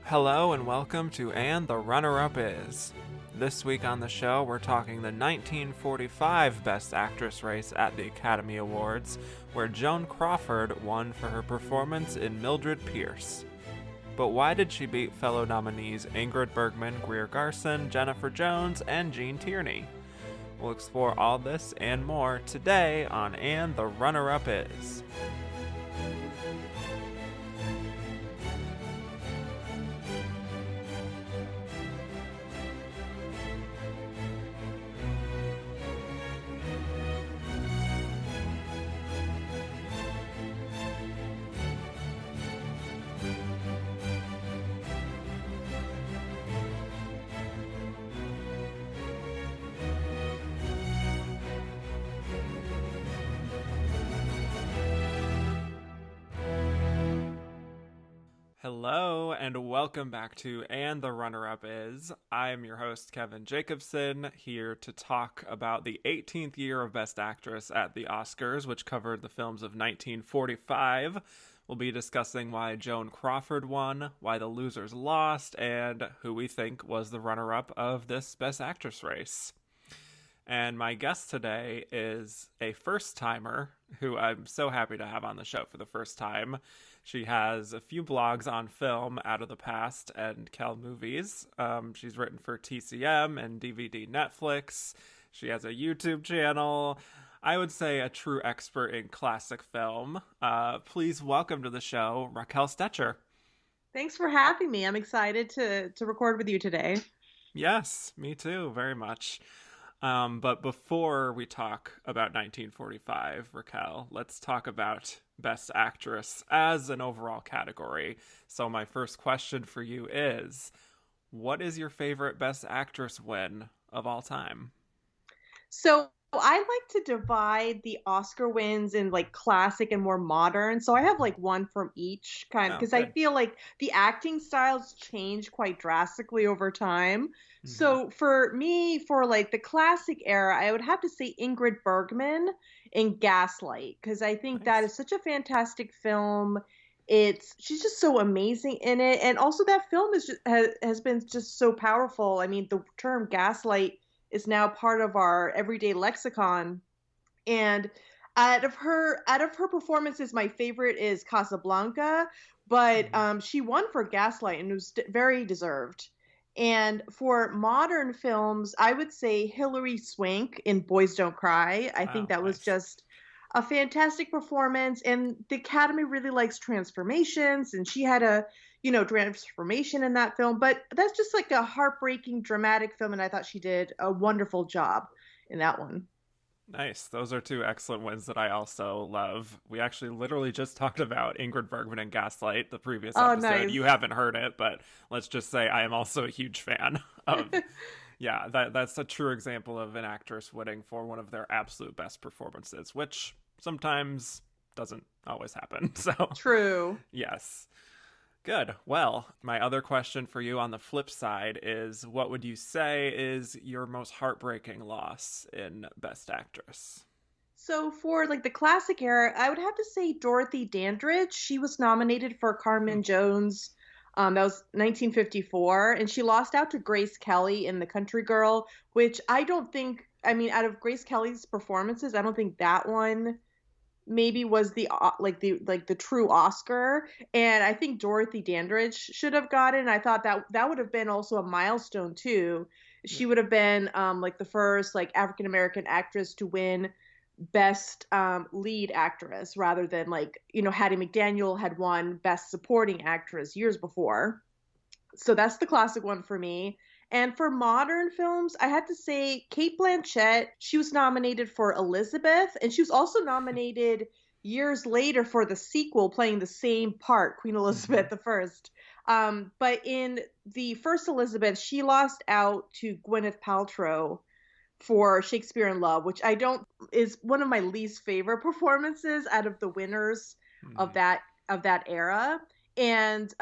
Hello and welcome to And the Runner-Up Is. This week on the show, we're talking the 1945 Best Actress race at the Academy Awards, where Joan Crawford won for her performance in Mildred Pierce. But why did she beat fellow nominees Ingrid Bergman, Greer Garson, Jennifer Jones, and Gene Tierney? We'll explore all this and more today on And the Runner-Up Is. Hello, and welcome back to And the Runner-Up Is. I am your host, Kevin Jacobson, here to talk about the 18th year of Best Actress at the Oscars, which covered the films of 1945. We'll be discussing why Joan Crawford won, why the losers lost, and who we think was the runner-up of this Best Actress race. And my guest today is a first-timer who I'm so happy to have on the show for the first time. She has a few blogs on film out of the past and Cal Movies. She's written for TCM and DVD Netflix. She has a YouTube channel. I would say a true expert in classic film. Please welcome to the show, Raquel Stecher. Thanks for having me. I'm excited to record with you today. Yes, me too, very much. But before we talk about 1945, Raquel, let's talk about Best Actress as an overall category. So my first question for you is, what is your favorite Best Actress win of all time? So I like to divide the Oscar wins in like classic and more modern. So I have like one from each kind Oh, because I good. feel like the acting styles change quite drastically over time. Mm-hmm. So for me, for like the classic era, I would have to say Ingrid Bergman in Gaslight because I think that Nice. is such a fantastic film. She's just so amazing in it, and also that film is has been just so powerful. I mean, the term gaslight is now part of our everyday lexicon. And out of her performances, my favorite is Casablanca, but Mm-hmm. she won for Gaslight and it was very deserved. And for modern films, I would say Hilary Swank in Boys Don't Cry. I think Wow, that was nice. just a fantastic performance, and the Academy really likes transformations, and she had a transformation in that film. But that's just like a heartbreaking, dramatic film, and I thought she did a wonderful job in that one. Nice. Those are two excellent wins that I also love. We actually literally just talked about Ingrid Bergman and Gaslight the previous Oh, episode. nice. You haven't heard it, but let's just say I am also a huge fan of. Yeah, that's a true example of an actress winning for one of their absolute best performances, which sometimes doesn't always happen. So, True. yes. Good. Well, my other question for you on the flip side is, what would you say is your most heartbreaking loss in Best Actress? So for like the classic era, I would have to say Dorothy Dandridge. She was nominated for Hmm. Carmen Jones. That was 1954, and she lost out to Grace Kelly in The Country Girl, which I don't think. I mean, out of Grace Kelly's performances, I don't think that one maybe was the true Oscar. And I think Dorothy Dandridge should have gotten. I thought that would have been also a milestone too. Yeah. She would have been like the first like African American actress to win best lead actress rather than like Hattie McDaniel had won best supporting actress years before. So that's the classic one for me. And for modern films, I had to say Kate Blanchett. She was nominated for Elizabeth, and she was also nominated years later for the sequel, playing the same part, Queen Mm-hmm. Elizabeth I. But in the first Elizabeth, she lost out to Gwyneth Paltrow for Shakespeare in Love, which I don't is one of my least favorite performances out of the winners Mm-hmm. of that era. And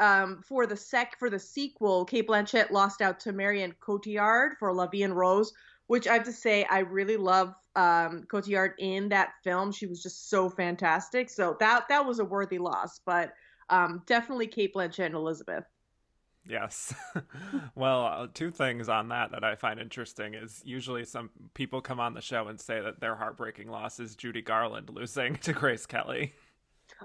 for the sequel, Kate Blanchett lost out to Marion Cotillard for La Vie en Rose, which I have to say I really love Cotillard in that film. She was just so fantastic. So that was a worthy loss, but definitely Kate Blanchett and Elizabeth. Yes. Well, two things on that I find interesting is usually some people come on the show and say that their heartbreaking loss is Judy Garland losing to Grace Kelly,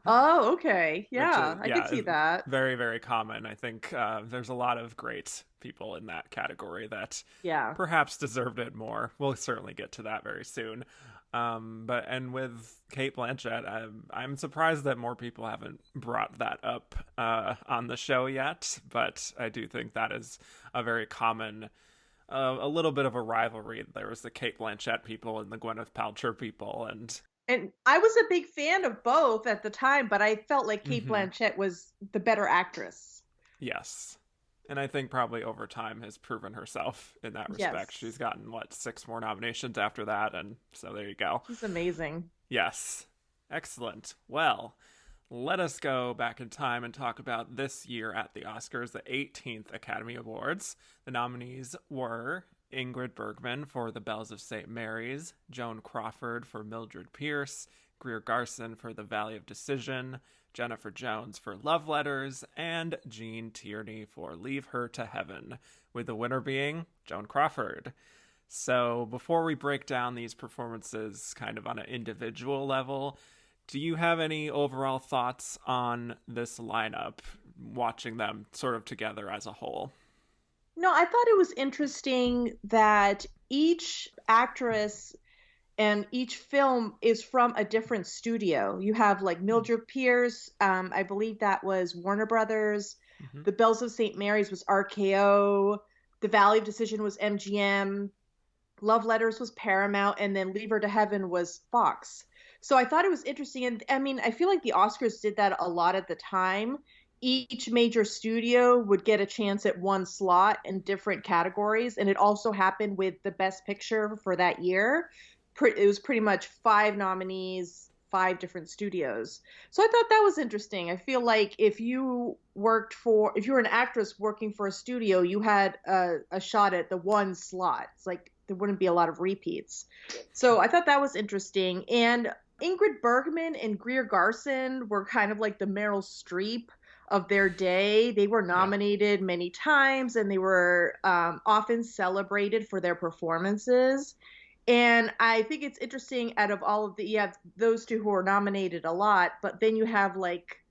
Oh, okay. which Yeah, is, I could yeah, see is that. very, very common. I think there's a lot of great people in that category that Yeah. perhaps deserved it more. We'll certainly get to that very soon. But and with Kate Blanchett, I'm surprised that more people haven't brought that up on the show yet. But I do think that is a very common, a little bit of a rivalry. There was the Kate Blanchett people and the Gwyneth Paltrow people, and And I was a big fan of both at the time, but I felt like Kate mhm, Blanchett was the better actress. yes. And I think probably over time has proven herself in that respect. She's Yes. gotten, what, six more nominations after that. And so there you go. She's amazing. Yes. Excellent. Well, let us go back in time and talk about this year at the Oscars, the 18th Academy Awards. The nominees were Ingrid Bergman for The Bells of St. Mary's, Joan Crawford for Mildred Pierce, Greer Garson for The Valley of Decision, Jennifer Jones for Love Letters, and Gene Tierney for Leave Her to Heaven, with the winner being Joan Crawford. So before we break down these performances kind of on an individual level, do you have any overall thoughts on this lineup, watching them sort of together as a whole? No, I thought it was interesting that each actress and each film is from a different studio. You have like Mildred Pierce, I believe that was Warner Brothers. Mm-hmm. The Bells of St. Mary's was RKO. The Valley of Decision was MGM. Love Letters was Paramount, and then Leave Her to Heaven was Fox. So I thought it was interesting. And I mean, I feel like the Oscars did that a lot at the time. Each major studio would get a chance at one slot in different categories. And it also happened with the Best Picture for that year. It was pretty much five nominees, five different studios. So I thought that was interesting. I feel like if you were an actress working for a studio, you had a shot at the one slot. It's like there wouldn't be a lot of repeats. So I thought that was interesting. And Ingrid Bergman and Greer Garson were kind of like the Meryl Streep of their day. They were Yeah. nominated many times and they were often celebrated for their performances. And I think it's interesting out of all of you have those two who are nominated a lot, but then you have like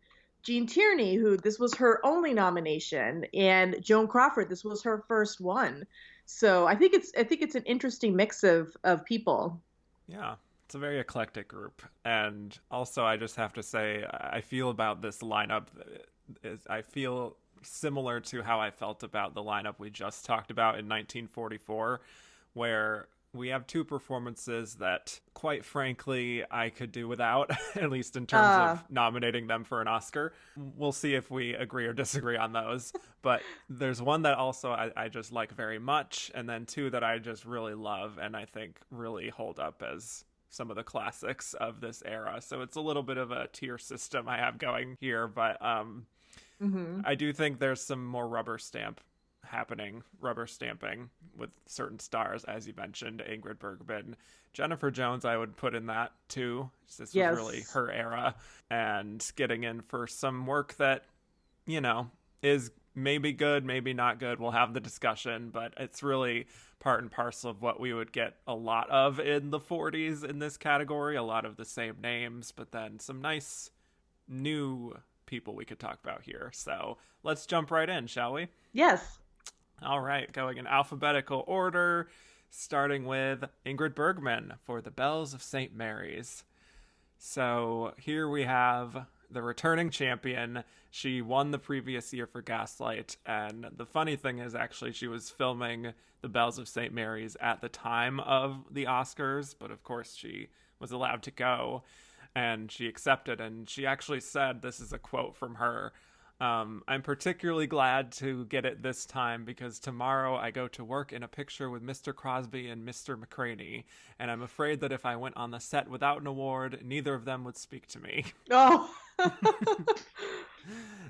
Gene Tierney, who this was her only nomination, and Joan Crawford, this was her first one. So I think it's an interesting mix of people. Yeah. It's a very eclectic group. And also, I just have to say, I feel about this lineup, I feel similar to how I felt about the lineup we just talked about in 1944, where we have two performances that, quite frankly, I could do without, at least in terms of nominating them for an Oscar. We'll see if we agree or disagree on those. But there's one that also I just like very much, and then two that I just really love and I think really hold up as some of the classics of this era. So it's a little bit of a tier system I have going here, but hmm I do think there's some more rubber stamping with certain stars, as you mentioned, Ingrid Bergman. Jennifer Jones, I would put in that too. This was really Yes. her era, and getting in for some work that, is maybe good, maybe not good. We'll have the discussion, but it's really part and parcel of what we would get a lot of in the 40s in this category. A lot of the same names, but then some nice new people we could talk about here. So let's jump right in, shall we? Yes. All right, going in alphabetical order, starting with Ingrid Bergman for The Bells of St. Mary's. So here we have the returning champion. She won the previous year for Gaslight, and the funny thing is actually she was filming The Bells of St. Mary's at the time of the Oscars, but of course she was allowed to go, and she accepted, and she actually said, this is a quote from her, I'm particularly glad to get it this time because tomorrow I go to work in a picture with Mr. Crosby and Mr. McCraney, and I'm afraid that if I went on the set without an award, neither of them would speak to me. Oh.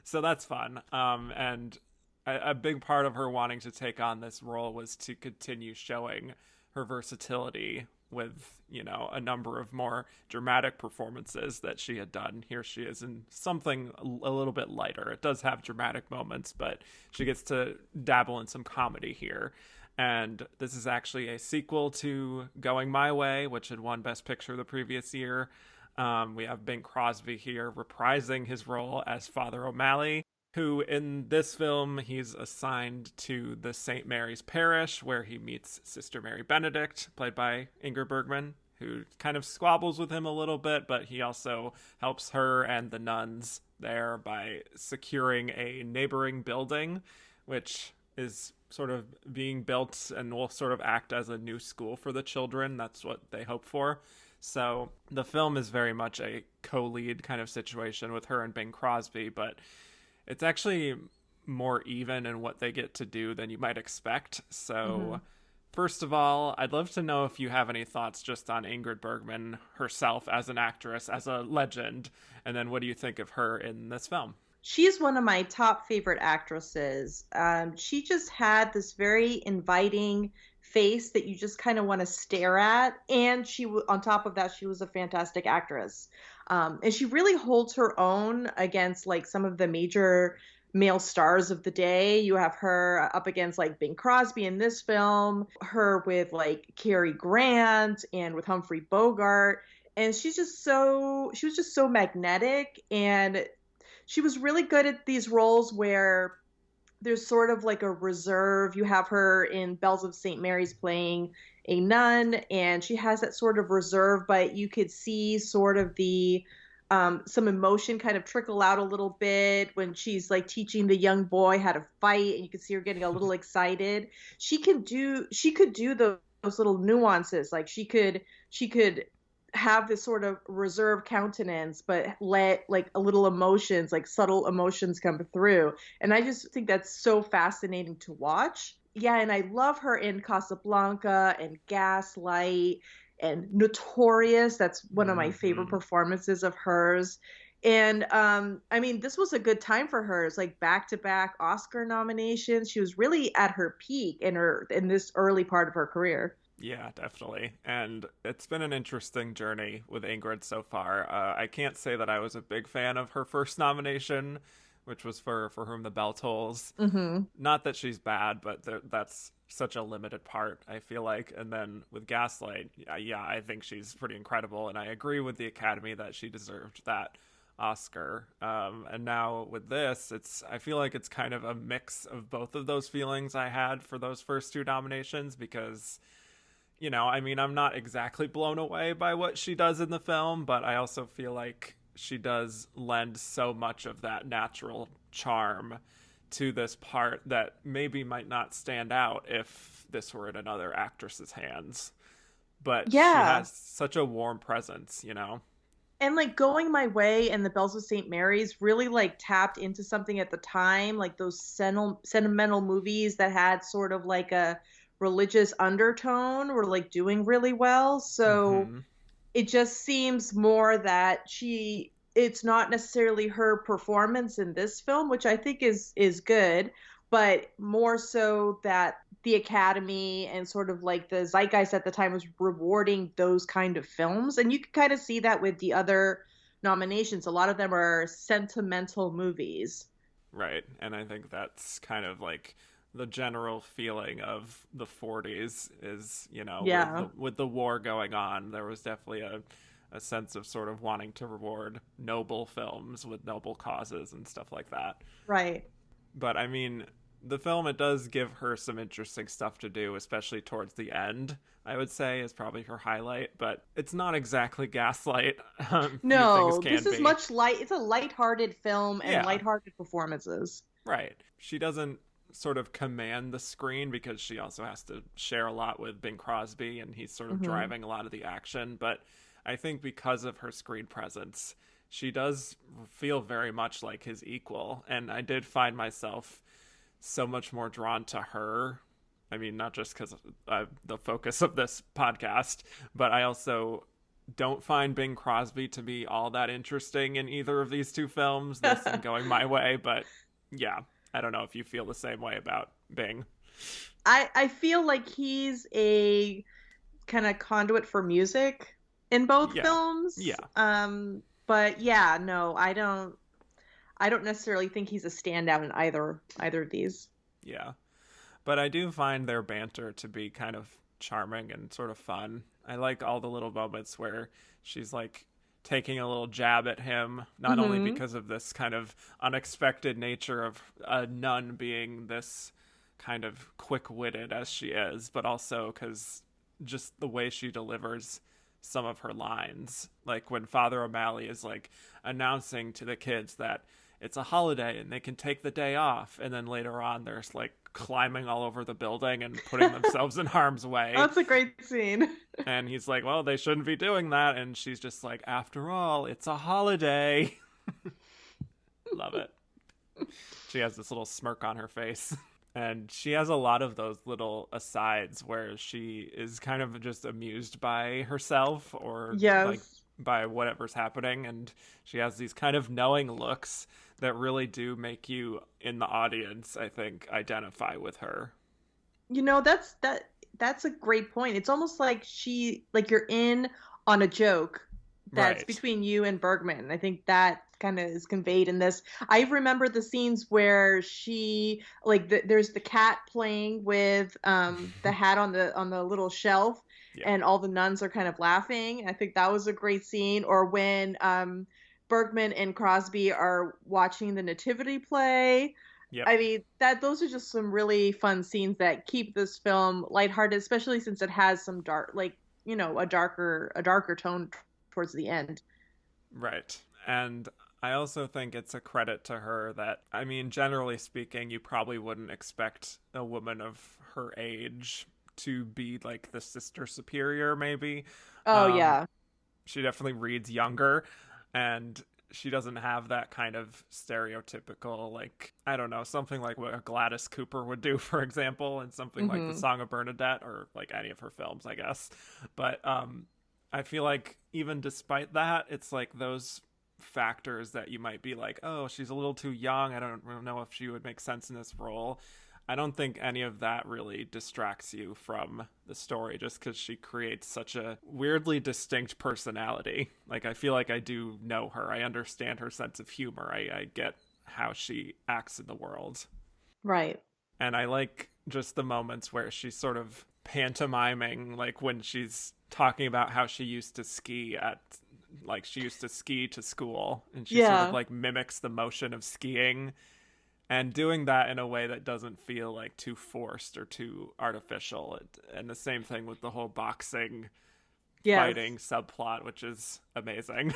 So that's fun. And a big part of her wanting to take on this role was to continue showing her versatility with, a number of more dramatic performances that she had done. Here she is in something a little bit lighter. It does have dramatic moments, but she gets to dabble in some comedy here. And this is actually a sequel to Going My Way, which had won Best Picture the previous year. We have Bing Crosby here reprising his role as Father O'Malley, who in this film, he's assigned to the St. Mary's Parish, where he meets Sister Mary Benedict, played by Ingrid Bergman, who kind of squabbles with him a little bit, but he also helps her and the nuns there by securing a neighboring building, which is sort of being built and will sort of act as a new school for the children. That's what they hope for. So the film is very much a co-lead kind of situation with her and Bing Crosby, but it's actually more even in what they get to do than you might expect. So first of all, I'd love to know if you have any thoughts just on Ingrid Bergman herself as an actress, as a legend, and then what do you think of her in this film? She's one of my top favorite actresses. She just had this very inviting face that you just kind of want to stare at. And on top of that, she was a fantastic actress. And she really holds her own against like some of the major male stars of the day. You have her up against like Bing Crosby in this film, her with like Cary Grant and with Humphrey Bogart. And she was just so magnetic, and she was really good at these roles where there's sort of like a reserve. You have her in Bells of St. Mary's playing a nun, and she has that sort of reserve, but you could see sort of the some emotion kind of trickle out a little bit when she's like teaching the young boy how to fight, and you can see her getting a little excited. She could do those little nuances. Like she could have this sort of reserved countenance, but let like a little emotions, like subtle emotions come through. And I just think that's so fascinating to watch. Yeah, and I love her in Casablanca and Gaslight and Notorious. That's one of my favorite performances of hers. And I mean, this was a good time for her. It's like back-to-back Oscar nominations. She was really at her peak in this early part of her career. Yeah, definitely. And it's been an interesting journey with Ingrid so far. I can't say that I was a big fan of her first nomination, which was for Whom the Bell Tolls. Not that she's bad, but that's such a limited part, I feel like. And then with Gaslight, yeah, I think she's pretty incredible. And I agree with the Academy that she deserved that Oscar. And now with this, I feel like it's kind of a mix of both of those feelings I had for those first two nominations, because I mean, I'm not exactly blown away by what she does in the film, but I also feel like she does lend so much of that natural charm to this part that maybe might not stand out if this were in another actress's hands. But yeah, she has such a warm presence, And like Going My Way and The Bells of St. Mary's really like tapped into something at the time, like those sentimental movies that had sort of like a religious undertone were like doing really well. So it just seems more that it's not necessarily her performance in this film, which I think is good, but more so that the Academy and sort of like the zeitgeist at the time was rewarding those kind of films. And you can kind of see that with the other nominations. A lot of them are sentimental movies. Right. And I think that's kind of like the general feeling of the 40s is, with the war going on, there was definitely a sense of sort of wanting to reward noble films with noble causes and stuff like that. Right. But I mean, the film, it does give her some interesting stuff to do, especially towards the end, I would say is probably her highlight, but it's not exactly Gaslight. No, this is much it's a lighthearted film and lighthearted performances. Right. She doesn't sort of command the screen because she also has to share a lot with Bing Crosby, and he's sort of driving a lot of the action. But I think because of her screen presence, she does feel very much like his equal. And I did find myself so much more drawn to her. I mean, not just because the focus of this podcast, but I also don't find Bing Crosby to be all that interesting in either of these two films. This and Going My Way, but yeah. I don't know if you feel the same way about Bing. I feel like he's a kind of conduit for music in both Yeah. films. Yeah. But yeah, no, I don't necessarily think he's a standout in either of these. Yeah. But I do find their banter to be kind of charming and sort of fun. I like all the little moments where she's like taking a little jab at him, not only Mm-hmm. because of this kind of unexpected nature of a nun being this kind of quick-witted as she is, but also because just the way she delivers some of her lines. Like when Father O'Malley is like announcing to the kids that it's a holiday and they can take the day off, and then later on there's like climbing all over the building and putting themselves in harm's way. That's a great scene. And he's like, well, they shouldn't be doing that. And she's just like, after all, it's a holiday. Love it. She has this little smirk on her face. And she has a lot of those little asides where she is kind of just amused by herself or Yes. like by whatever's happening. And she has these kind of knowing looks that really do make you in the audience, I think, identify with her. You know, that's a great point. It's almost like you're in on a joke that's Right. between you and Bergman. I think that kind of is conveyed in this. I remember the scenes where she there's the cat playing with the hat on the little shelf, Yeah. and all the nuns are kind of laughing. I think that was a great scene. Or when Bergman and Crosby are watching the nativity play. Yep. I mean, those are just some really fun scenes that keep this film lighthearted, especially since it has some dark, a darker tone towards the end. Right. And I also think it's a credit to her that, I mean, generally speaking, you probably wouldn't expect a woman of her age to be like the sister superior, maybe. Oh, yeah. She definitely reads younger, and she doesn't have that kind of stereotypical, like, I don't know, something like what a Gladys Cooper would do, for example, and something like The Song of Bernadette, or like any of her films, I guess. But I feel like even despite that, it's like those factors that you might be like, oh, she's a little too young, I don't know if she would make sense in this role. I don't think any of that really distracts you from the story just because she creates such a weirdly distinct personality. Like, I feel like I do know her. I understand her sense of humor. I get how she acts in the world. Right. And I like just the moments where she's sort of pantomiming, like when she's talking about how she used to ski to school, and she sort of like mimics the motion of skiing. And doing that in a way that doesn't feel like too forced or too artificial. And the same thing with the whole boxing fighting subplot, which is amazing.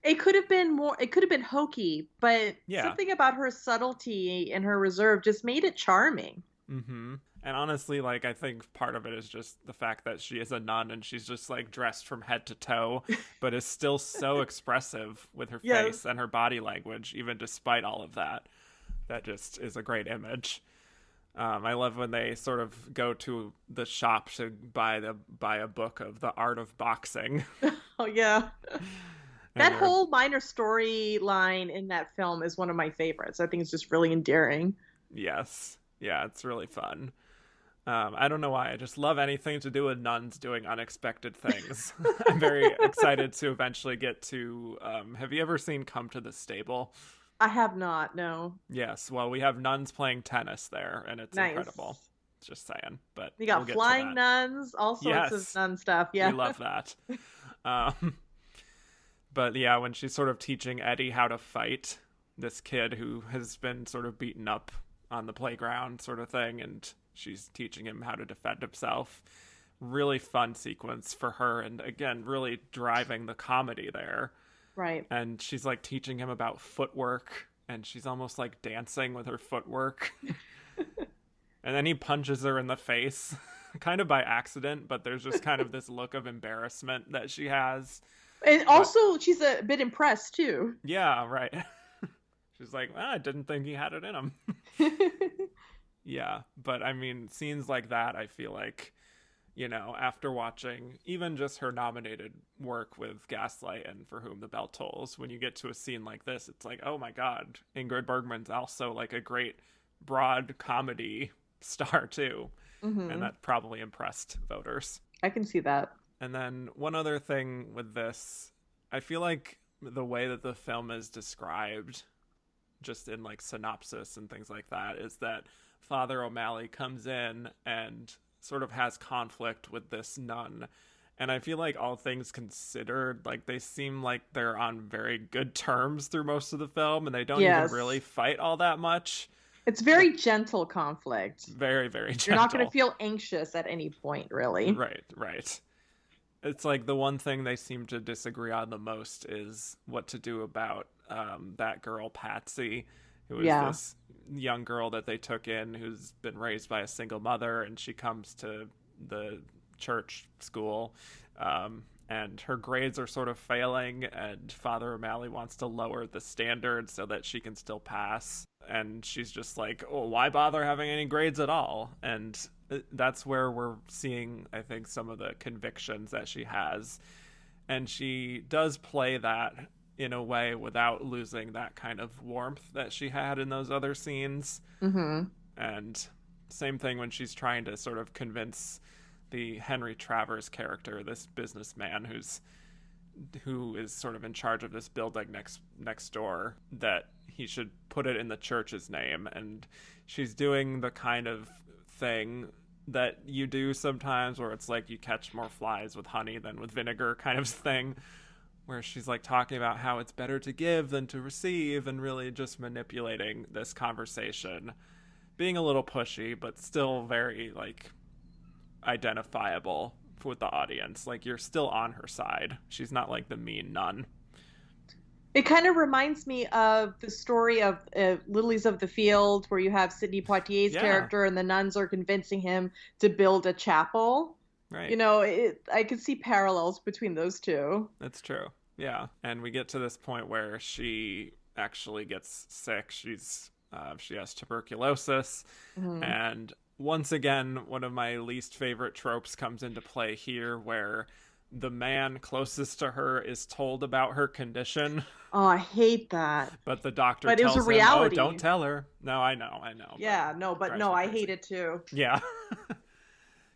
It could have been hokey, but something about her subtlety and her reserve just made it charming. Mm-hmm. And honestly, like, I think part of it is just the fact that she is a nun and she's just like dressed from head to toe, but is still so expressive with her face and her body language, even despite all of that. That just is a great image. I love when they sort of go to the shop to buy a book of the art of boxing. Oh, yeah. That whole minor storyline in that film is one of my favorites. I think it's just really endearing. Yes. Yeah, it's really fun. I don't know why. I just love anything to do with nuns doing unexpected things. I'm very excited to eventually get to... have you ever seen Come to the Stable? I have not, no. Yes, well, we have nuns playing tennis there, and it's incredible. Just saying, but you got flying nuns, all sorts of nun stuff. Yeah, we love that. But yeah, when she's sort of teaching Eddie how to fight, this kid who has been sort of beaten up on the playground, sort of thing, and she's teaching him how to defend himself. Really fun sequence for her, and again, really driving the comedy there. Right. And she's like teaching him about footwork, and she's almost like dancing with her footwork. And then he punches her in the face, kind of by accident, but there's just kind of this look of embarrassment that she has. And also, she's a bit impressed too. Yeah, right. She's like, I didn't think he had it in him. Yeah, but I mean, scenes like that, I feel like, you know, after watching even just her nominated work with Gaslight and For Whom the Bell Tolls, when you get to a scene like this, it's like, oh my God, Ingrid Bergman's also like a great broad comedy star too. Mm-hmm. And that probably impressed voters. I can see that. And then one other thing with this, I feel like the way that the film is described, just in like synopsis and things like that, is that Father O'Malley comes in and sort of has conflict with this nun. And I feel like all things considered, like they seem like they're on very good terms through most of the film, and they don't even really Yes. fight all that much. It's very gentle conflict. Very, very You're not going to gentle. feel anxious at any point, really. Right, right. It's like the one thing they seem to disagree on the most is what to do about that girl Patsy, who is Yeah. this young girl that they took in who's been raised by a single mother, and she comes to the church school, and her grades are sort of failing, and Father O'Malley wants to lower the standard so that she can still pass. And she's just like, oh, why bother having any grades at all? And that's where we're seeing, I think, some of the convictions that she has. And she does play that in a way without losing that kind of warmth that she had in those other scenes. Mm-hmm. And same thing when she's trying to sort of convince the Henry Travers character, this businessman who is sort of in charge of this building next door, that he should put it in the church's name. And she's doing the kind of thing that you do sometimes where it's like you catch more flies with honey than with vinegar kind of thing, where she's like talking about how it's better to give than to receive, and really just manipulating this conversation, being a little pushy but still very like identifiable with the audience. Like you're still on her side. She's not like the mean nun. It kind of reminds me of the story of Lilies of the Field, where you have Sidney Poitier's Yeah, character and the nuns are convincing him to build a chapel. right. I could see parallels between those two. That's true. Yeah. And we get to this point where she actually gets sick. She has tuberculosis. Mm-hmm. And once again, one of my least favorite tropes comes into play here, where the man closest to her is told about her condition, Oh, I hate that. but the doctor But it was a tells him, "Oh, reality. don't tell her." No, I know. Yeah, no, But it but drives no, me I crazy. hate it too. Yeah.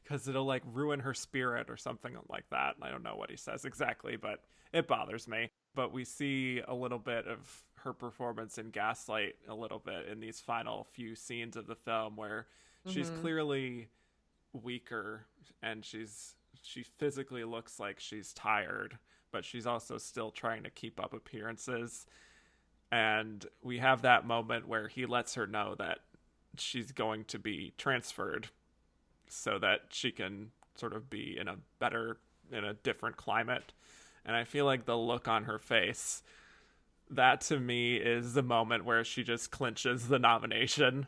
Because it'll like ruin her spirit or something like that. I don't know what he says exactly, but it bothers me. But we see a little bit of her performance in Gaslight a little bit in these final few scenes of the film, where she's Mm-hmm. clearly weaker, and she physically looks like she's tired, but she's also still trying to keep up appearances. And we have that moment where he lets her know that she's going to be transferred so that she can sort of be in a different climate. And I feel like the look on her face, that to me is the moment where she just clinches the nomination,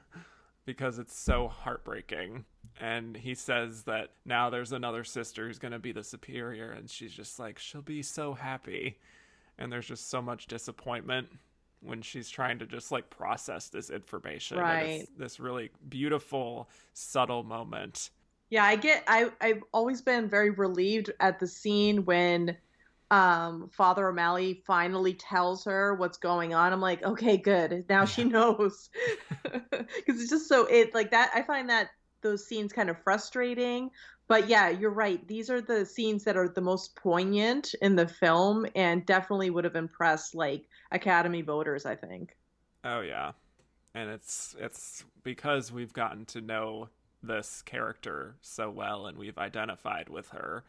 because it's so heartbreaking. And he says that now there's another sister who's going to be the superior, and she's just like, she'll be so happy. And there's just so much disappointment when she's trying to just like process this information. And Right. it's this really beautiful, subtle moment. Yeah, I've always been very relieved at the scene when Father O'Malley finally tells her what's going on. I'm like, okay, good. Now she Yeah. knows. Because it's just so it like that. I find that those scenes kind of frustrating. But yeah, you're right. These are the scenes that are the most poignant in the film and definitely would have impressed like Academy voters, I think. Oh yeah. And it's because we've gotten to know this character so well and we've identified with her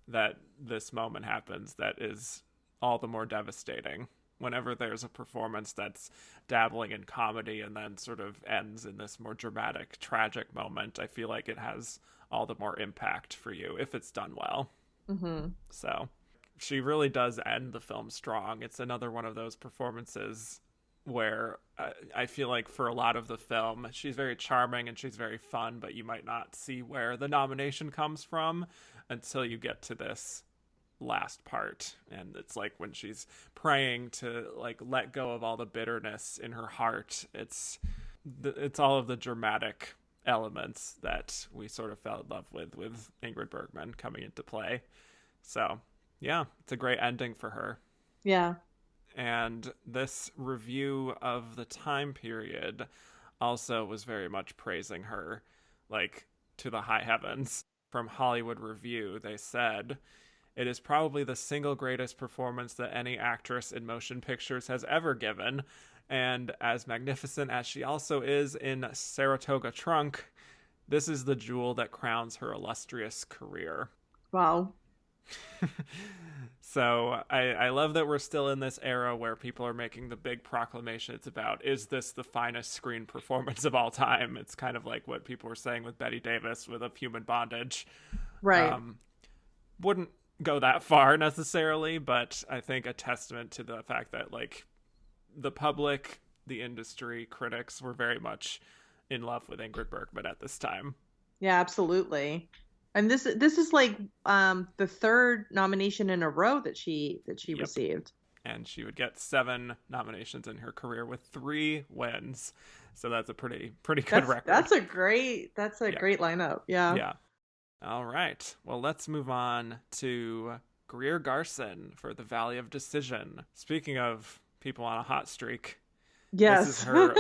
that this moment happens that is all the more devastating. Whenever there's a performance that's dabbling in comedy and then sort of ends in this more dramatic, tragic moment, I feel like it has all the more impact for you if it's done well. Mm-hmm. So she really does end the film strong. It's another one of those performances where I feel like for a lot of the film, she's very charming and she's very fun, but you might not see where the nomination comes from until you get to this last part. And it's like when she's praying to like let go of all the bitterness in her heart. It's all of the dramatic elements that we sort of fell in love with Ingrid Bergman coming into play. So yeah, it's a great ending for her. Yeah. And this review of the time period also was very much praising her, like, to the high heavens. from Hollywood Review, they said, "It is probably the single greatest performance that any actress in motion pictures has ever given. And as magnificent as she also is in Saratoga Trunk, this is the jewel that crowns her illustrious career." Wow. So I love that we're still in this era where people are making the big proclamations about, is this the finest screen performance of all time? It's kind of like what people were saying with Bette Davis with Of Human Bondage. Right. Wouldn't go that far necessarily, but I think a testament to the fact that like the public, the industry, critics were very much in love with Ingrid Bergman at this time. Yeah, absolutely. And this is like the third nomination in a row that she Yep. received. And she would get 7 nominations in her career with 3 wins. So that's a pretty good record. That's a great lineup. Yeah. Yeah. All right. Well, let's move on to Greer Garson for The Valley of Decision. Speaking of people on a hot streak, Yes. this is her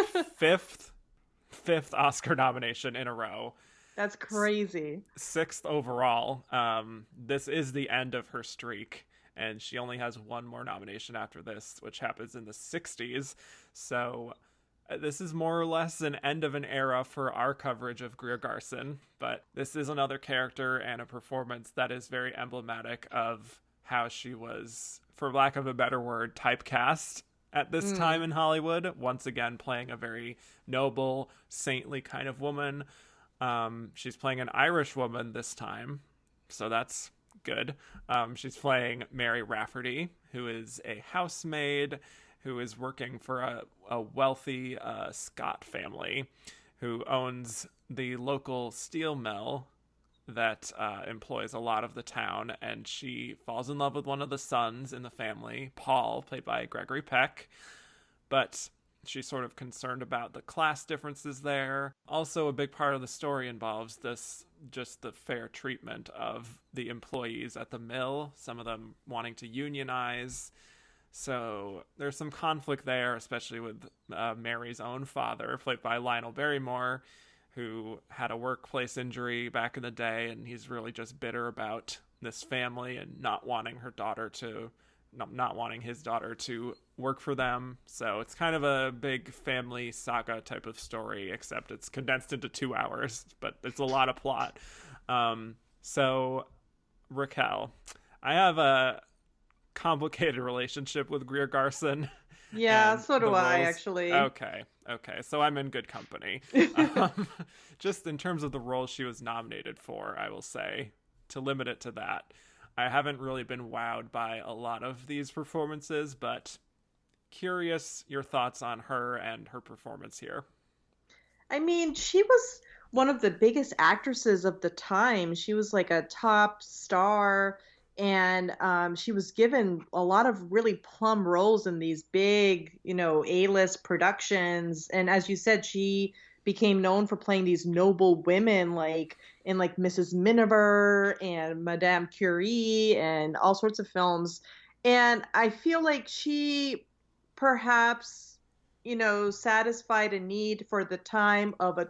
fifth Oscar nomination in a row. That's crazy. 6th overall. This is the end of her streak, and she only has 1 more nomination after this, which happens in the 60s. So this is more or less an end of an era for our coverage of Greer Garson, but this is another character and a performance that is very emblematic of how she was, for lack of a better word, typecast at this time in Hollywood, once again playing a very noble, saintly kind of woman. She's playing an Irish woman this time, so that's good. She's playing Mary Rafferty, who is a housemaid who is working for a wealthy Scott family who owns the local steel mill that employs a lot of the town, and she falls in love with one of the sons in the family, Paul, played by Gregory Peck, but she's sort of concerned about the class differences there. Also, a big part of the story involves just the fair treatment of the employees at the mill, some of them wanting to unionize. So there's some conflict there, especially with Mary's own father, played by Lionel Barrymore, who had a workplace injury back in the day, and he's really just bitter about this family and not wanting his daughter to work for them. So it's kind of a big family saga type of story, except it's condensed into 2 hours, but it's a lot of plot. So Raquel, I have a complicated relationship with Greer Garson. Yeah, so do I, actually. Okay, so I'm in good company. Just in terms of the role she was nominated for, I will say, to limit it to that, I haven't really been wowed by a lot of these performances, but curious your thoughts on her and her performance here. I mean, she was one of the biggest actresses of the time. She was like a top star, and she was given a lot of really plum roles in these big, A-list productions. And as you said, she became known for playing these noble women, like in like Mrs. Miniver and Madame Curie and all sorts of films. And I feel like she perhaps, satisfied a need for the time of a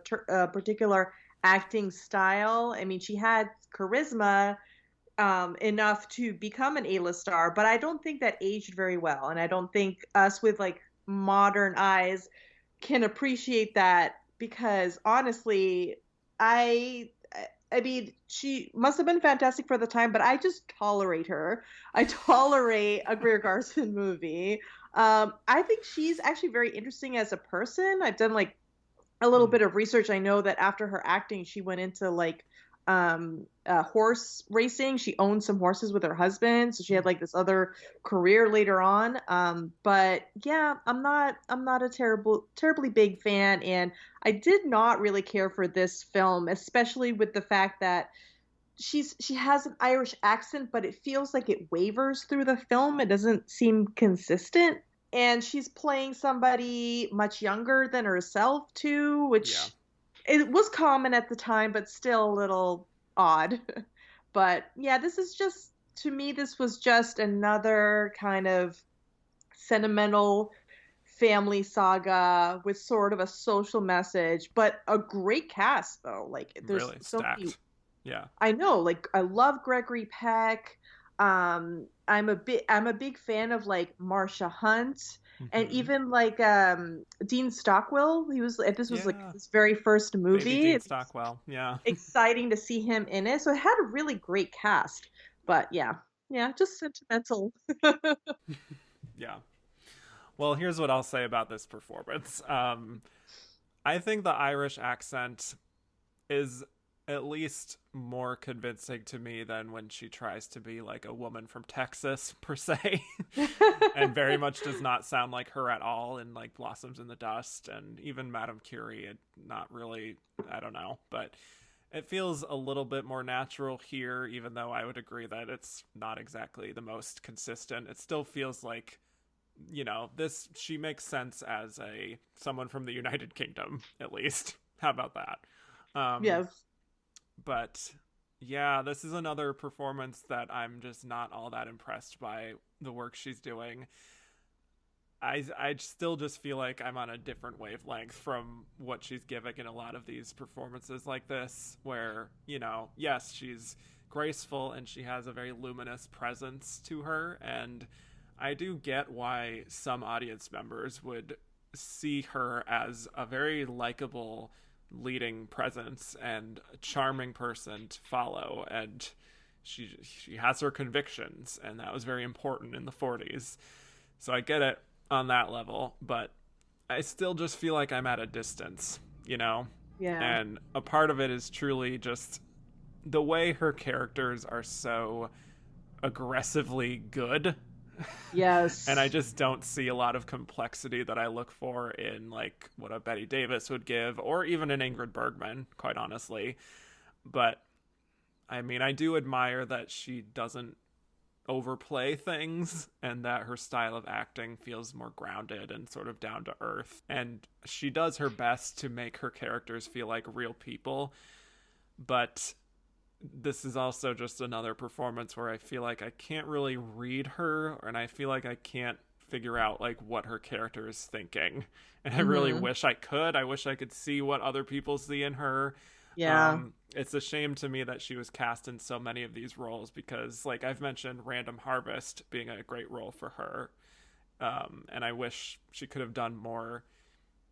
particular acting style. I mean, she had charisma enough to become an A-list star, but I don't think that aged very well. And I don't think us with like modern eyes can appreciate that, because honestly, I mean, she must have been fantastic for the time, but I just tolerate her. I tolerate a Greer Garson movie. I think she's actually very interesting as a person. I've done like a little bit of research. I know that after her acting, she went into like horse racing. She owned some horses with her husband, so she had like this other career later on. But yeah, I'm not a terribly big fan, and I did not really care for this film, especially with the fact that she has an Irish accent, but it feels like it wavers through the film. It doesn't seem consistent, and she's playing somebody much younger than herself too, which it was common at the time, but still a little odd. But yeah, to me, this was just another kind of sentimental family saga with sort of a social message, but a great cast though. Like there's really so stacked. many, Yeah. I know, like I love Gregory Peck. I'm a big fan of like Marsha Hunt and Hmm. even like Dean Stockwell. This was like Yeah. his very first Baby movie. Dean It was Stockwell. Yeah. exciting to see him in it. So it had a really great cast. But yeah, yeah, just sentimental. Yeah. Well, here's what I'll say about this performance. I think the Irish accent is at least more convincing to me than when she tries to be like a woman from Texas per se, and very much does not sound like her at all in like Blossoms in the Dust and even Madame Curie. Not really, I don't know, but it feels a little bit more natural here, even though I would agree that it's not exactly the most consistent. It still feels like, this, she makes sense as a someone from the United Kingdom, at least. How about that? Um, Yes. but yeah, this is another performance that I'm just not all that impressed by the work she's doing. I still just feel like I'm on a different wavelength from what she's giving in a lot of these performances like this, where, yes, she's graceful and she has a very luminous presence to her. And I do get why some audience members would see her as a very likable leading presence and a charming person to follow. And she has her convictions, and that was very important in the 40s. So I get it on that level, but I still just feel like I'm at a distance, you know? Yeah. And a part of it is truly just the way her characters are so aggressively good. And I Yes. just don't see a lot of complexity that I look for in like what a Betty Davis would give, or even an Ingrid Bergman, quite honestly. But I mean, I do admire that she doesn't overplay things and that her style of acting feels more grounded and sort of down to earth. And she does her best to make her characters feel like real people. But this is also just another performance where I feel like I can't really read her, and I feel like I can't figure out like what her character is thinking. And I really Hmm. wish I could. I wish I could see what other people see in her. Yeah. It's a shame to me that she was cast in so many of these roles because, like I've mentioned, Random Harvest being a great role for her. And I wish she could have done more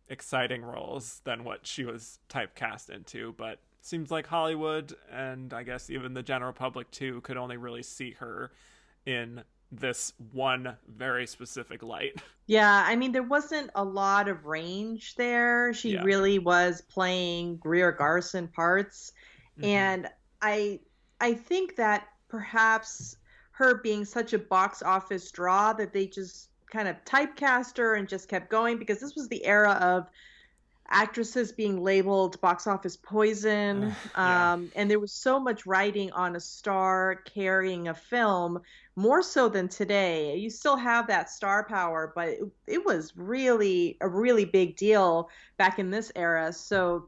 exciting roles than what she was typecast into. But seems like Hollywood, and I guess even the general public too, could only really see her in this one very specific light. Yeah, I mean, there wasn't a lot of range there. She Yeah. really was playing Greer Garson parts. Mm-hmm. And I I think that perhaps her being such a box office draw that they just kind of typecast her and just kept going because this was the era of actresses being labeled box office poison. Yeah. And there was so much writing on a star carrying a film, more so than today. You still have that star power, but it was really a really big deal back in this era. So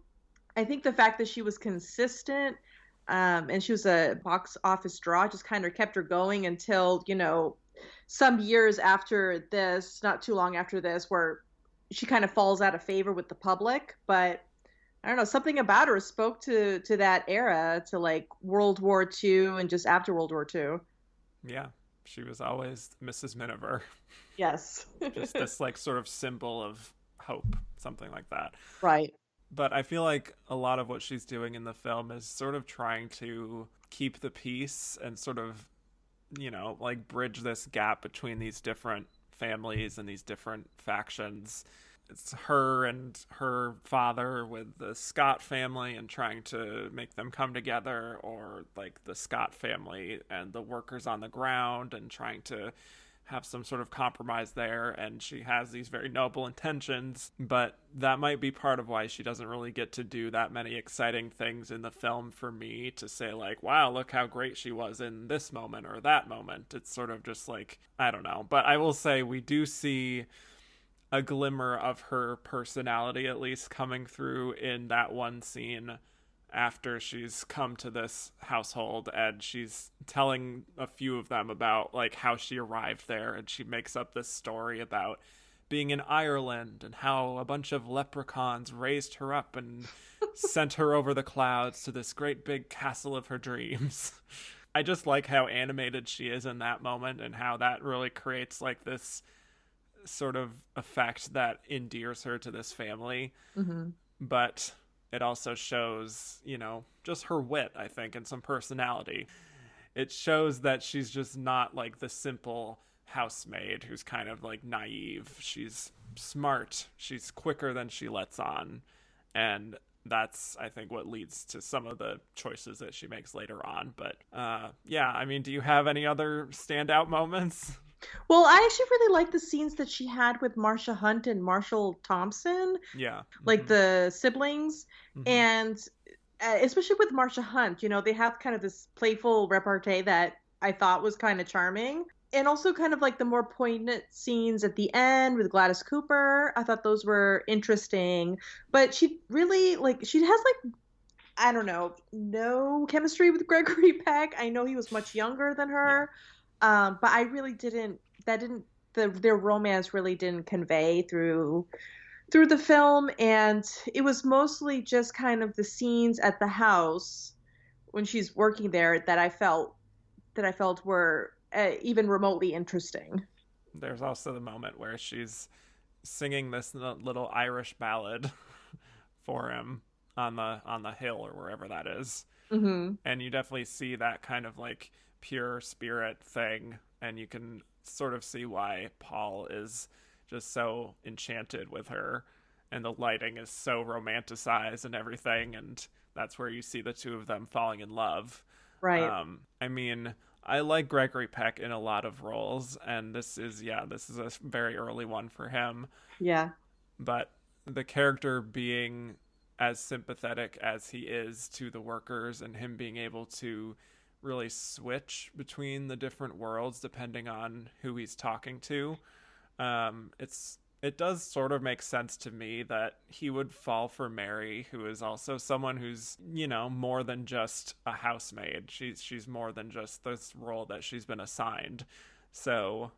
I think the fact that she was consistent and she was a box office draw just kind of kept her going until, some years after this, not too long after this, where she kind of falls out of favor with the public. But I don't know, something about her spoke to that era, to like World War II and just after World War II. Yeah. She was always Mrs. Miniver. Yes. Just this like sort of symbol of hope, something like that. Right. But I feel like a lot of what she's doing in the film is sort of trying to keep the peace and sort of, like bridge this gap between these different families and these different factions. It's her and her father with the Scott family and trying to make them come together, or like the Scott family and the workers on the ground and trying to have some sort of compromise there. And she has these very noble intentions, but that might be part of why she doesn't really get to do that many exciting things in the film for me to say like, wow, look how great she was in this moment or that moment. It's sort of just like, I don't know. But I will say we do see a glimmer of her personality at least coming through in that one scene after she's come to this household, and she's telling a few of them about like how she arrived there, and she makes up this story about being in Ireland and how a bunch of leprechauns raised her up and sent her over the clouds to this great big castle of her dreams. I just like how animated she is in that moment and how that really creates like this sort of effect that endears her to this family. Mm-hmm. But it also shows, you know, just her wit, I think, and some personality. It shows that she's just not like the simple housemaid who's kind of like naive. She's smart. She's quicker than she lets on. And that's, I think, what leads to some of the choices that she makes later on. But yeah, I mean, do you have any other standout moments? Well, I actually really like the scenes that she had with Marsha Hunt and Marshall Thompson. Yeah. Like the siblings. Mm-hmm. And especially with Marsha Hunt, you know, they have kind of this playful repartee that I thought was kind of charming. And also kind of like the more poignant scenes at the end with Gladys Cooper. I thought those were interesting. But she really, like, she has, like, I don't know, no chemistry with Gregory Peck. I know he was much younger than her. Yeah. But I really their romance really didn't convey through the film. And it was mostly just kind of the scenes at the house when she's working there that I felt were even remotely interesting. There's also the moment where she's singing this little Irish ballad for him on the hill or wherever that is. Mm-hmm. And you definitely see that kind of like pure spirit thing, and you can sort of see why Paul is just so enchanted with her, and the lighting is so romanticized and everything, and that's where you see the two of them falling in love. Right. I mean, I like Gregory Peck in a lot of roles, and this is a very early one for him. Yeah. But the character being as sympathetic as he is to the workers, and him being able to really switch between the different worlds depending on who he's talking to, it does sort of make sense to me that he would fall for Mary, who is also someone who's, you know, more than just a housemaid. She's more than just this role that she's been assigned. So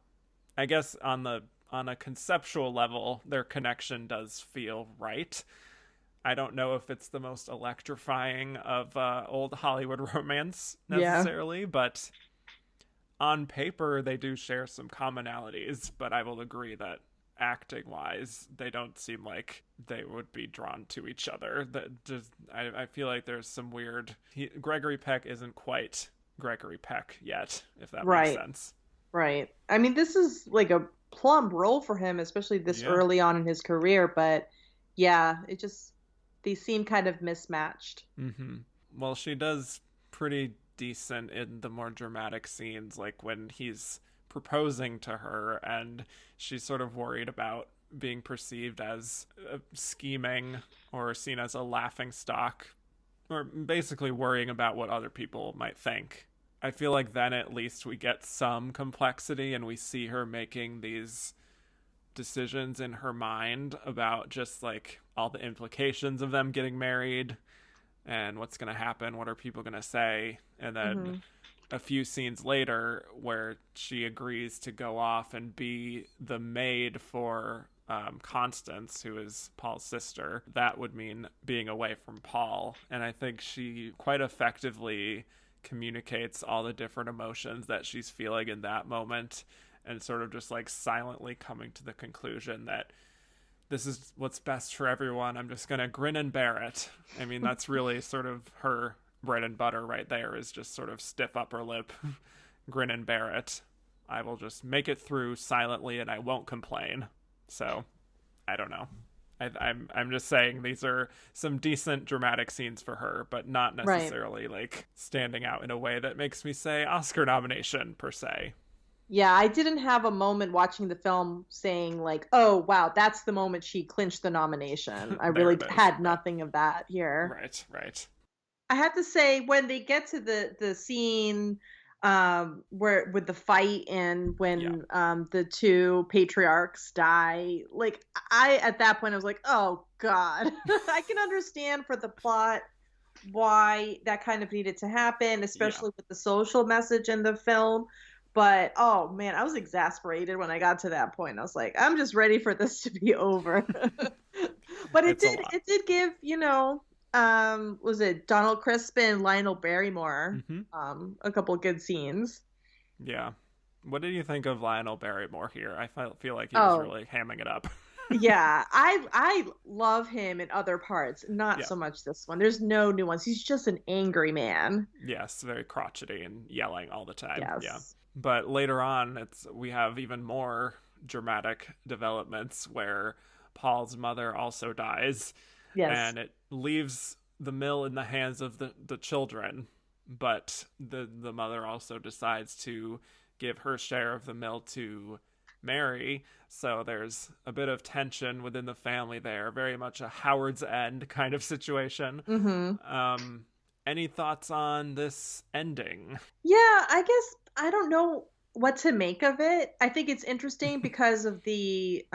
I guess on a conceptual level, their connection does feel right. I don't know if it's the most electrifying of old Hollywood romance necessarily, but on paper they do share some commonalities. But I will agree that acting wise, they don't seem like they would be drawn to each other. I feel like there's some weird. Gregory Peck isn't quite Gregory Peck yet, if that makes sense. Right. I mean, this is like a plum role for him, especially this early on in his career. But yeah, they seem kind of mismatched. Mm-hmm. Well, she does pretty decent in the more dramatic scenes, like when he's proposing to her and she's sort of worried about being perceived as scheming or seen as a laughing stock, or basically worrying about what other people might think. I feel like then at least we get some complexity and we see her making these decisions in her mind about just like all the implications of them getting married and what's going to happen, what are people going to say, and then a few scenes later where she agrees to go off and be the maid for Constance, who is Paul's sister. That would mean being away from Paul, and I think she quite effectively communicates all the different emotions that she's feeling in that moment, and sort of just like silently coming to the conclusion that this is what's best for everyone. I'm just going to grin and bear it. I mean, that's really sort of her bread and butter right there, is just sort of stiff upper lip, grin and bear it. I will just make it through silently and I won't complain. So, I don't know. I'm just saying these are some decent dramatic scenes for her, but not necessarily like standing out in a way that makes me say Oscar nomination per se. Yeah, I didn't have a moment watching the film saying like, oh, wow, that's the moment she clinched the nomination. I really had nothing of that here. Right. I have to say, when they get to the scene where with the fight and when the two patriarchs die, like at that point I was like, oh God. I can understand for the plot why that kind of needed to happen, especially with the social message in the film. But oh man, I was exasperated when I got to that point. I was like, I'm just ready for this to be over. But It's a lot. it did give, was it Donald Crispin and Lionel Barrymore, Hmm. a couple good scenes. Yeah. What did you think of Lionel Barrymore here? I feel like he was Oh, really hamming it up. yeah, I love him in other parts, not Yeah. so much this one. There's no nuance. He's just an angry man. Yes, very crotchety and yelling all the time. Yeah. Yes. But later on, we have even more dramatic developments where Paul's mother also dies, Yes. and it leaves the mill in the hands of the children. But the mother also decides to give her share of the mill to Mary. So there's a bit of tension within the family there, very much a Howard's End kind of situation. Mm-hmm. Um, any thoughts on this ending? Yeah, I guess I don't know what to make of it. I think it's interesting because of the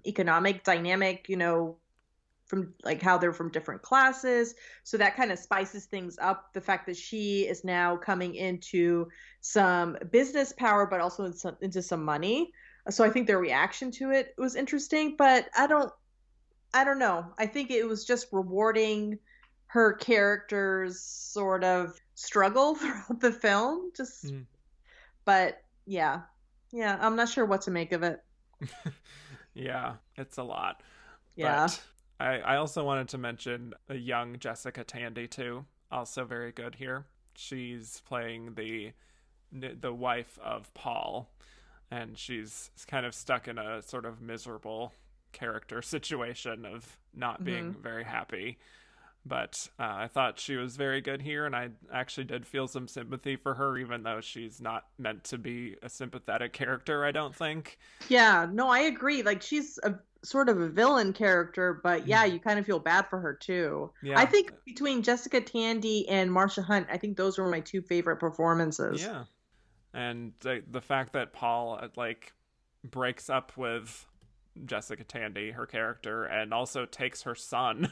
economic dynamic, from like how they're from different classes. So that kind of spices things up. The fact that she is now coming into some business power, but also into some money. So I think their reaction to it was interesting, but I don't know. I think it was just rewarding her character's sort of struggle throughout the film. Just, Mm. but yeah, yeah, I'm not sure what to make of it. Yeah, it's a lot. Yeah. But I also wanted to mention a young Jessica Tandy too. Also very good here. She's playing the wife of Paul, and she's kind of stuck in a sort of miserable character situation of not Hmm. being very happy. But I thought she was very good here, and I actually did feel some sympathy for her, even though she's not meant to be a sympathetic character, I don't think. Yeah, no, I agree. Like she's a sort of a villain character, but yeah, you kind of feel bad for her too. I Yeah, think between Jessica Tandy and Marsha Hunt, I think those were my two favorite performances. yeah. And the fact that Paul like breaks up with Jessica Tandy, her character, and also takes her son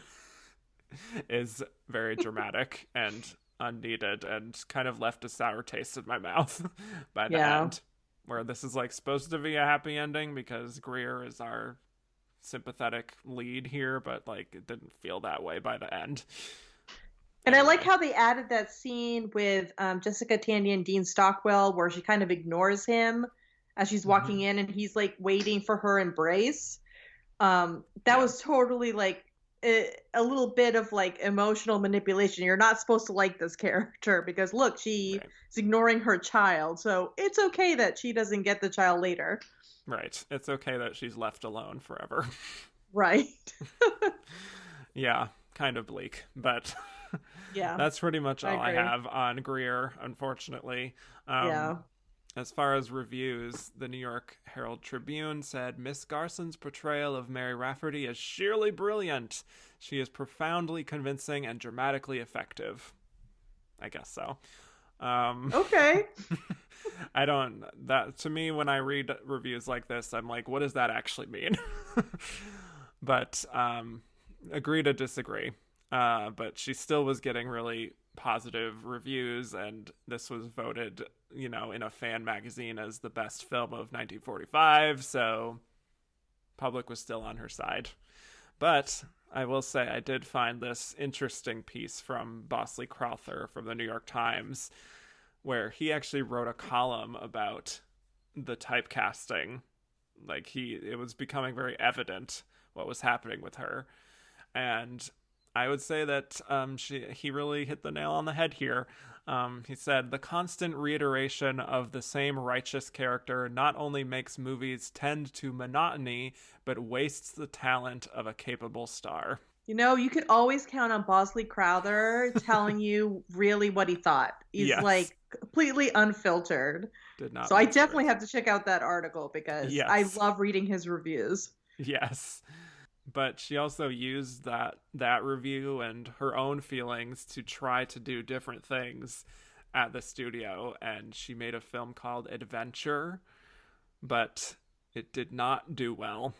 is very dramatic and unneeded, and kind of left a sour taste in my mouth by the Yeah. end, where this is like supposed to be a happy ending because Greer is our sympathetic lead here, but like it didn't feel that way by the end. And I like Anyway. how they added that scene with Jessica Tandy and Dean Stockwell, where she kind of ignores him as she's walking Hmm. in, and he's like waiting for her embrace. That Yeah. was totally like a little bit of like emotional manipulation. You're not supposed to like this character because look, she Right. is ignoring her child, so it's okay that she doesn't get the child later. Right. It's okay that she's left alone forever. Right. Yeah, kind of bleak, but Yeah, that's pretty much I all I agree. have on Greer, unfortunately. Um, Yeah. as far as reviews, the New York Herald Tribune said Miss Garson's portrayal of Mary Rafferty is sheerly brilliant. She is profoundly convincing and dramatically effective. I guess so. Um, Okay. I don't, that to me, when I read reviews like this, I'm like, what does that actually mean? But agree to disagree. But she still was getting really positive reviews, and this was voted, in a fan magazine as the best film of 1945. So public was still on her side. But I will say I did find this interesting piece from Bosley Crowther from the New York Times, where he actually wrote a column about the typecasting. Like it was becoming very evident what was happening with her, and I would say that he really hit the nail on the head here. He said the constant reiteration of the same righteous character not only makes movies tend to monotony, but wastes the talent of a capable star. You could always count on Bosley Crowther telling you really what he thought. He's Yes, like completely unfiltered. did not So I mince definitely words. have to check out that article because I Yes, love reading his reviews. yes. But she also used that review and her own feelings to try to do different things at the studio, and she made a film called Adventure, but it did not do well.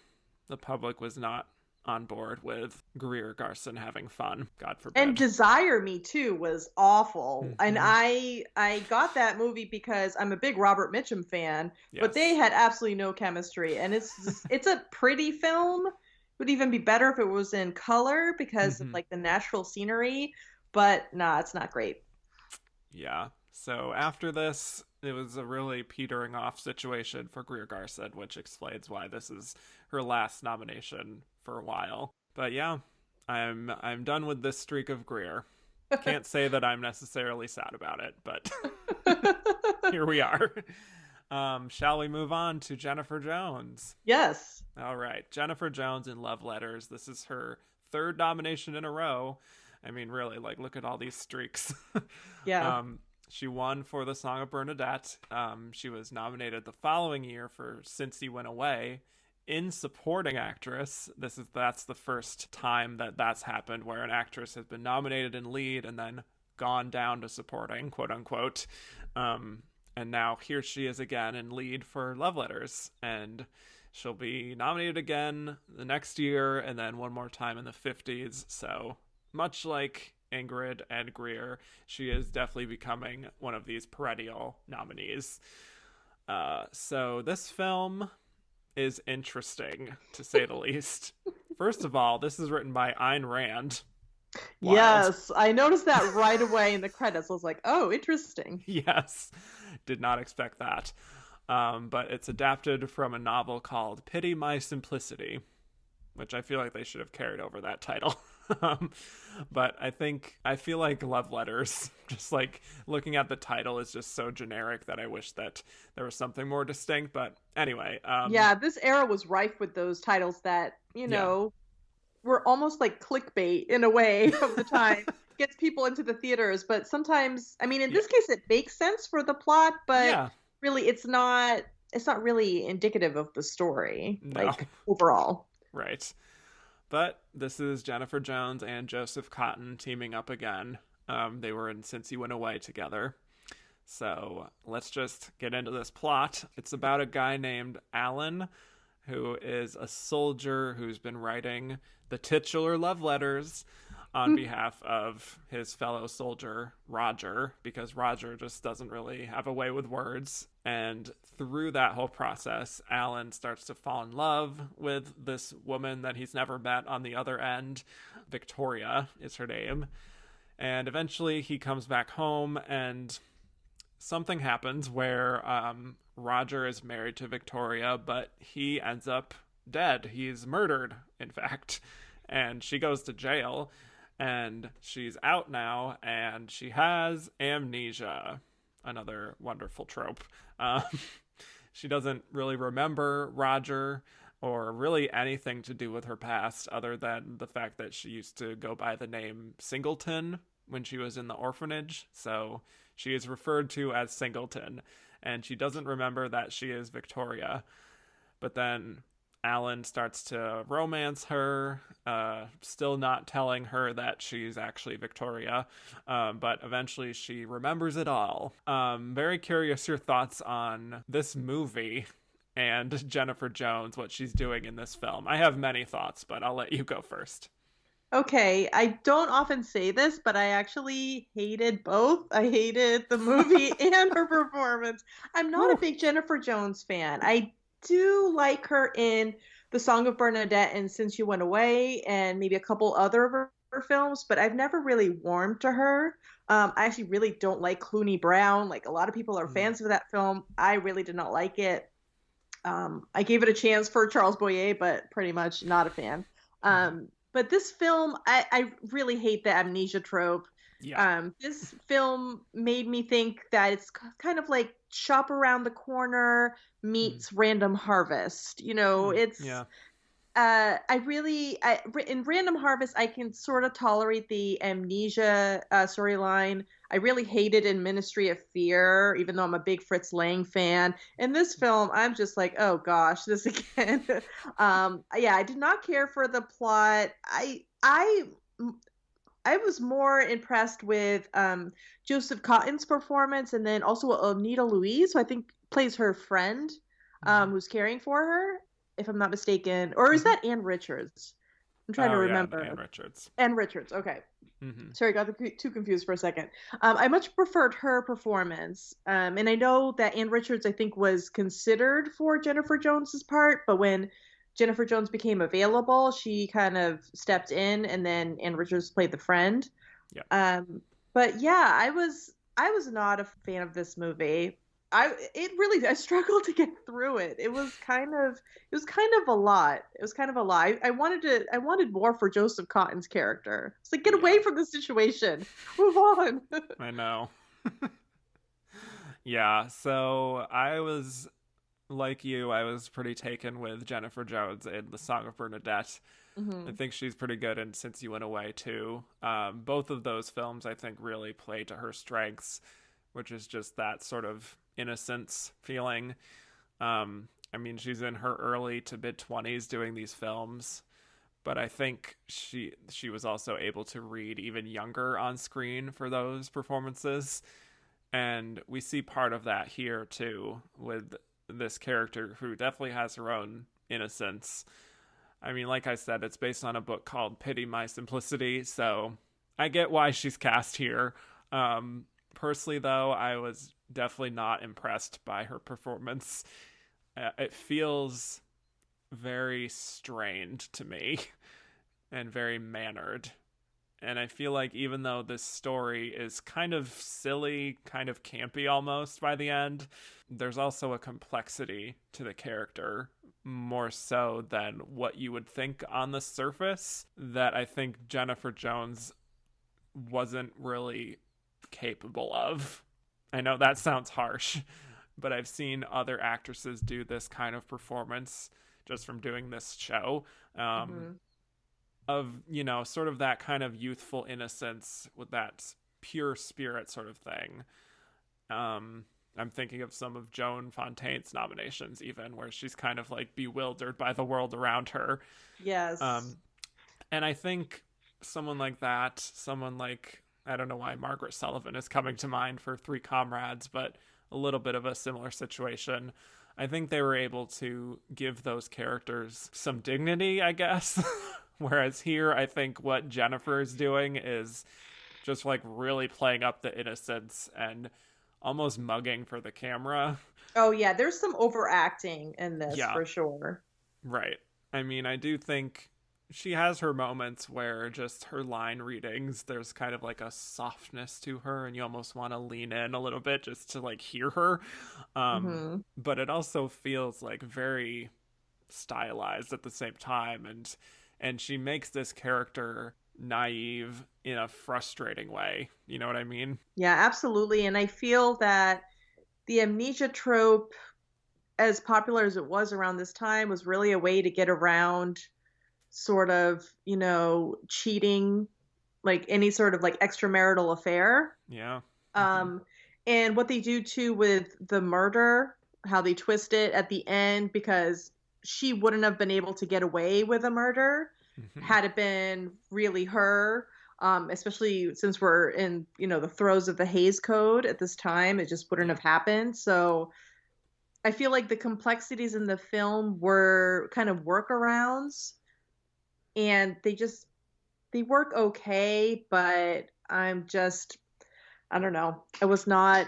The public was not on board with Greer Garson having fun, God forbid. And Desire Me Too was awful. And Mhm. I got that movie because I'm a big Robert Mitchum fan, but they Yes. had absolutely no chemistry. And it's a pretty film. It would even be better if it was in color because of Mhm. like the natural scenery, but nah, it's not great. Yeah. So after this, it was a really petering off situation for Greer Garson, which explains why this is her last nomination for a while. But yeah, I'm done with this streak of Greer. Can't say that I'm necessarily sad about it, but here we are. Shall we move on to Jennifer Jones? Yes. All right, Jennifer Jones in Love Letters. This is her third nomination in a row. I mean, really, like, look at all these streaks. Yeah. She won for The Song of Bernadette. She was nominated the following year for Since He Went Away in supporting actress. That's the first time that that's happened, where an actress has been nominated in lead and then gone down to supporting, quote unquote. And now here she is again in lead for Love Letters, and she'll be nominated again the next year and then one more time in the 50s. So much like Ingrid and Greer, she is definitely becoming one of these perennial nominees. So this film is interesting, to say the least. First of all, this is written by Ayn Rand. Wild. Yes, I noticed that right away in the credits. I was like, oh, interesting. Yes, did not expect that. But it's adapted from a novel called Pity My Simplicity, which I feel like they should have carried over that title. But I feel like Love Letters, just like looking at the title, is just so generic that I wish that there was something more distinct. But anyway. Yeah, this era was rife with those titles that, were almost like clickbait in a way of the time. Gets people into the theaters, but sometimes, I mean, in this case, it makes sense for the plot, but really, it's not really indicative of the story, like overall. Right. But this is Jennifer Jones and Joseph Cotten teaming up again. They were in Since He Went Away together. So let's just get into this plot. It's about a guy named Alan, who is a soldier who's been writing the titular love letters on behalf of his fellow soldier, Roger, because Roger just doesn't really have a way with words. And through that whole process, Alan starts to fall in love with this woman that he's never met on the other end. Victoria is her name. And eventually he comes back home and something happens where Roger is married to Victoria, but he ends up dead. He's murdered, in fact. And she goes to jail. And she's out now, and she has amnesia. Another wonderful trope. She doesn't really remember Roger or really anything to do with her past other than the fact that she used to go by the name Singleton when she was in the orphanage. So she is referred to as Singleton, and she doesn't remember that she is Victoria. But then Alan starts to romance her, still not telling her that she's actually Victoria, but eventually she remembers it all. Very curious your thoughts on this movie and Jennifer Jones, what she's doing in this film. I have many thoughts, but I'll let you go first. Okay, I don't often say this, but I actually hated both. I hated the movie and her performance. I'm not a big Jennifer Jones fan. I do like her in The Song of Bernadette and Since You Went Away and maybe a couple other of her films, but I've never really warmed to her. I actually really don't like Clooney Brown. Like a lot of people are fans of that film. I really did not like it. I gave it a chance for Charles Boyer, but pretty much not a fan. But this film, I really hate the amnesia trope. Yeah. This film made me think that it's kind of like Shop Around the Corner meets Random Harvest. It's in Random Harvest, I can sort of tolerate the amnesia storyline. I really hate it in Ministry of Fear, even though I'm a big Fritz Lang fan. In this film, I'm just like, oh gosh, this again. I did not care for the plot. I was more impressed with Joseph Cotton's performance, and then also Anita Louise, who I think plays her friend, who's caring for her, if I'm not mistaken. Or is that Ann Richards? I'm trying to Oh yeah, remember. Ann Richards. Ann Richards. Okay. Mm-hmm. Sorry, got the two confused for a second. I much preferred her performance. And I know that Ann Richards, I think, was considered for Jennifer Jones's part, but when Jennifer Jones became available, she kind of stepped in, and then Ann Richards played the friend. Yeah. But yeah, I was not a fan of this movie. I struggled to get through it. It was kind of a lot. It was kind of a lot. I wanted more for Joseph Cotton's character. It's like, get away from the situation. Move on. I know. Yeah, so I was like you, I was pretty taken with Jennifer Jones in The Song of Bernadette. I think she's pretty good in Since You Went Away too. Both of those films I think really play to her strengths, which is just that sort of innocence feeling. I mean, she's in her early to mid 20s doing these films, but I think she was also able to read even younger on screen for those performances. And we see part of that here too with this character who definitely has her own innocence. I mean, like I said, it's based on a book called Pity My Simplicity, so I get why she's cast here. Personally, though, I was definitely not impressed by her performance. It feels very strained to me and very mannered. And I feel like even though this story is kind of silly, kind of campy almost by the end, there's also a complexity to the character, more so than what you would think on the surface, that I think Jennifer Jones wasn't really capable of. I know that sounds harsh, but I've seen other actresses do this kind of performance just from doing this show. Of, you know, sort of that kind of youthful innocence with that pure spirit sort of thing. I'm thinking of some of Joan Fontaine's nominations even, where she's kind of like bewildered by the world around her. Yes. And I think someone like that, someone like, I don't know why Margaret Sullivan is coming to mind for Three Comrades, but a little bit of a similar situation. I think they were able to give those characters some dignity, I guess. Whereas here, I think what Jennifer is doing is just like really playing up the innocence and almost mugging for the camera. Oh yeah, there's some overacting in this Yeah. for sure. Right. I mean, I do think she has her moments where just her line readings, there's kind of like a softness to her and you almost want to lean in a little bit just to like hear her. But it also feels like very stylized at the same time, and she makes this character naive in a frustrating way. You know what I mean? Yeah, absolutely. And I feel that the amnesia trope, as popular as it was around this time, was really a way to get around sort of, cheating, like any sort of like extramarital affair. Yeah. And what they do too with the murder, how they twist it at the end, because she wouldn't have been able to get away with a murder had it been really her. Especially since we're in, the throes of the Hays Code at this time, it just wouldn't have happened. So I feel like the complexities in the film were kind of workarounds, and they work okay, but I don't know. I was not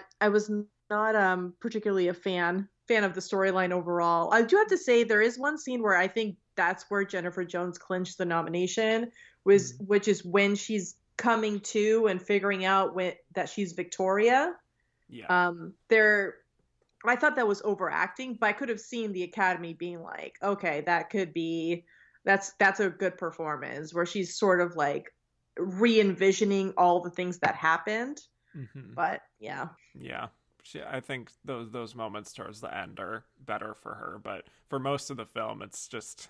particularly a fan of the storyline overall. I do have to say there is one scene where I think that's where Jennifer Jones clinched the nomination, which is when she's coming to and figuring out that she's Victoria. Yeah. I thought that was overacting, but I could have seen the Academy being like, okay, that's a good performance, where she's sort of like re-envisioning all the things that happened. But yeah. I think those moments towards the end are better for her, but for most of the film, it's just,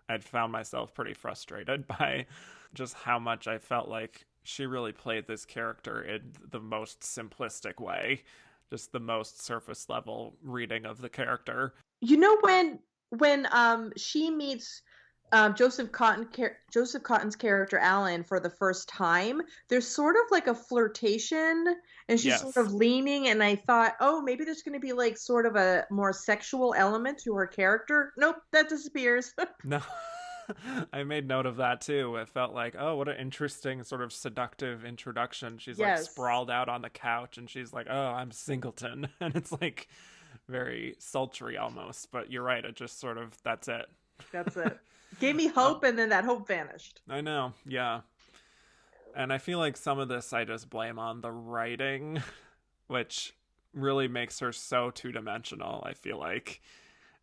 I'd found myself pretty frustrated by just how much I felt like she really played this character in the most simplistic way, just the most surface level reading of the character. When she meets Joseph Cotton's character Alan for the first time, there's sort of like a flirtation, and she's sort of leaning, and I thought, oh, maybe there's going to be like sort of a more sexual element to her character. Nope, that disappears. No. I made note of that too. It felt like, oh, what an interesting sort of seductive introduction. She's like Yes, sprawled out on the couch and she's like, oh, I'm singleton. And it's like very sultry almost. But you're right. It just sort of, that's it. that's it. Gave me um, hope, and then that hope vanished. I know. Yeah. And I feel like some of this I just blame on the writing, which really makes her so two-dimensional, I feel like.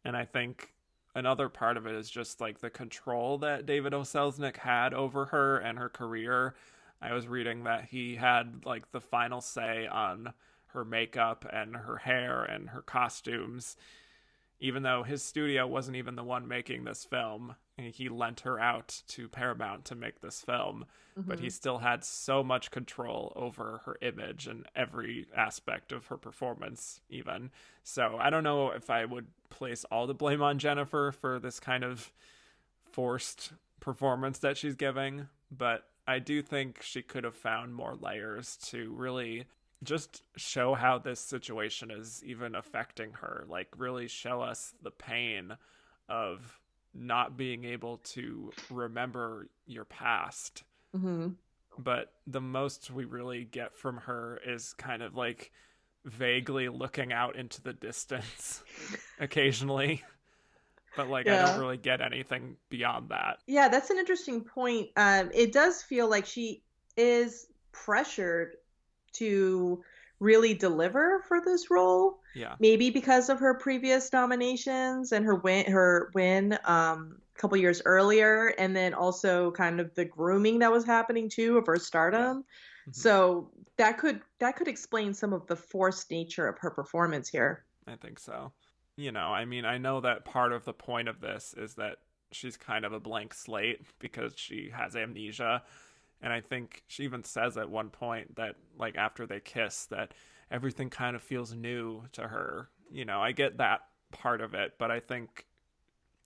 And I think another part of it is just like the control that David O. Selznick had over her and her career. I was reading that he had like the final say on her makeup and her hair and her costumes, even though his studio wasn't even the one making this film. He lent her out to Paramount to make this film, but he still had so much control over her image and every aspect of her performance, even. So I don't know if I would place all the blame on Jennifer for this kind of forced performance that she's giving, but I do think she could have found more layers to really just show how this situation is even affecting her, like really show us the pain of not being able to remember your past. Mm-hmm. But the most we really get from her is kind of like vaguely looking out into the distance occasionally, but like I don't really get anything beyond that. Yeah, that's an interesting point. It does feel like she is pressured to really deliver for this role. Yeah. Maybe because of her previous nominations and her win a couple years earlier, and then also kind of the grooming that was happening too of her stardom. Yeah. Mm-hmm. So that could explain some of the forced nature of her performance here. I think so. You know, I mean, I know that part of the point of this is that she's kind of a blank slate because she has amnesia. And I think she even says at one point that, like, after they kiss, that everything kind of feels new to her. You know, I get that part of it, but I think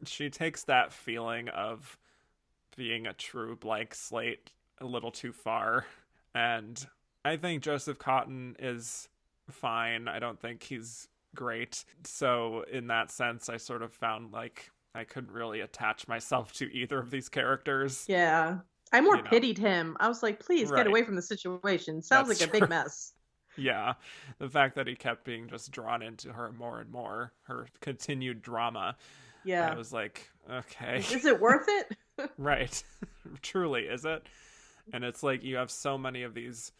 she takes that feeling of being a true blank slate a little too far. And I think Joseph Cotten is fine. I don't think he's great. So in that sense, I sort of found like I couldn't really attach myself to either of these characters. Yeah. I more pitied him. I was like, please get away from the situation. Sounds like a big mess. Yeah. The fact that he kept being just drawn into her more and more, her continued drama. Yeah. I was like, okay. Is it worth it? Right. Truly, is it? And it's like you have so many of these,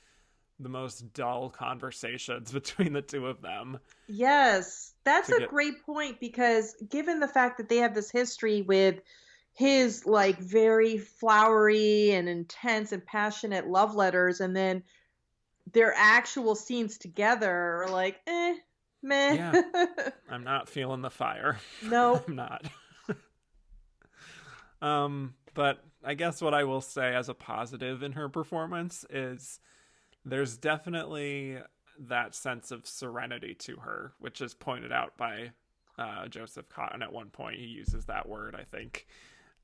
the most dull conversations between the two of them. Yes. That's a great point, because given the fact that they have this history with his like very flowery and intense and passionate love letters, and then their actual scenes together are like, meh. Yeah. I'm not feeling the fire. No. I'm not. But I guess what I will say as a positive in her performance is there's definitely that sense of serenity to her, which is pointed out by Joseph Cotten at one point. He uses that word, I think.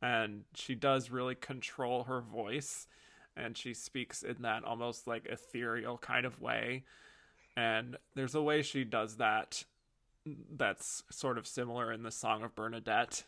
And she does really control her voice, and she speaks in that almost like ethereal kind of way. And there's a way she does that that's sort of similar in the Song of Bernadette,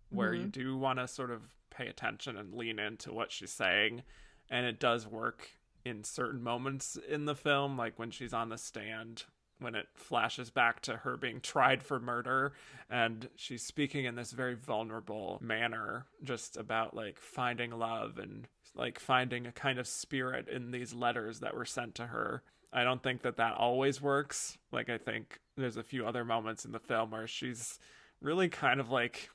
where you do want to sort of pay attention and lean into what she's saying. And it does work in certain moments in the film, like when she's on the stand, when it flashes back to her being tried for murder, and she's speaking in this very vulnerable manner, just about like finding love and like finding a kind of spirit in these letters that were sent to her. I don't think that always works. Like, I think there's a few other moments in the film where she's really kind of like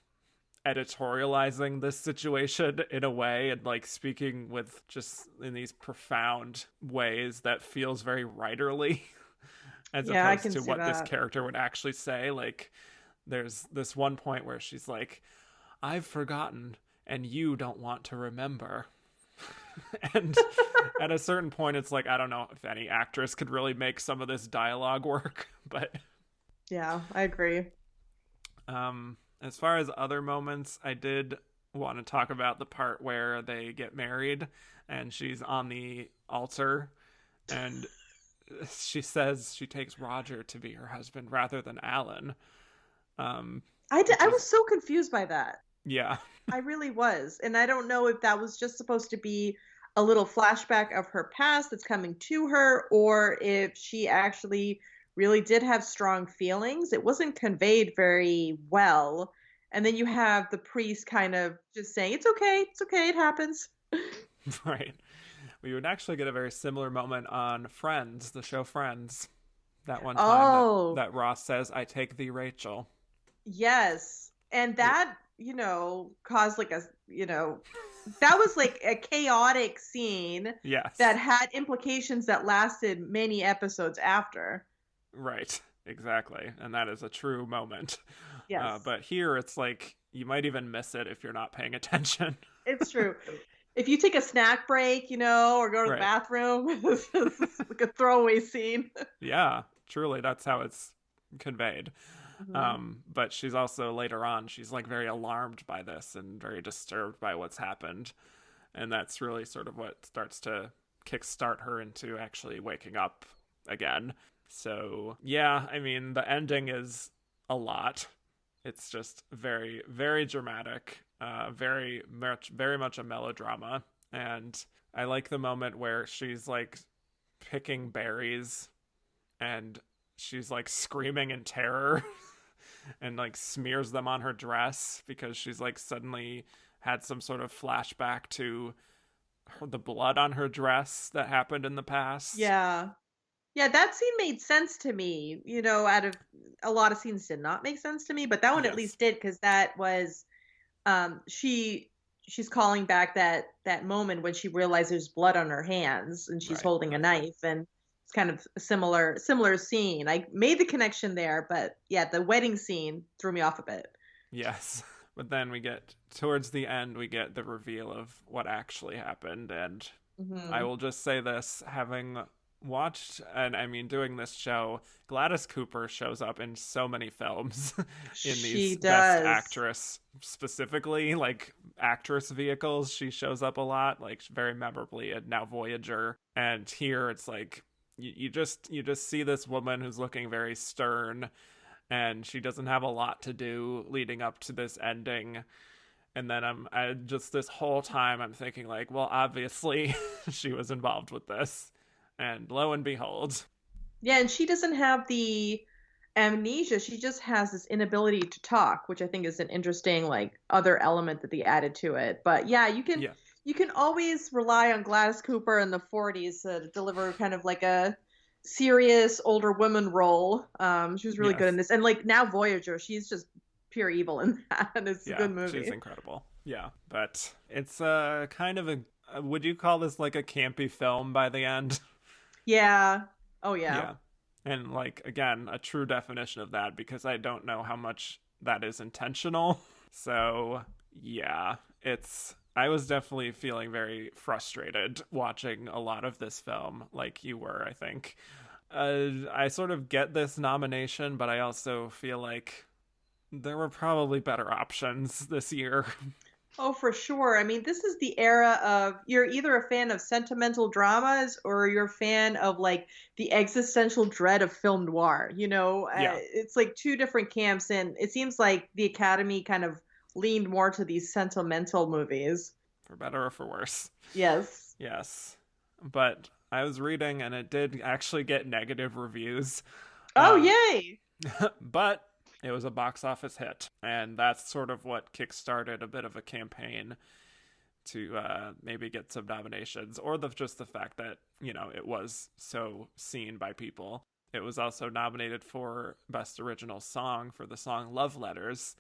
editorializing this situation in a way, and like speaking with just in these profound ways that feels very writerly. As opposed to what this character would actually say. Like, there's this one point where she's like, I've forgotten, and you don't want to remember. And at a certain point, it's like, I don't know if any actress could really make some of this dialogue work, but... Yeah, I agree. As far as other moments, I did want to talk about the part where they get married, and she's on the altar, and... she says she takes Roger to be her husband rather than Alan. I was so confused by that. Yeah. I really was. And I don't know if that was just supposed to be a little flashback of her past that's coming to her, or if she actually really did have strong feelings. It wasn't conveyed very well. And then you have the priest kind of just saying, it's okay, it happens. Right. We would actually get a very similar moment on Friends, the show Friends. That one time Oh, that Ross says, "I take thee, Rachel." yes. And It, that, caused like that was like a chaotic scene that yes. had implications that lasted many episodes after. Right. Exactly. And that is a true moment. Yes, But here it's like you might even miss it if you're not paying attention. it's true. If you take a snack break, or go to the Right. bathroom, this is like a throwaway scene. Yeah. Truly, that's how it's conveyed. Hmm. But she's also later on, she's like very alarmed by this and very disturbed by what's happened. And that's really sort of what starts to kickstart her into actually waking up again. So, yeah, I mean, the ending is a lot. It's just very, very dramatic, very much a melodrama. And I like the moment where she's like picking berries and she's like screaming in terror and like smears them on her dress because she's like suddenly had some sort of flashback to the blood on her dress that happened in the past. Yeah. Yeah, that scene made sense to me. Out of a lot of scenes did not make sense to me, but that one at Yes. least did, because that was she's calling back that moment when she realizes there's blood on her hands and she's Right. holding a Right. Right. knife, and it's kind of a similar scene. I made the connection there, but yeah, the wedding scene threw me off a bit. Yes. But then we get towards the end, we get the reveal of what actually happened. And I Hmm. will just say this, having watched and I mean doing this show, Gladys Cooper shows up in so many films in She these best does. actress specifically, like actress vehicles. She shows up a lot, like very memorably in Now Voyager. And here it's like you just see this woman who's looking very stern and she doesn't have a lot to do leading up to this ending. And then I just this whole time I'm thinking like, well, obviously she was involved with this, and lo and behold, Yeah, and she doesn't have the amnesia. She just has this inability to talk, which I think is an interesting like other element that they added to it. But yeah, you can yeah, you can always rely on Gladys Cooper in the 40s to deliver kind of like a serious older woman role. She was really good in yes, this. And like Now Voyager, she's just pure evil in that. And it's a yeah, good she's movie. incredible. Yeah, but it's kind of a would you call this like a campy film by the end? Yeah. Oh yeah. Yeah. And like again, a true definition of that because I don't know how much that is intentional. So, yeah, it's I was definitely feeling very frustrated watching a lot of this film like you were, I think. I sort of get this nomination, but I also feel like there were probably better options this year. Oh, for sure. I mean, this is the era of you're either a fan of sentimental dramas or you're a fan of like the existential dread of film noir. Yeah, It's like two different camps, and it seems like the Academy kind of leaned more to these sentimental movies. for better or for worse. Yes. Yes. But I was reading and it did actually get negative reviews. Oh, Um, yay. but it was a box office hit. And that's sort of what kickstarted a bit of a campaign to maybe get some nominations, or just the fact that, it was so seen by people. It was also nominated for Best Original Song for the song Love Letters,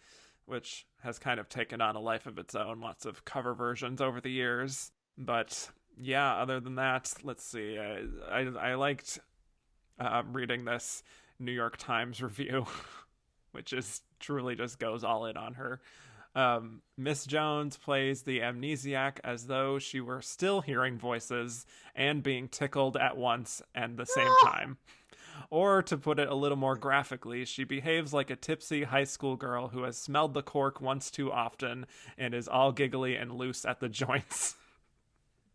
which has kind of taken on a life of its own, lots of cover versions over the years. But yeah, other than that, let's see. I liked reading this New York Times review, which is truly just goes all in on her. Miss Jones plays the amnesiac as though she were still hearing voices and being tickled at once and the same Oh, time. Or, to put it a little more graphically, she behaves like a tipsy high school girl who has smelled the cork once too often and is all giggly and loose at the joints.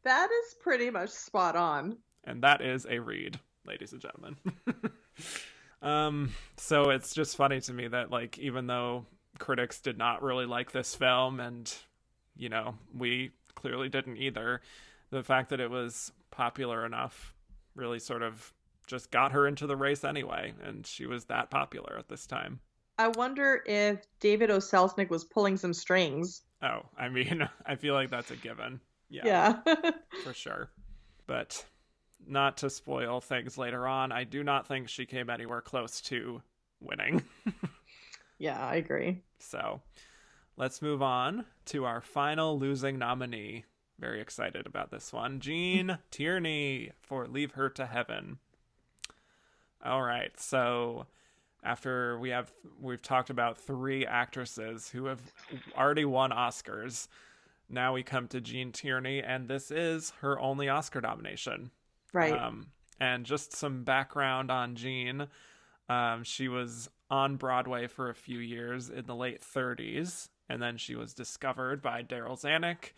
that is pretty much spot on. And that is a read, ladies and gentlemen. So it's just funny to me that, like, even though critics did not really like this film, and, you know, we clearly didn't either. The fact that it was popular enough really sort of just got her into the race anyway, and she was that popular at this time. I wonder if David O. Selznick was pulling some strings. Oh, I mean, I feel like that's a given. Yeah. For sure. But not to spoil things later on, I do not think she came anywhere close to winning. Yeah, I agree. So let's move on to our final losing nominee. Very excited about this one. Gene Tierney for Leave Her to Heaven. All right, so after we've talked about 3 actresses who have already won Oscars, now we come to Gene Tierney, and this is her only Oscar nomination. Right. And just some background on Gene. She was on Broadway for a few years in the late 30s, and then she was discovered by Daryl Zanuck.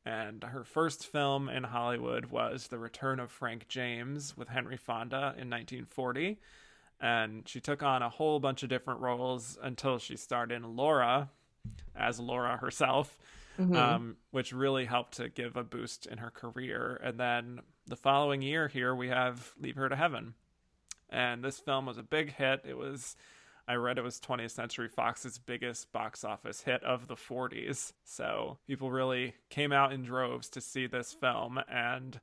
And her first film in Hollywood was The Return of Frank James with Henry Fonda in 1940. And she took on a whole bunch of different roles until she starred in Laura as Laura herself, which really helped to give a boost in her career. And then the following year here, we have Leave Her to Heaven. And this film was a big hit. I read it was 20th Century Fox's biggest box office hit of the 40s. So people really came out in droves to see this film, and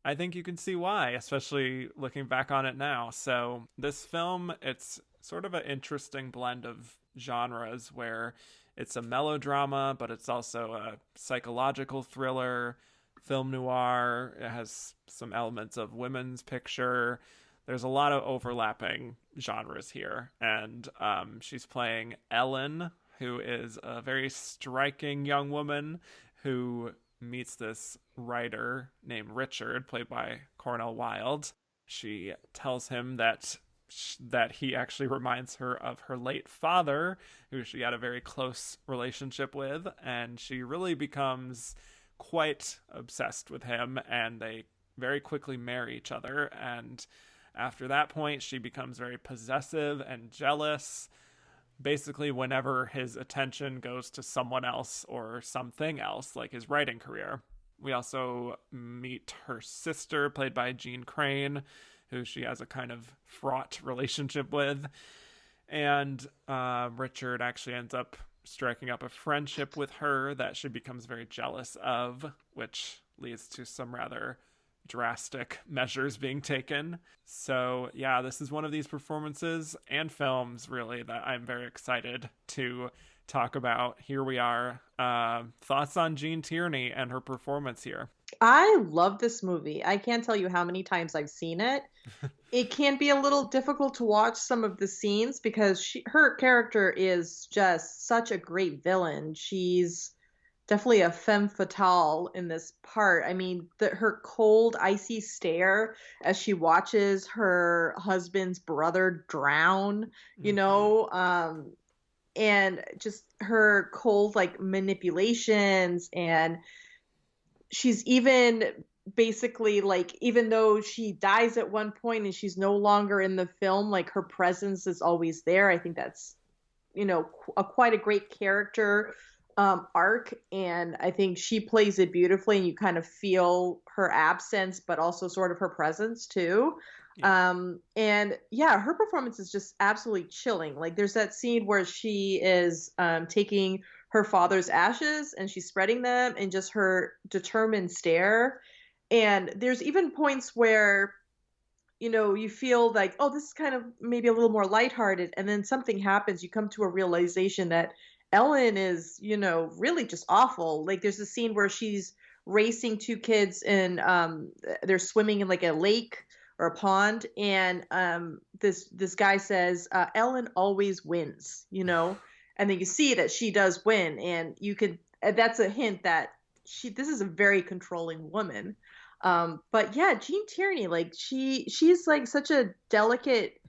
I think you can see why, especially looking back on it now. So this film, it's sort of an interesting blend of genres where it's a melodrama, but it's also a psychological thriller, film noir. It has some elements of women's picture. There's a lot of overlapping genres here. And she's playing Ellen, who is a very striking young woman who meets this writer named Richard, played by Cornel Wilde. She tells him that he actually reminds her of her late father, who she had a very close relationship with, and she really becomes quite obsessed with him, and they very quickly marry each other. And after that point, she becomes very possessive and jealous. Basically, whenever his attention goes to someone else or something else, like his writing career. We also meet her sister, played by Jean Crane, who she has a kind of fraught relationship with. And Richard actually ends up striking up a friendship with her that she becomes very jealous of, which leads to some rather drastic measures being taken. So yeah, this is one of these performances and films really that I'm very excited to talk about. Here we are. Thoughts on Gene Tierney and her performance here? I love this movie. I can't tell you how many times I've seen it. It can be a little difficult to watch some of the scenes because her character is just such a great villain. She's definitely a femme fatale in this part. I mean, her cold, icy stare as she watches her husband's brother drown, you know, and just her cold, like, manipulations. And she's even basically, like, even though she dies at one point and she's no longer in the film, like, her presence is always there. I think that's, you know, quite a great character arc, and I think she plays it beautifully, and you kind of feel her absence but also sort of her presence too. And yeah, her performance is just absolutely chilling. Like, there's that scene where she is taking her father's ashes and she's spreading them, and just her determined stare. And there's even points where, you know, you feel like, oh, this is kind of maybe a little more lighthearted, and then something happens. You come to a realization that Ellen is, you know, really just awful. Like, there's a scene where she's racing 2 kids and they're swimming in like a lake or a pond, and this guy says, Ellen always wins, you know, and then you see that she does win, and that's a hint that this is a very controlling woman. But yeah, Gene Tierney, like, she's like such a delicate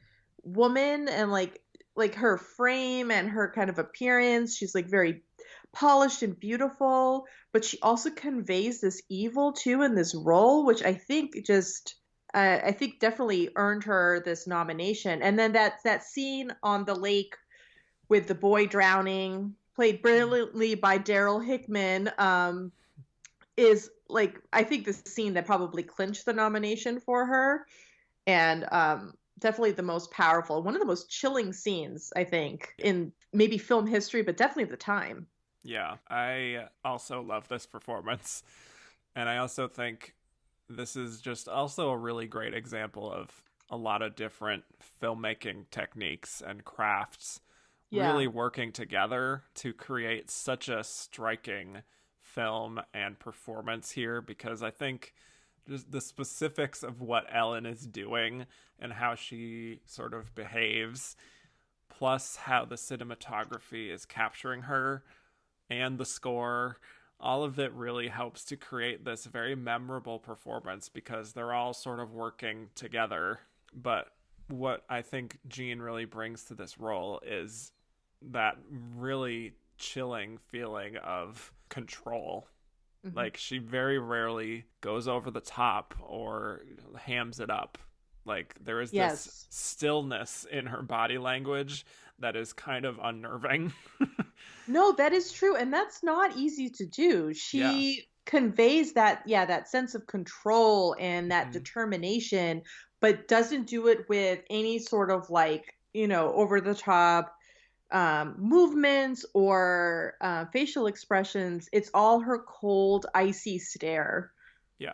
woman, and like her frame and her kind of appearance, she's like very polished and beautiful, but she also conveys this evil too in this role, which I think definitely earned her this nomination. And then that scene on the lake with the boy drowning, played brilliantly by Daryl Hickman, is like, I think the scene that probably clinched the nomination for her, and definitely the most powerful, one of the most chilling scenes, I think, in maybe film history, but definitely at the time. Yeah, I also love this performance. And I also think this is just also a really great example of a lot of different filmmaking techniques and crafts Yeah. really working together to create such a striking film and performance here, because I think just the specifics of what Ellen is doing and how she sort of behaves, plus how the cinematography is capturing her and the score, all of it really helps to create this very memorable performance because they're all sort of working together. But what I think Gene really brings to this role is that really chilling feeling of control. Mm-hmm. Like, she very rarely goes over the top or hams it up. Like, there is this stillness in her body language that is kind of unnerving. No, that is true. And that's not easy to do. She conveys that, that sense of control and that determination, but doesn't do it with any sort of like, over the top movements or facial expressions. It's all her cold, icy stare. Yeah.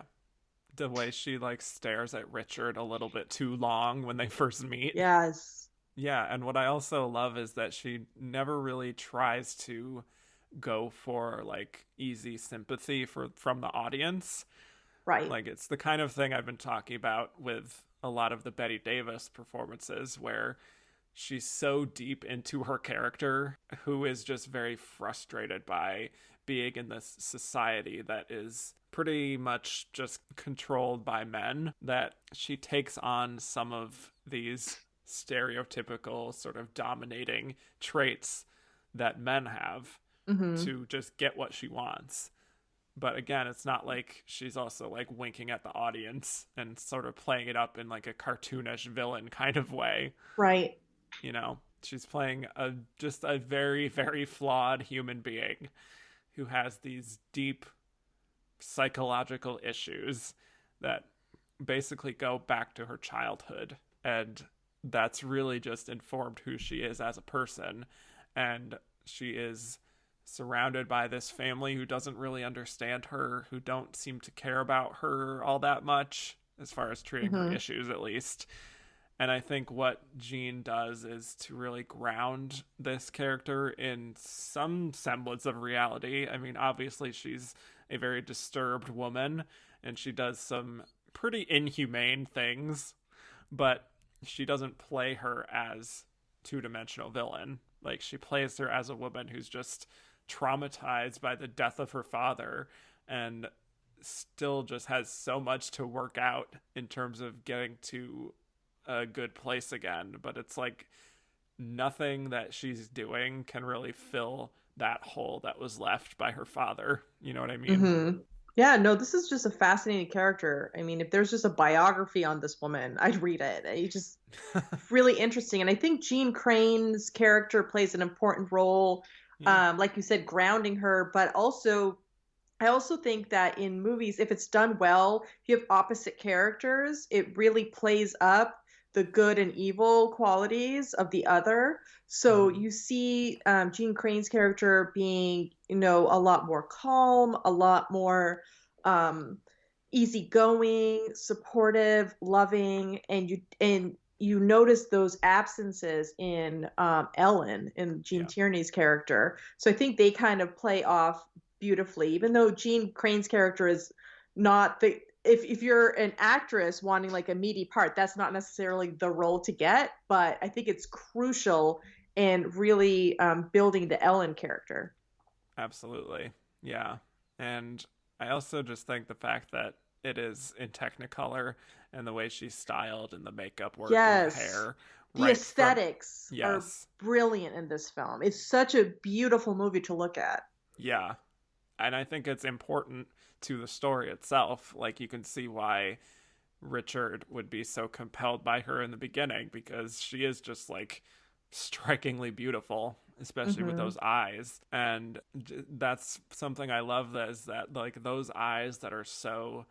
The way she like stares at Richard a little bit too long when they first meet. Yes. Yeah, and what I also love is that she never really tries to go for like easy sympathy from the audience. Right. Like, it's the kind of thing I've been talking about with a lot of the Bette Davis performances where she's so deep into her character, who is just very frustrated by being in this society that is pretty much just controlled by men, that she takes on some of these stereotypical sort of dominating traits that men have to just get what she wants. But again, it's not like she's also like winking at the audience and sort of playing it up in like a cartoonish villain kind of way. Right. She's playing just a very, very flawed human being who has these deep psychological issues that basically go back to her childhood. And that's really just informed who she is as a person. And she is surrounded by this family who doesn't really understand her, who don't seem to care about her all that much, as far as treating her issues at least. And I think what Gene does is to really ground this character in some semblance of reality. I mean, obviously she's a very disturbed woman and she does some pretty inhumane things, but she doesn't play her as two-dimensional villain. Like, she plays her as a woman who's just traumatized by the death of her father and still just has so much to work out in terms of getting to a good place again. But it's like nothing that she's doing can really fill that hole that was left by her father. You know what I mean? Yeah, no, this is just a fascinating character. I mean, if there's just a biography on this woman, I'd read it. It's just really interesting. And I think Gene Crane's character plays an important role, like you said, grounding her, but also I also think that in movies, if it's done well, if you have opposite characters, it really plays up the good and evil qualities of the other. So you see Gene Crane's character being, a lot more calm, a lot more easygoing, supportive, loving, and you notice those absences in Ellen, in Gene Tierney's character. So I think they kind of play off beautifully, even though Gene Crane's character is not the, if you're an actress wanting like a meaty part, that's not necessarily the role to get, but I think it's crucial in really building the Ellen character. Absolutely. Yeah. And I also just think the fact that it is in Technicolor and the way she's styled and the makeup work and the hair. The aesthetics are brilliant in this film. It's such a beautiful movie to look at. Yeah. And I think it's important to the story itself. Like, you can see why Richard would be so compelled by her in the beginning, because she is just like strikingly beautiful. especially with those eyes. And that's something I love, that is that, like, those eyes that are so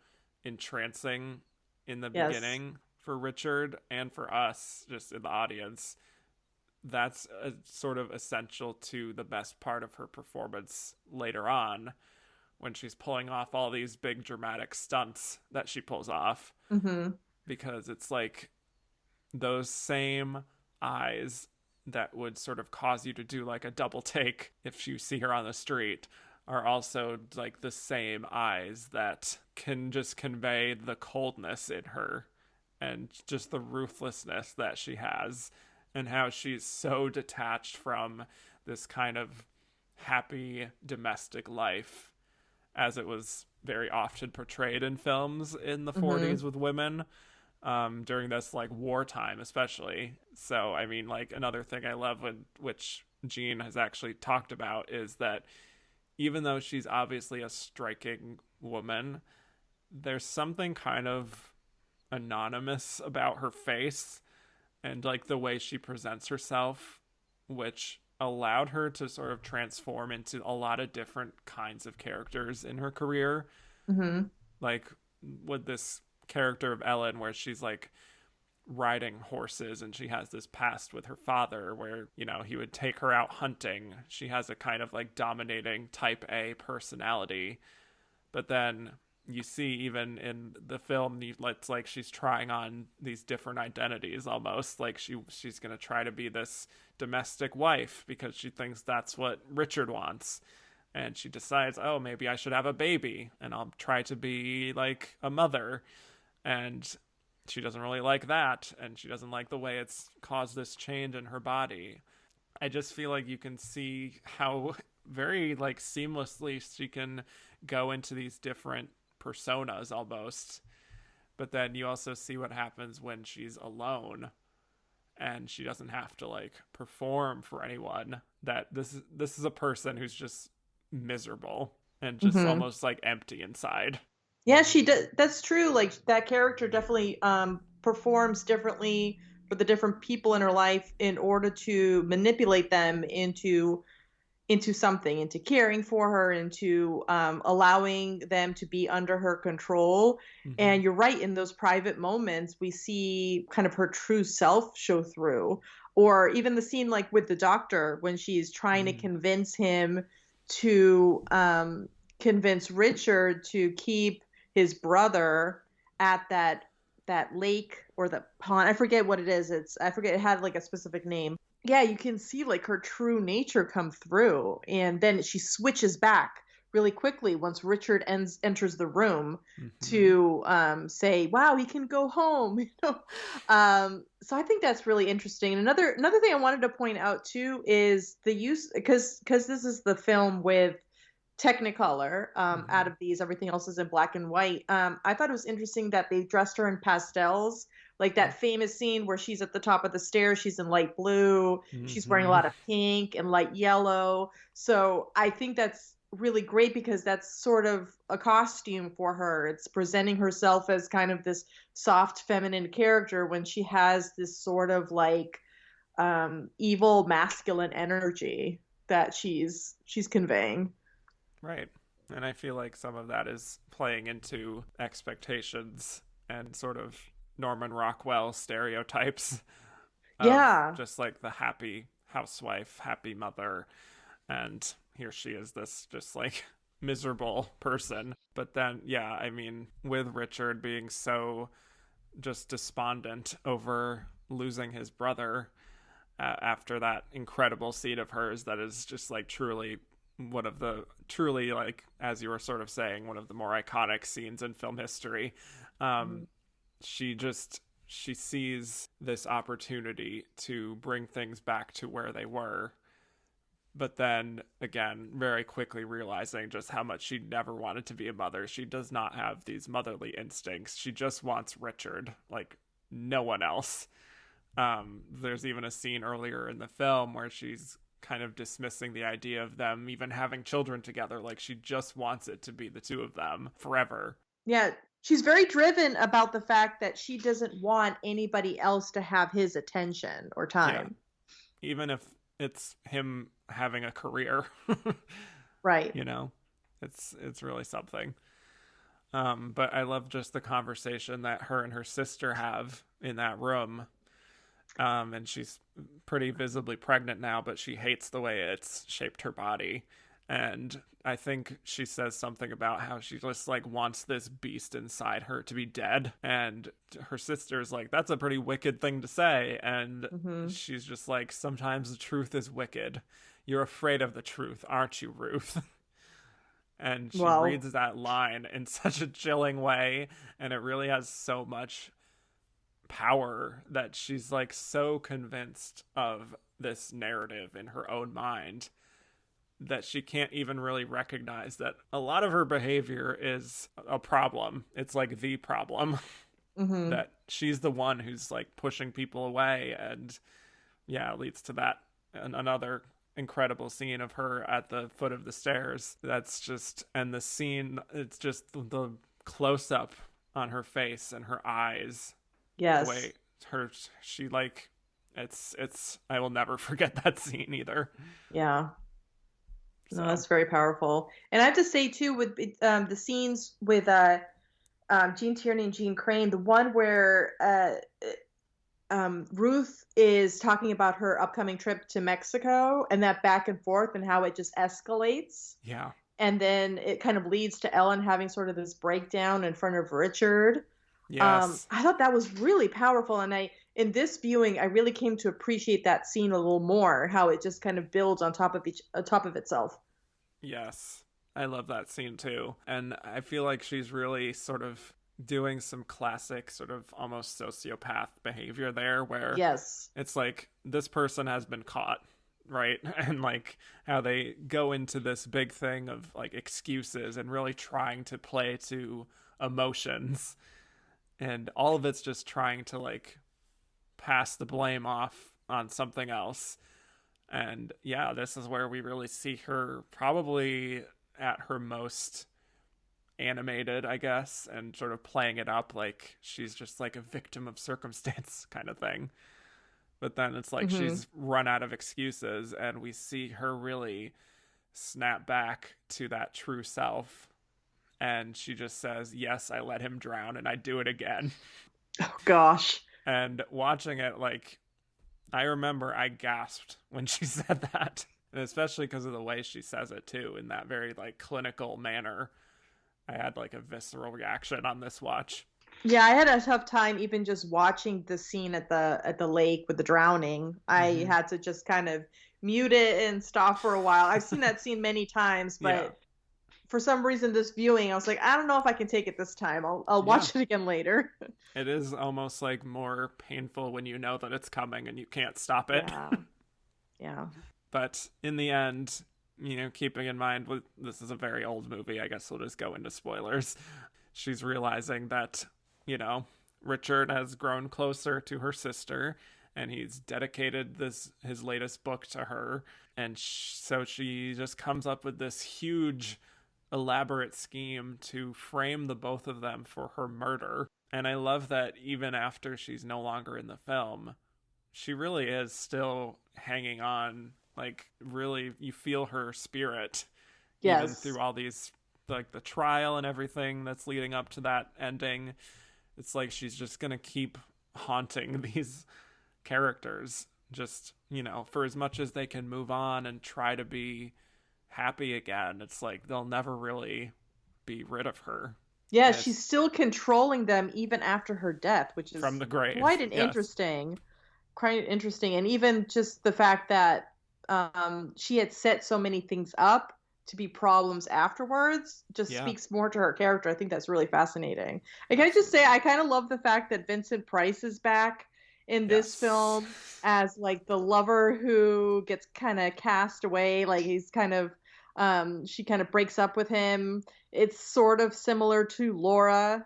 entrancing in the beginning for Richard and for us just in the audience, that's a sort of essential to the best part of her performance later on, when she's pulling off all these big dramatic stunts that she pulls off. Because it's like those same eyes that would sort of cause you to do like a double take if you see her on the street are also like the same eyes that can just convey the coldness in her and just the ruthlessness that she has, and how she's so detached from this kind of happy domestic life as it was very often portrayed in films in the 40s with women, during this like wartime especially. So I mean, like, another thing I love, which Gene has actually talked about, is that even though she's obviously a striking woman, there's something kind of anonymous about her face and like the way she presents herself, which allowed her to sort of transform into a lot of different kinds of characters in her career. Like with this character of Ellen, where she's like riding horses and she has this past with her father where, you know, he would take her out hunting. She has a kind of like dominating type A personality. But then you see, even in the film, it's like she's trying on these different identities almost. Like she's going to try to be this domestic wife because she thinks that's what Richard wants. And she decides, oh, maybe I should have a baby and I'll try to be like a mother. And she doesn't really like that. And she doesn't like the way it's caused this change in her body. I just feel like you can see how very like seamlessly she can go into these different personas almost. But then you also see what happens when she's alone and she doesn't have to like perform for anyone, that this is a person who's just miserable and just almost like empty inside. Yeah, she does. That's true. Like, that character definitely performs differently for the different people in her life in order to manipulate them into something, into caring for her, into allowing them to be under her control. And you're right, in those private moments, we see kind of her true self show through. Or even the scene like with the doctor, when she's trying to convince him to convince Richard to keep his brother at that lake or the pond. I forget what it is. I forget, it had like a specific name. Yeah, you can see like her true nature come through, and then she switches back really quickly once Richard enters the room to say, "Wow, he can go home." You know, so I think that's really interesting. And another thing I wanted to point out too is the use, because this is the film with Technicolor. Out of these, everything else is in black and white. I thought it was interesting that they dressed her in pastels. Like that famous scene where she's at the top of the stairs, she's in light blue, she's wearing a lot of pink and light yellow. So I think that's really great because that's sort of a costume for her. It's presenting herself as kind of this soft feminine character when she has this sort of like evil masculine energy that she's conveying. Right. And I feel like some of that is playing into expectations and sort of Norman Rockwell stereotypes. Yeah. Just like the happy housewife, happy mother. And here she is, this just like miserable person. But then, yeah, I mean, with Richard being so just despondent over losing his brother after that incredible scene of hers that is just like truly, like, as you were sort of saying, one of the more iconic scenes in film history. She sees this opportunity to bring things back to where they were, but then again very quickly realizing just how much she never wanted to be a mother. She does not have these motherly instincts. She just wants Richard, like no one else. There's even a scene earlier in the film where she's kind of dismissing the idea of them even having children together. Like, she just wants it to be the two of them forever. Yeah, she's very driven about the fact that she doesn't want anybody else to have his attention or time. Yeah. Even if it's him having a career. Right. You know, it's really something. But I love just the conversation that her and her sister have in that room. And she's pretty visibly pregnant now, but she hates the way it's shaped her body. And I think she says something about how she just like wants this beast inside her to be dead. And her sister's like, that's a pretty wicked thing to say. And she's just like, sometimes the truth is wicked. You're afraid of the truth, aren't you, Ruth? And she reads that line in such a chilling way. And it really has so much power that she's like so convinced of this narrative in her own mind that she can't even really recognize that a lot of her behavior is a problem. It's like the problem. That she's the one who's like pushing people away. And yeah, it leads to that. And another incredible scene of her at the foot of the stairs. That's just, and the scene, it's just the close up on her face and her eyes. Yes. The way she like, it's, I will never forget that scene either. Yeah. No, that's very powerful. And I have to say too, with the scenes with Gene Tierney and Gene Crane, the one where Ruth is talking about her upcoming trip to Mexico and that back and forth and how it just escalates. Yeah. And then it kind of leads to Ellen having sort of this breakdown in front of Richard. Yes. I thought that was really powerful. And in this viewing, I really came to appreciate that scene a little more, how it just kind of builds on top of itself. Yes. I love that scene too. And I feel like she's really sort of doing some classic sort of almost sociopath behavior there where it's like this person has been caught, right? And like how they go into this big thing of like excuses and really trying to play to emotions. And all of it's just trying to like pass the blame off on something else. And yeah, this is where we really see her probably at her most animated, I guess, and sort of playing it up like she's just like a victim of circumstance kind of thing. But then it's like she's run out of excuses and we see her really snap back to that true self. And she just says, yes, I let him drown and I do it again. Oh, gosh. And watching it, like, I remember I gasped when she said that. And especially because of the way she says it, too, in that very, like, clinical manner. I had, like, a visceral reaction on this watch. Yeah, I had a tough time even just watching the scene at the lake with the drowning. I had to just kind of mute it and stop for a while. I've seen that scene many times, but... For some reason, this viewing, I was like, I don't know if I can take it this time. I'll watch it again later. It is almost like more painful when you know that it's coming and you can't stop it. Yeah. But in the end, you know, keeping in mind, this is a very old movie. I guess we'll just go into spoilers. She's realizing that, you know, Richard has grown closer to her sister and he's dedicated his latest book to her. And so she just comes up with this huge elaborate scheme to frame the both of them for her murder. And I love that even after she's no longer in the film, she really is still hanging on. Like, really, you feel her spirit. Yes. Even through all these, like, the trial and everything that's leading up to that ending. It's like she's just gonna keep haunting these characters. Just, you know, for as much as they can move on and try to be happy again, it's like they'll never really be rid of her. Yeah, she's still controlling them even after her death, which is from the grave. Quite interesting. And even just the fact that she had set so many things up to be problems afterwards just speaks more to her character. I think that's really fascinating. And can I just say, I kind of love the fact that Vincent Price is back in this film as like the lover who gets kind of cast away. Like he's kind of, she kind of breaks up with him. It's sort of similar to Laura.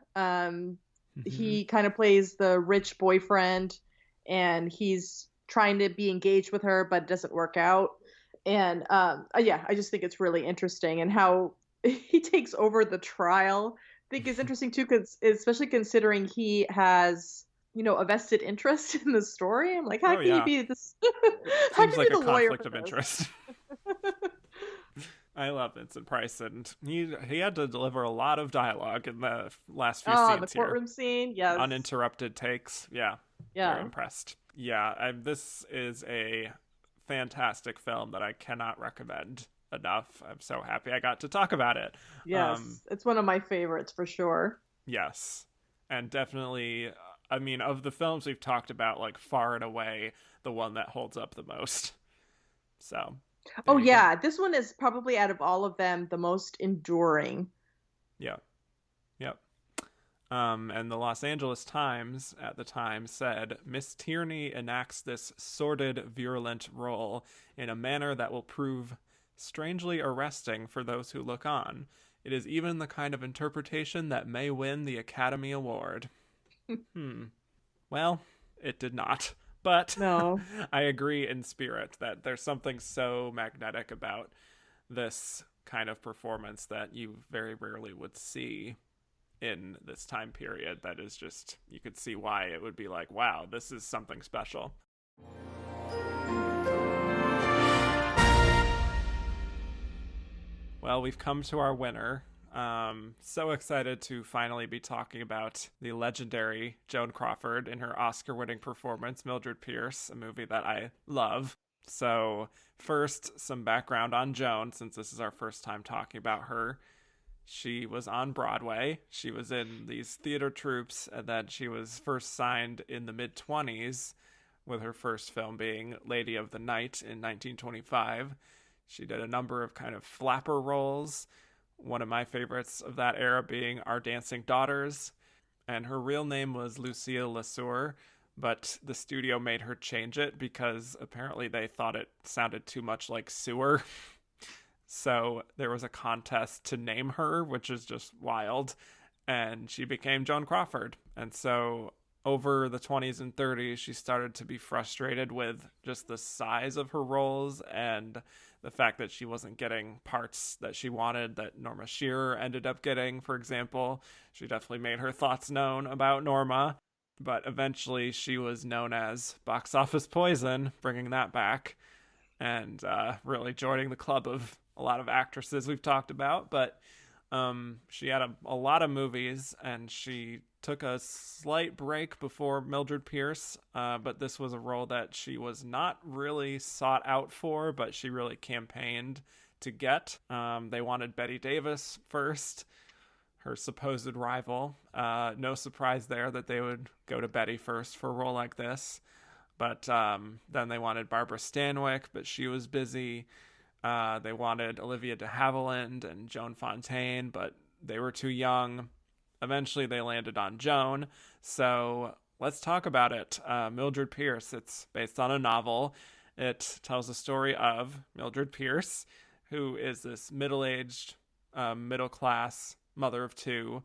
He kind of plays the rich boyfriend and he's trying to be engaged with her, but it doesn't work out. And I just think it's really interesting, and how he takes over the trial I think is interesting too, because especially considering he has, you know, a vested interest in the story. I'm like, how can you be this? Seems like a conflict of interest. I love Vincent Price, and he had to deliver a lot of dialogue in the last few Oh, the scenes here. courtroom scene, yes. Uninterrupted takes. Yeah, very Yeah. impressed. Yeah, this is a fantastic film that I cannot recommend enough. I'm so happy I got to talk about it. Yes. It's one of my favorites for sure. Yes, and definitely, I mean, of the films we've talked about, like far and away, the one that holds up the most. So there Oh you go. yeah, this one is probably out of all of them the most enduring. Yeah. Yep. And the Los Angeles Times at the time said Miss Tierney enacts this sordid, virulent role in a manner that will prove strangely arresting for those who look on. It is even the kind of interpretation that may win the Academy Award. Well, it did not. But No. I agree in spirit that there's something so magnetic about this kind of performance that you very rarely would see in this time period. That is just, you could see why it would be like, wow, this is something special. Well, we've come to our winner. So excited to finally be talking about the legendary Joan Crawford in her Oscar-winning performance, Mildred Pierce, a movie that I love. So, first, some background on Joan, since this is our first time talking about her. She was on Broadway. She was in these theater troupes, and then she was first signed in the mid-20s, with her first film being Lady of the Night in 1925. She did a number of kind of flapper roles, one of my favorites of that era being Our Dancing Daughters, and her real name was Lucille Lesueur, but the studio made her change it because apparently they thought it sounded too much like sewer. So there was a contest to name her, which is just wild, and she became Joan Crawford. And so over the 20s and 30s, she started to be frustrated with just the size of her roles and the fact that she wasn't getting parts that she wanted that Norma Shearer ended up getting, for example. She definitely made her thoughts known about Norma, but eventually she was known as Box Office Poison, bringing that back, and really joining the club of a lot of actresses we've talked about. But she had a lot of movies, and she took a slight break before Mildred Pierce, but this was a role that she was not really sought out for, but she really campaigned to get. They wanted Bette Davis first, her supposed rival. No surprise there that they would go to Betty first for a role like this. But then they wanted Barbara Stanwyck, but she was busy. They wanted Olivia de Havilland and Joan Fontaine, but they were too young. Eventually, they landed on Joan. So let's talk about it. Mildred Pierce. It's based on a novel. It tells the story of Mildred Pierce, who is this middle-aged, middle-class mother of two,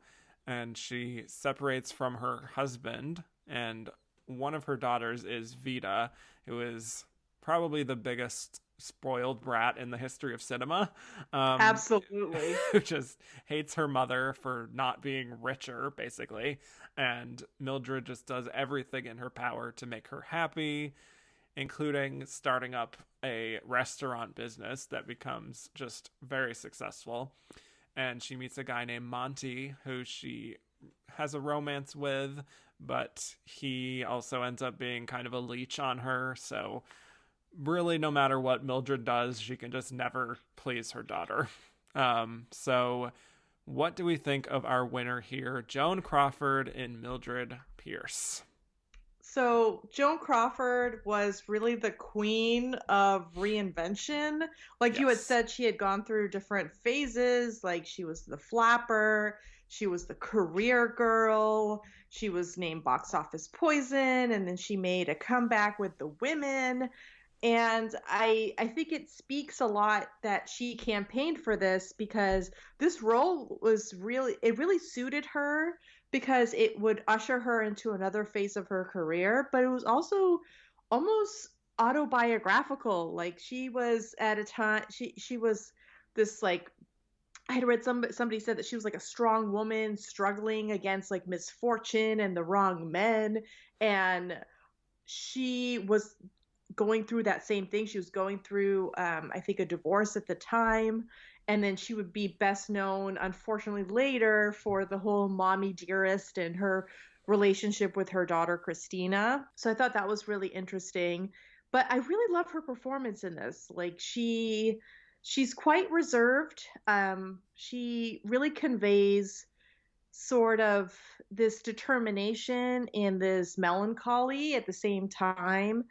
and she separates from her husband, and one of her daughters is Vida, who is probably the biggest spoiled brat in the history of cinema. Absolutely. Who just hates her mother for not being richer, basically. And Mildred just does everything in her power to make her happy, including starting up a restaurant business that becomes just very successful. And she meets a guy named Monty, who she has a romance with, but he also ends up being kind of a leech on her. So really, no matter what Mildred does, she can just never please her daughter. So what do we think of our winner here, Joan Crawford and Mildred Pierce? So Joan Crawford was really the queen of reinvention. Like you had Yes. said, she had gone through different phases. Like she was the flapper, she was the career girl, she was named Box Office Poison, and then she made a comeback with the women. And I think it speaks a lot that she campaigned for this because this role was really suited her because it would usher her into another phase of her career, but it was also almost autobiographical. Like she was at a time she was this like I had read somebody said that she was like a strong woman struggling against like misfortune and the wrong men, and she was going through that same thing. She was going through, I think, a divorce at the time. And then she would be best known, unfortunately, later for the whole mommy dearest and her relationship with her daughter, Christina. So I thought that was really interesting. But I really love her performance in this. Like she's quite reserved. She really conveys sort of this determination and this melancholy at the same time.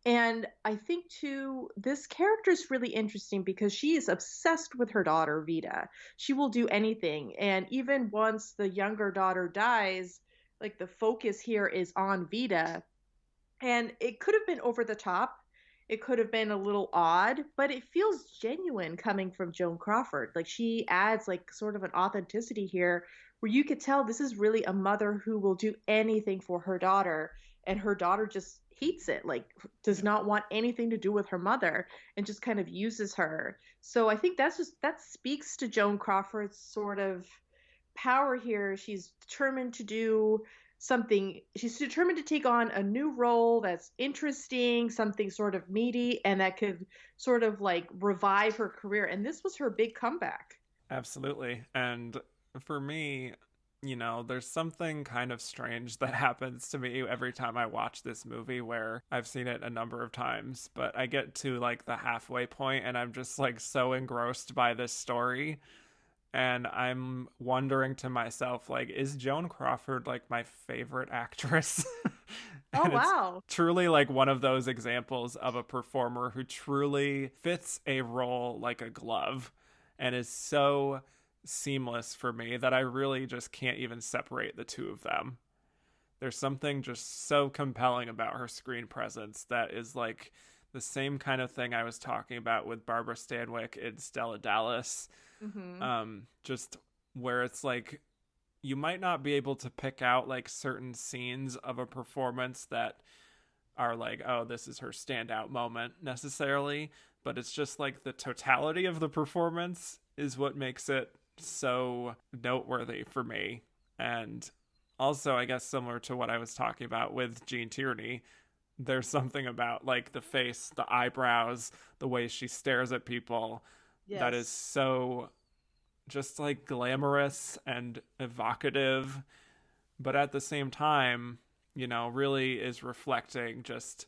And I think too, this character is really interesting because she is obsessed with her daughter, Vida. She will do anything. And even once the younger daughter dies, like the focus here is on Vida. And it could have been over the top. It could have been a little odd, but it feels genuine coming from Joan Crawford. Like she adds like sort of an authenticity here where you could tell this is really a mother who will do anything for her daughter, and her daughter just hates it, like does not want anything to do with her mother and just kind of uses her. So I think that speaks to Joan Crawford's sort of power here. She's determined to do something, she's determined to take on a new role that's interesting, something sort of meaty, and that could sort of like revive her career. And this was her big comeback. Absolutely. And for me, there's something kind of strange that happens to me every time I watch this movie, where I've seen it a number of times, but I get to like the halfway point and I'm just like so engrossed by this story. And I'm wondering to myself, like, is Joan Crawford like my favorite actress? Oh, And wow. it's truly like one of those examples of a performer who truly fits a role like a glove and is so seamless for me that I really just can't even separate the two of them. There's something just so compelling about her screen presence that is like the same kind of thing I was talking about with Barbara Stanwyck in Stella Dallas. Just where it's like you might not be able to pick out like certain scenes of a performance that are like, oh, this is her standout moment necessarily, but it's just like the totality of the performance is what makes it so noteworthy for me. And also, I guess similar to what I was talking about with Gene Tierney, there's something about like the face, the eyebrows, the way she stares at people that is so just like glamorous and evocative, but at the same time, really is reflecting just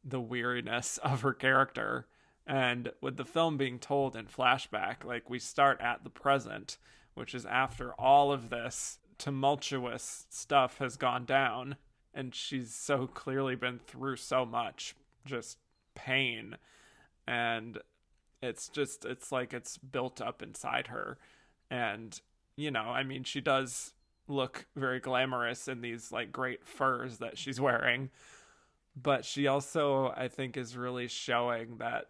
the weariness of her character. And with the film being told in flashback, like we start at the present, which is after all of this tumultuous stuff has gone down, and she's so clearly been through so much just pain, and it's like it's built up inside her. And I mean, she does look very glamorous in these like great furs that she's wearing, but she also, I think, is really showing that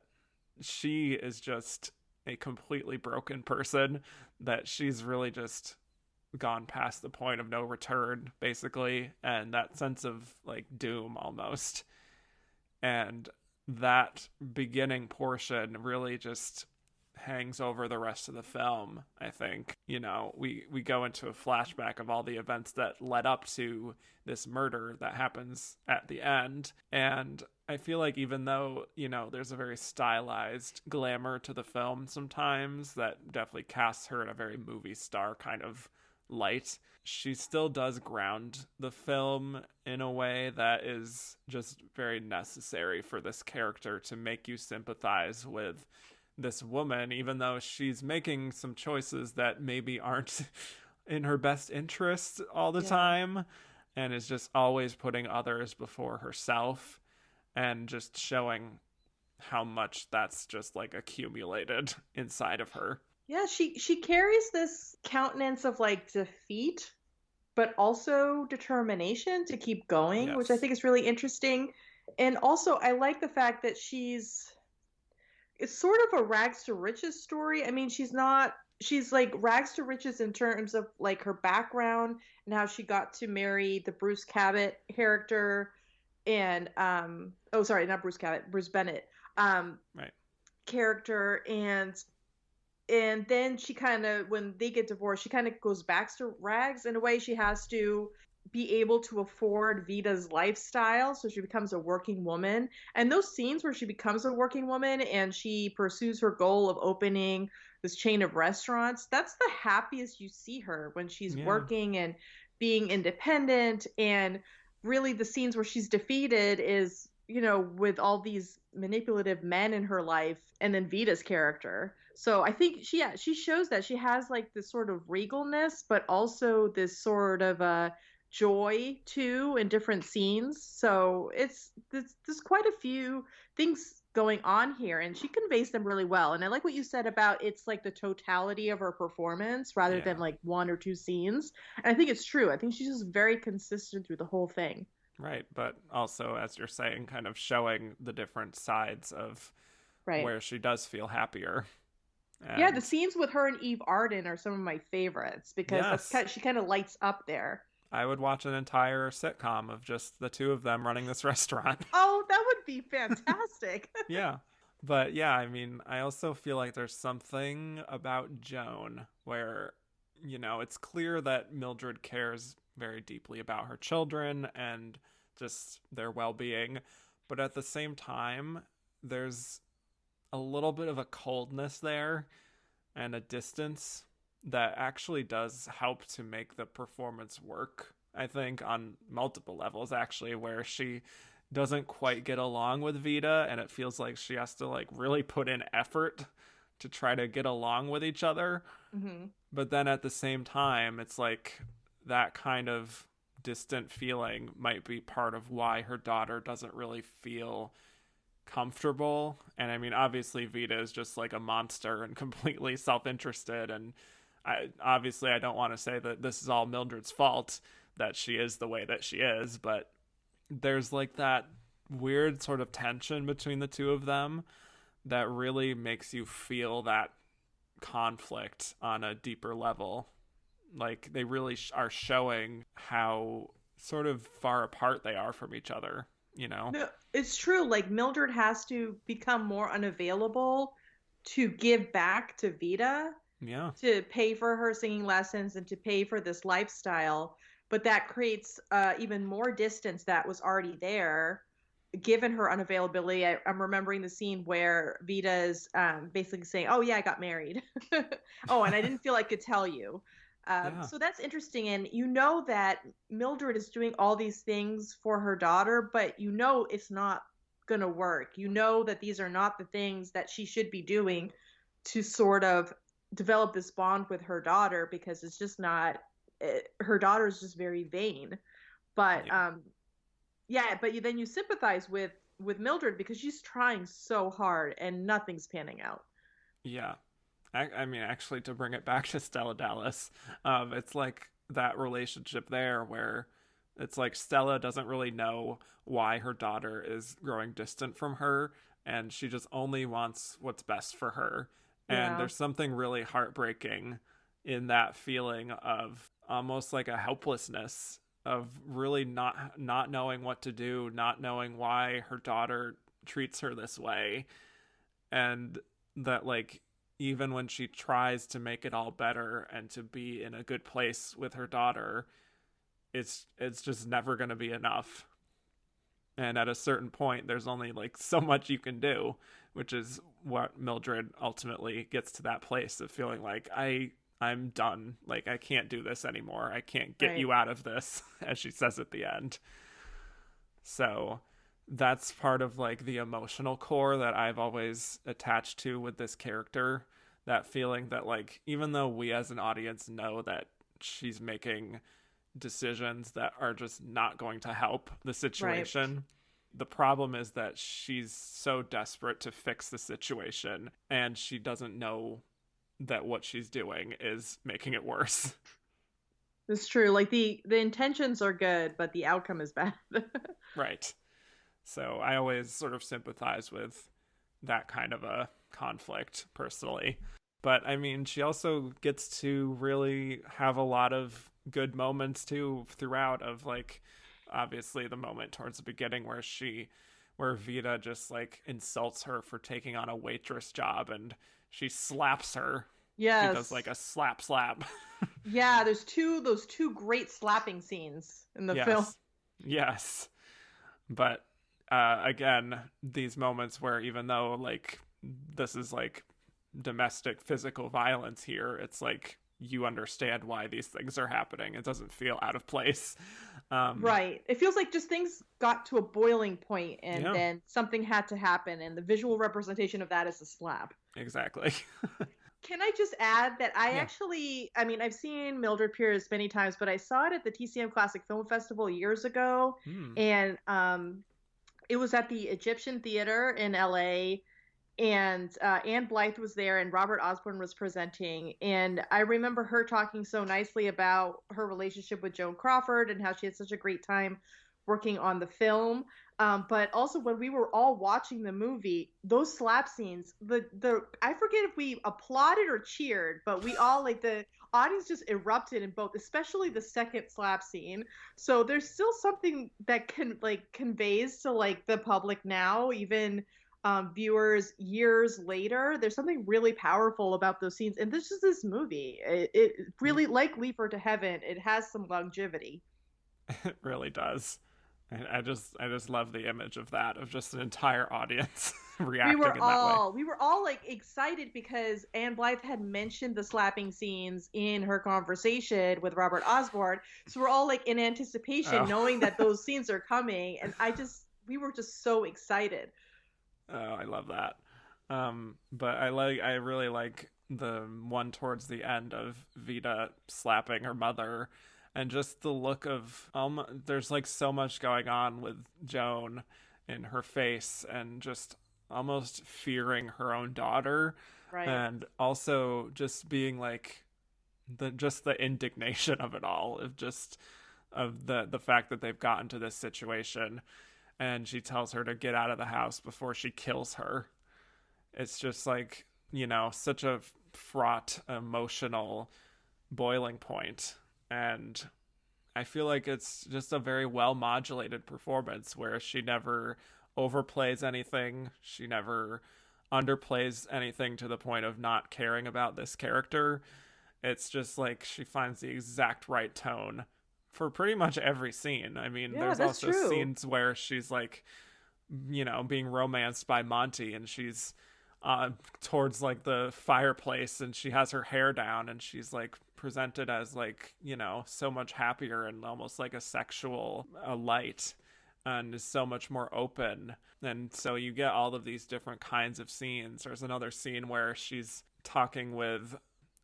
she is just a completely broken person, that she's really just gone past the point of no return, basically, and that sense of like doom almost. And that beginning portion really just hangs over the rest of the film, I think. We go into a flashback of all the events that led up to this murder that happens at the end. And I feel like even though, there's a very stylized glamour to the film sometimes that definitely casts her in a very movie star kind of light, she still does ground the film in a way that is just very necessary for this character to make you sympathize with this woman, even though she's making some choices that maybe aren't in her best interest all the time, and is just always putting others before herself, and just showing how much that's just like accumulated inside of her. Yeah, she carries this countenance of like defeat, but also determination to keep going, which I think is really interesting. And also, I like the fact that it's sort of a rags to riches story. I mean, she's like rags to riches in terms of like her background and how she got to marry the Bruce Cabot character, and oh, sorry, not Bruce Cabot, Bruce Bennett character, and then she kind of, when they get divorced, she kind of goes back to rags in a way. She has to be able to afford Vita's lifestyle. So she becomes a working woman. And those scenes where she becomes a working woman and she pursues her goal of opening this chain of restaurants, that's the happiest you see her, when she's Yeah. working and being independent. And really, the scenes where she's defeated is, with all these manipulative men in her life, and then Vita's character. So I think she shows that she has like this sort of regalness, but also this sort of joy too in different scenes. So there's quite a few things going on here, and she conveys them really well. And I like what you said about it's like the totality of her performance rather than Yeah. like one or two scenes. And I think it's true. I think she's just very consistent through the whole thing. Right. But also, as you're saying, kind of showing the different sides of Right. where she does feel happier. Yeah, the And scenes with her and Eve Arden are some of my favorites because yes, she kind of lights up there. I would watch an entire sitcom of just the two of them running this restaurant. Oh, that would be fantastic. Yeah. But yeah, I mean, I also feel like there's something about Joan where, it's clear that Mildred cares very deeply about her children and just their well being. But at the same time, there's a little bit of a coldness there and a distance that actually does help to make the performance work. I think on multiple levels, actually, where she doesn't quite get along with Vita, and it feels like she has to like really put in effort to try to get along with each other. Hmm. But then at the same time, it's like that kind of distant feeling might be part of why her daughter doesn't really feel comfortable. And I mean, obviously, Vita is just like a monster and completely self interested. And I don't want to say that this is all Mildred's fault that she is the way that she is, but there's like that weird sort of tension between the two of them that really makes you feel that conflict on a deeper level. Like they really are showing how sort of far apart they are from each other, you know? No, it's true. Like Mildred has to become more unavailable to give back to Vita, Yeah. to pay for her singing lessons and to pay for this lifestyle. But that creates even more distance that was already there, given her unavailability. I'm remembering the scene where Vita's basically saying, "Oh yeah, I got married." Oh, and I didn't feel I could tell you. Yeah. So that's interesting, and you know that Mildred is doing all these things for her daughter, but you know it's not gonna work. You know that these are not the things that she should be doing to sort of develop this bond with her daughter, because it's just not. Her daughter is just very vain. But Yeah. yeah, but then you sympathize with Mildred because she's trying so hard and nothing's panning out. Yeah. I mean, actually, to bring it back to Stella Dallas, it's like that relationship there where it's like Stella doesn't really know why her daughter is growing distant from her, and she just only wants what's best for her. And Yeah. there's something really heartbreaking in that feeling of almost like a helplessness of really not knowing what to do, not knowing why her daughter treats her this way, and that like even when she tries to make it all better and to be in a good place with her daughter, it's just never going to be enough. And at a certain point there's only like so much you can do, which is what Mildred ultimately gets to that place of feeling like I'm done. Like I can't do this anymore. I can't get Right. you out of this, as she says at the end. So that's part of like the emotional core that I've always attached to with this character. That feeling that like even though we as an audience know that she's making decisions that are just not going to help the Right. situation, the problem is that she's so desperate to fix the situation and she doesn't know that what she's doing is making it worse. It's true. Like the intentions are good, but the outcome is bad. Right. So I always sort of sympathize with that kind of a conflict personally. But I mean, she also gets to really have a lot of good moments too throughout of like obviously the moment towards the beginning where Vita just like insults her for taking on a waitress job and she slaps her She does Yes. like a slap. Yeah, there's those two great slapping scenes in the film. Yes. Yes. But again, these moments where even though like this is like domestic physical violence here, it's like you understand why these things are happening. It doesn't feel out of place. Right. It feels like just things got to a boiling point and Yeah, then something had to happen, and the visual representation of that is a slap. exactly. Can I just add that Yeah. I mean, I've seen Mildred Pierce many times, but I saw it at the TCM Classic Film Festival years ago, Hmm. and it was at the Egyptian Theater in LA, and Anne Blythe was there, and Robert Osborne was presenting. And I remember her talking so nicely about her relationship with Joan Crawford and how she had such a great time working on the film. But also when we were all watching the movie, those slap scenes, the I forget if we applauded or cheered, but we all like the audience just erupted in both, especially the second slap scene. So there's still something that can like conveys to like the public now, even viewers years later. There's something really powerful about those scenes, and this is this movie. It really, like Leap Her to Heaven, it has some longevity. It really does. I just love the image of that, of just an entire audience reacting in that way. We were all like excited because Anne Blythe had mentioned the slapping scenes in her conversation with Robert Osborne, so we're all like in anticipation, Oh. knowing that those scenes are coming, and we were just so excited. Oh, I love that. But I really like the one towards the end of Vita slapping her mother, and just the look of there's like so much going on with Joan in her face, and just almost fearing her own daughter, Right. and also just being like the indignation of it all, of just of the fact that they've gotten to this situation, and she tells her to get out of the house before she kills her. It's just like, such a fraught emotional boiling point. And I feel like it's just a very well modulated performance where she never overplays anything. She never underplays anything to the point of not caring about this character. It's just like she finds the exact right tone for pretty much every scene. I mean, Yeah, there's that's also true. scenes where she's like, being romanced by Monty, and she's towards like the fireplace, and she has her hair down, and she's like presented as like, so much happier and almost like a sexual light, and is so much more open. And so you get all of these different kinds of scenes. There's another scene where she's talking with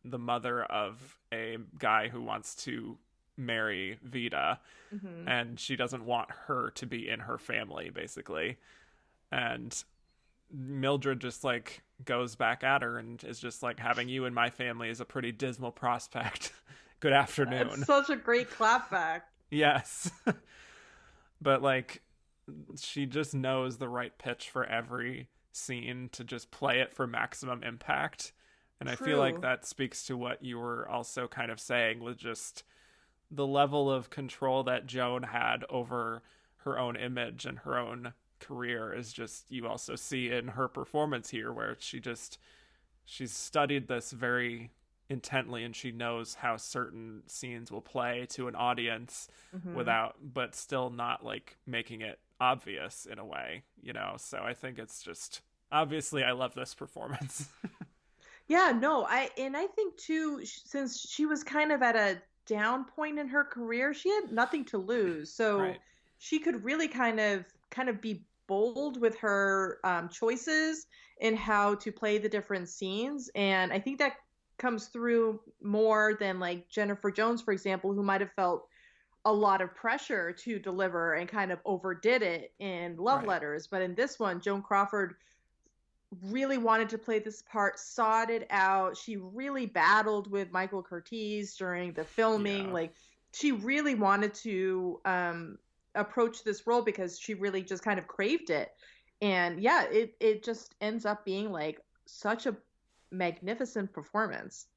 the mother of a guy who wants to marry Vita, Hmm. and she doesn't want her to be in her family, basically. And Mildred just like goes back at her and is just like, having you in my family is a pretty dismal prospect. Good It's afternoon. such a great clapback. Yes. But like, she just knows the right pitch for every scene to just play it for maximum impact. And I feel like True. that speaks to what you were also kind of saying, with just the level of control that Joan had over her own image and her own career is just, you also see in her performance here, where she's studied this very intently, and she knows how certain scenes will play to an audience Hmm. without, but still not like making it obvious in a way, so I think it's just, obviously I love this performance. Yeah, no, I think too, since she was kind of at a down point in her career, she had nothing to lose, so Right. she could really kind of be bold with her choices in how to play the different scenes, and I think that comes through more than like Jennifer Jones, for example, who might have felt a lot of pressure to deliver and kind of overdid it in Love Right. Letters. But in this one, Joan Crawford really wanted to play this part, sought it out. She really battled with Michael Curtiz during the filming. Yeah. Like, she really wanted to approach this role because she really just kind of craved it. And yeah, it just ends up being like such a magnificent performance.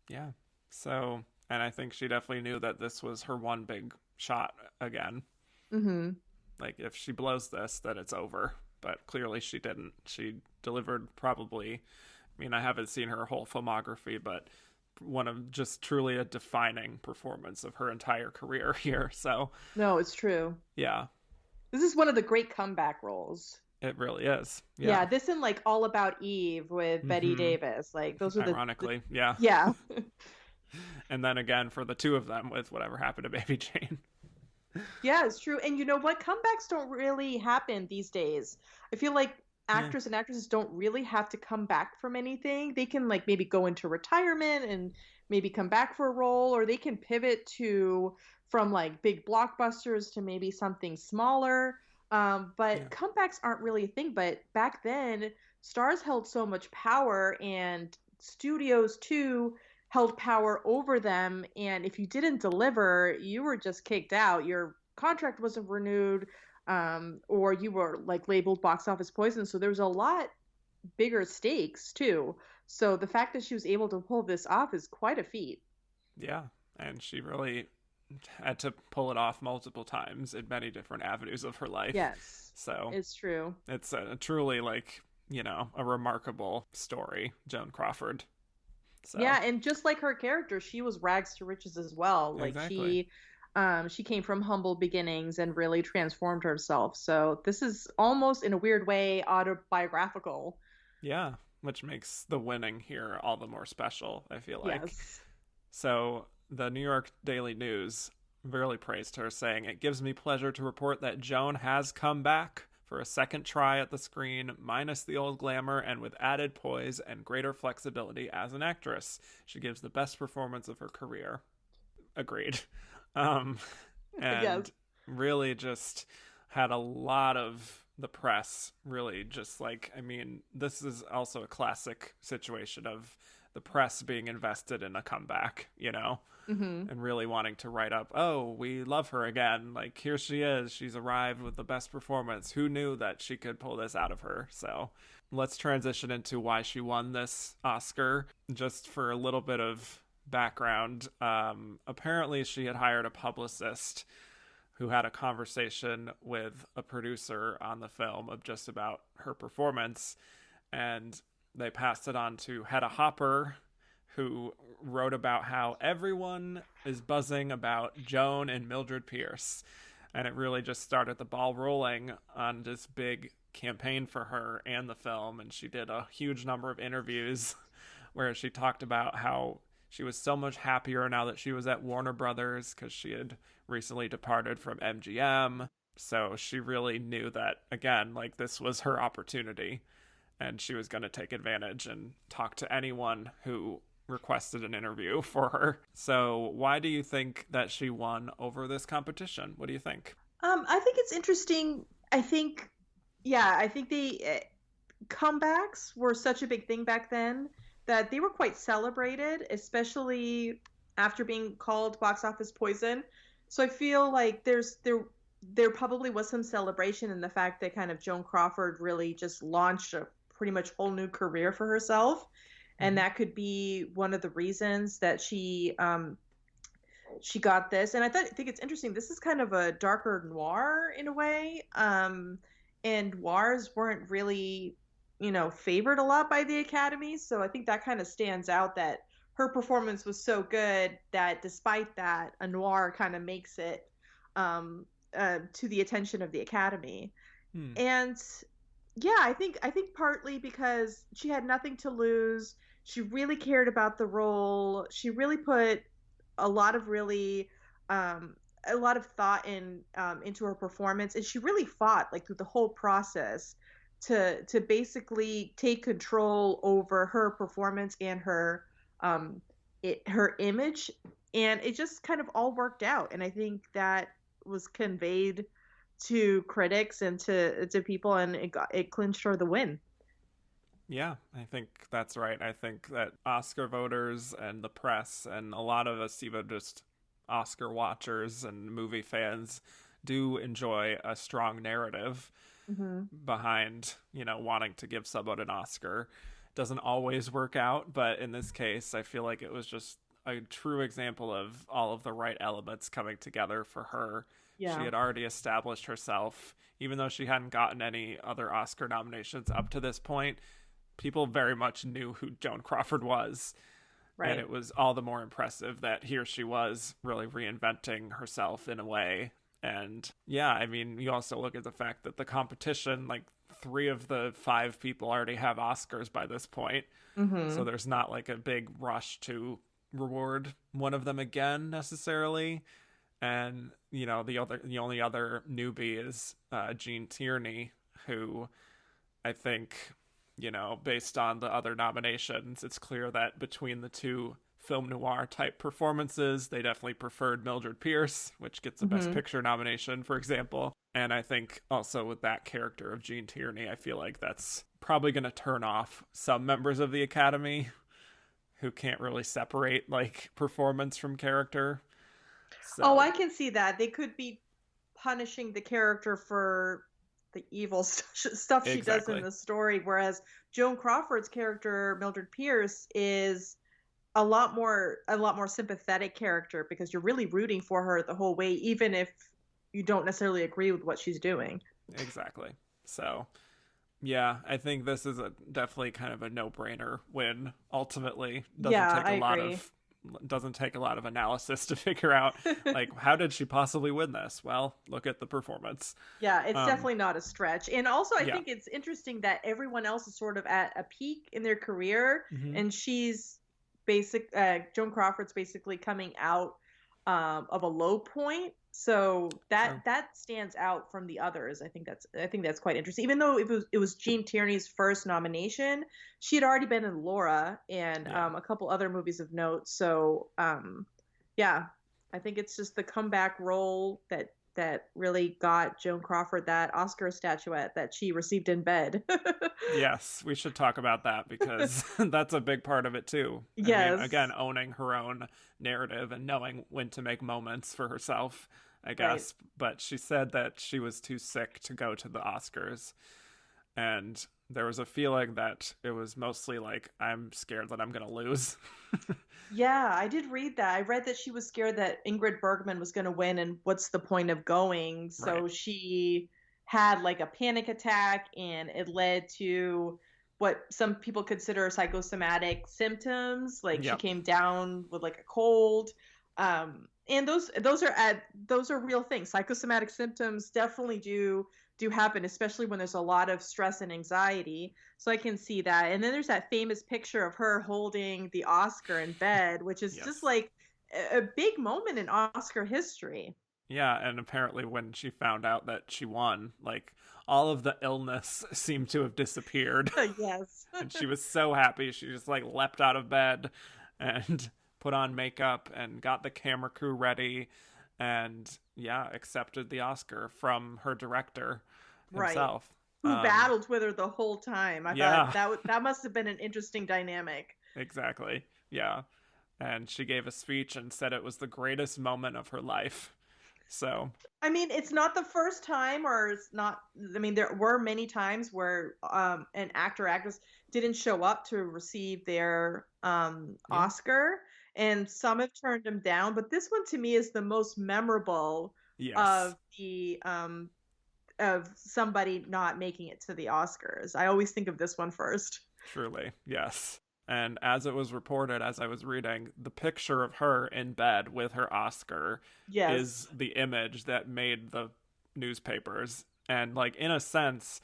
Yeah. So, and I think she definitely knew that this was her one big shot again. Hmm. Like, if she blows this, then it's over. But clearly she didn't. She delivered probably I mean, I haven't seen her whole filmography, but one of just truly a defining performance of her entire career here. So, No, it's true. yeah, This is one of the great comeback roles. it really is. Yeah, Yeah. this and like All About Eve with Betty Mm-hmm. Davis. Like those are the Ironically, yeah. yeah. And then again for the two of them with Whatever Happened to Baby Jane. Yeah, it's true. And you know what? Comebacks don't really happen these days. I feel like Yeah. actors and actresses don't really have to come back from anything. They can like maybe go into retirement and maybe come back for a role, or they can pivot to from like big blockbusters to maybe something smaller. But Yeah. comebacks aren't really a thing. But back then, stars held so much power, and studios too held power over them, and if you didn't deliver, you were just kicked out. Your contract wasn't renewed, or you were like labeled box office poison. So there was a lot bigger stakes too. So the fact that she was able to pull this off is quite a feat. Yeah. And she really had to pull it off multiple times in many different avenues of her life. Yes, So it's true. it's a truly like, a remarkable story, Joan Crawford. So Yeah, and just like her character, she was rags to riches as well. Like exactly. she came from humble beginnings and really transformed herself. So this is almost in a weird way autobiographical. Yeah, which makes the winning here all the more special, I feel like. Yes. So the New York Daily News really praised her, saying, "It gives me pleasure to report that Joan has come back for a second try at the screen, minus the old glamour and with added poise and greater flexibility as an actress. She gives the best performance of her career." Agreed. Um, and Yes. really just had a lot of the press really just like, I mean, this is also a classic situation of the press being invested in a comeback, Hmm. and really wanting to write up, oh, we love her again. Like, here she is. She's arrived with the best performance. Who knew that she could pull this out of her? So let's transition into why she won this Oscar. Just for a little bit of background, apparently she had hired a publicist who had a conversation with a producer on the film of just about her performance. And they passed it on to Hedda Hopper, who wrote about how everyone is buzzing about Joan and Mildred Pierce. And it really just started the ball rolling on this big campaign for her and the film. And she did a huge number of interviews where she talked about how she was so much happier now that she was at Warner Brothers because she had recently departed from MGM. So she really knew that, again, like this was her opportunity and she was going to take advantage and talk to anyone who requested an interview for her. So why do you think that she won over this competition? What do you think? I think it's interesting. I think the comebacks were such a big thing back then that they were quite celebrated, especially after being called box office poison. So I feel like there probably was some celebration in the fact that kind of Joan Crawford really just launched a pretty much whole new career for herself, and Mm-hmm. that could be one of the reasons that she got this. And I think it's interesting. This is kind of a darker noir in a way, and noirs weren't really favored a lot by the Academy. So I think that kind of stands out that her performance was so good that despite that, a noir kind of makes it to the attention of the Academy. Hmm. And yeah, I think partly because she had nothing to lose. She really cared about the role. She really put a lot of really a lot of thought into her performance, and she really fought like through the whole process to basically take control over her performance and her image, and it just kind of all worked out. And I think that was conveyed to critics and to people, and it clinched her the win. Yeah, I think that's right. I think that Oscar voters and the press and a lot of us, even just Oscar watchers and movie fans, do enjoy a strong narrative Hmm. behind, wanting to give someone an Oscar. Doesn't always work out, but in this case, I feel like it was just a true example of all of the right elements coming together for her. She Yeah. had already established herself, even though she hadn't gotten any other Oscar nominations up to this point. people very much knew who Joan Crawford was. Right. And it was all the more impressive that here she was really reinventing herself in a way. And yeah, I mean, you also look at the fact that the competition, like 3 of the 5 people already have Oscars by this point. Mm-hmm. So there's not like a big rush to reward one of them again necessarily. And, you know, the only other newbie is Gene Tierney, who I think, you know, based on the other nominations, it's clear that between the 2 film noir type performances, they definitely preferred Mildred Pierce, which gets a Best Picture nomination, for example. And I think also with that character of Gene Tierney, I feel like that's probably going to turn off some members of the Academy who can't really separate like performance from character. So, Oh, I can see that. They could be punishing the character for the evil stuff she does in the story, whereas Joan Crawford's character, Mildred Pierce, is a lot more sympathetic character because you're really rooting for her the whole way, even if you don't necessarily agree with what she's doing. Exactly. So, yeah, I think this is definitely kind of a no-brainer win. Ultimately, doesn't take a lot of analysis to figure out like how did she possibly win this. Well, look at the performance. Yeah, it's definitely not a stretch. And also I think it's interesting that everyone else is sort of at a peak in their career, and she's Joan Crawford's basically coming out of a low point. So that stands out from the others. I think that's quite interesting. Even though it was Gene Tierney's first nomination, she had already been in Laura and a couple other movies of note. So yeah, I think it's just the comeback role that really got Joan Crawford that Oscar statuette that she received in bed. Yes, we should talk about that because that's a big part of it too. Yes. I mean, again, owning her own narrative and knowing when to make moments for herself, I guess. Right. But she said that she was too sick to go to the Oscars. And there was a feeling that it was mostly like, I'm scared that I'm going to lose. Yeah, I did read that. I read that she was scared that Ingrid Bergman was going to win, and what's the point of going? So she had like a panic attack, and it led to what some people consider psychosomatic symptoms. Like she came down with like a cold. And those are real things. Psychosomatic symptoms definitely do happen, especially when there's a lot of stress and anxiety. So I can see that. And then there's that famous picture of her holding the Oscar in bed, which is just like a big moment in Oscar history. Yeah, and apparently when she found out that she won, like all of the illness seemed to have disappeared. Yes. And she was so happy. She just like leapt out of bed and put on makeup and got the camera crew ready and accepted the Oscar from her director himself. Who battled with her the whole time. I thought that must have been an interesting dynamic. Exactly. Yeah. And she gave a speech and said it was the greatest moment of her life. So, I mean, it's not the first time, or it's not, I mean, there were many times where an actor or actress didn't show up to receive their Oscar, and some have turned them down, but this one to me is the most memorable of the of somebody not making it to the Oscars. I always think of this one first. Truly, yes. And as it was reported, as I was reading, the picture of her in bed with her Oscar is the image that made the newspapers. And, like, in a sense,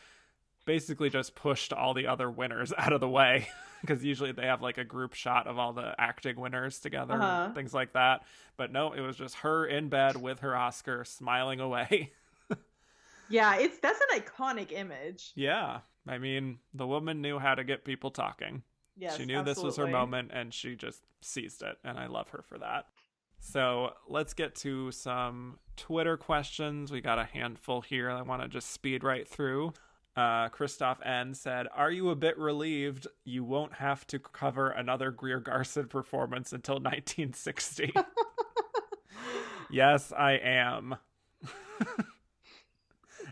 basically just pushed all the other winners out of the way. Because usually they have, like, a group shot of all the acting winners together, things like that. But no, it was just her in bed with her Oscar, smiling away. Yeah, that's an iconic image. Yeah. I mean, the woman knew how to get people talking. Yes, she knew this was her moment, and she just seized it, and I love her for that. So let's get to some Twitter questions. We got a handful here I want to just speed right through. Christoph N. said, "Are you a bit relieved you won't have to cover another Greer Garson performance until 1960? Yes, I am.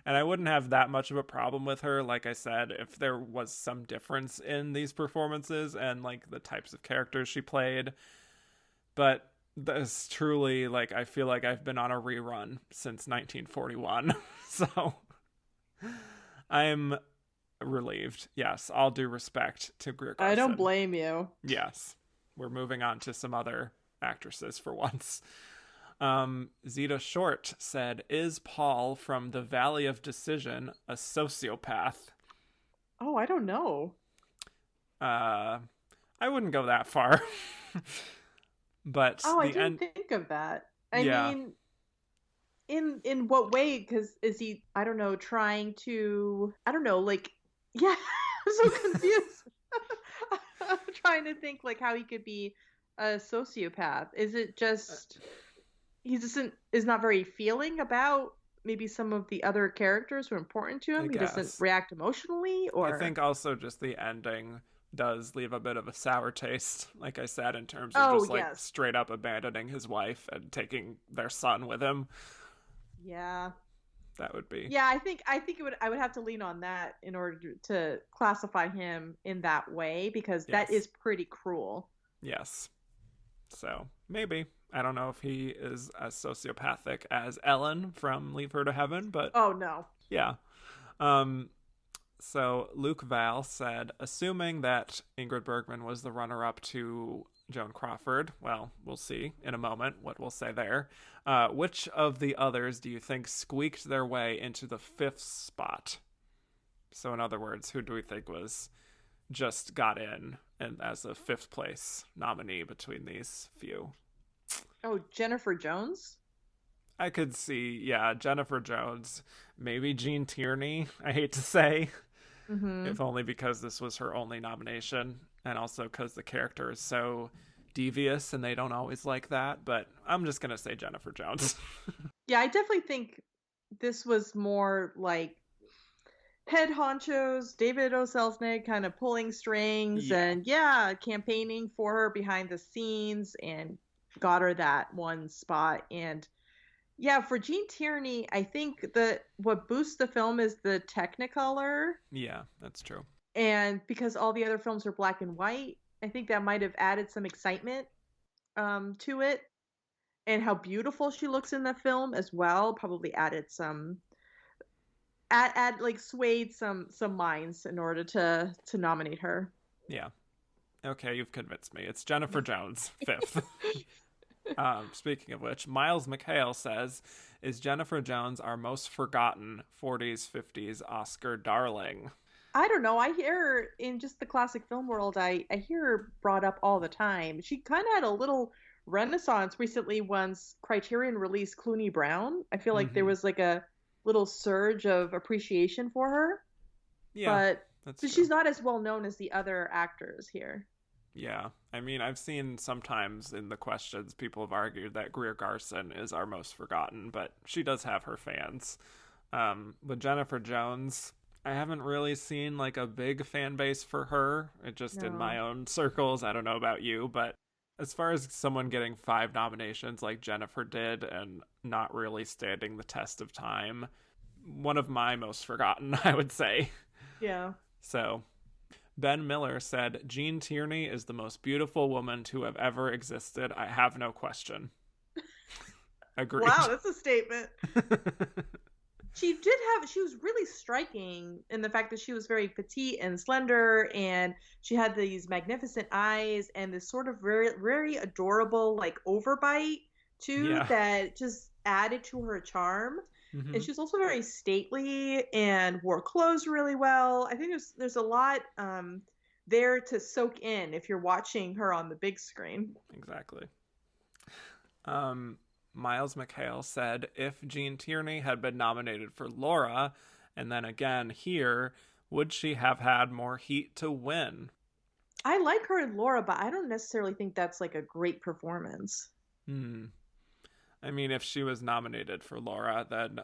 And I wouldn't have that much of a problem with her, like I said, if there was some difference in these performances and, like, the types of characters she played. But this truly, like, I feel like I've been on a rerun since 1941. So I'm relieved. Yes, all due respect to Greer Garson. I don't blame you. Yes. We're moving on to some other actresses for once. Zeta Short said, is Paul from The Valley of Decision a sociopath? Oh, I don't know. I wouldn't go that far. But I didn't think of that. I mean, in what way? Because is he, I don't know, trying to, I don't know, like, yeah, I'm so confused. I'm trying to think like how he could be a sociopath. Is it just he is not very feeling about maybe some of the other characters who are important to him? He doesn't react emotionally, or I think also just the ending does leave a bit of a sour taste, like I said, in terms of straight up abandoning his wife and taking their son with him. Yeah. That would be. Yeah, I think I would have to lean on that in order to classify him in that way, because that is pretty cruel. Yes. So maybe. I don't know if he is as sociopathic as Ellen from Leave Her to Heaven, but oh no. Yeah. So Luke Val said, assuming that Ingrid Bergman was the runner-up to Joan Crawford, well, we'll see in a moment what we'll say there. Which of the others do you think squeaked their way into the 5th spot? So in other words, who do we think was just got in and as a 5th place nominee between these few? Oh, Jennifer Jones? I could see, Jennifer Jones. Maybe Gene Tierney, I hate to say. Mm-hmm. If only because this was her only nomination, and also because the character is so devious and they don't always like that. But I'm just going to say Jennifer Jones. Yeah, I definitely think this was more like head honchos, David O. Selznick kind of pulling strings and campaigning for her behind the scenes and got her that one spot. And yeah, for Gene Tierney, I think that what boosts the film is the Technicolor. Yeah, that's true. And because all the other films are black and white, I think that might have added some excitement to it. And how beautiful she looks in the film as well probably added some swayed some minds in order to nominate her. Yeah. Okay, you've convinced me. It's Jennifer Jones, 5th. Speaking of which, Miles McHale says, is Jennifer Jones our most forgotten 40s, 50s Oscar darling? I don't know. I hear her in just the classic film world. I hear her brought up all the time. She kind of had a little renaissance recently once Criterion released Clooney Brown. I feel like there was like a little surge of appreciation for her. Yeah, but she's not as well known as the other actors here. Yeah, I mean, I've seen sometimes in the questions people have argued that Greer Garson is our most forgotten, but she does have her fans. With Jennifer Jones, I haven't really seen like a big fan base for her. In my own circles. I don't know about you, but as far as someone getting 5 nominations like Jennifer did and not really standing the test of time, one of my most forgotten, I would say. Yeah. So Ben Miller said, Gene Tierney is the most beautiful woman to have ever existed. I have no question. Agreed. Wow, that's a statement. She was really striking in the fact that she was very petite and slender, and she had these magnificent eyes and this sort of very, very adorable, like, overbite, too, that just added to her charm. Mm-hmm. And she was also very stately and wore clothes really well. I think there's a lot there to soak in if you're watching her on the big screen. Exactly. Miles McHale said, if Gene Tierney had been nominated for Laura, and then again here, would she have had more heat to win? I like her in Laura, but I don't necessarily think that's like a great performance. I mean, if she was nominated for Laura, then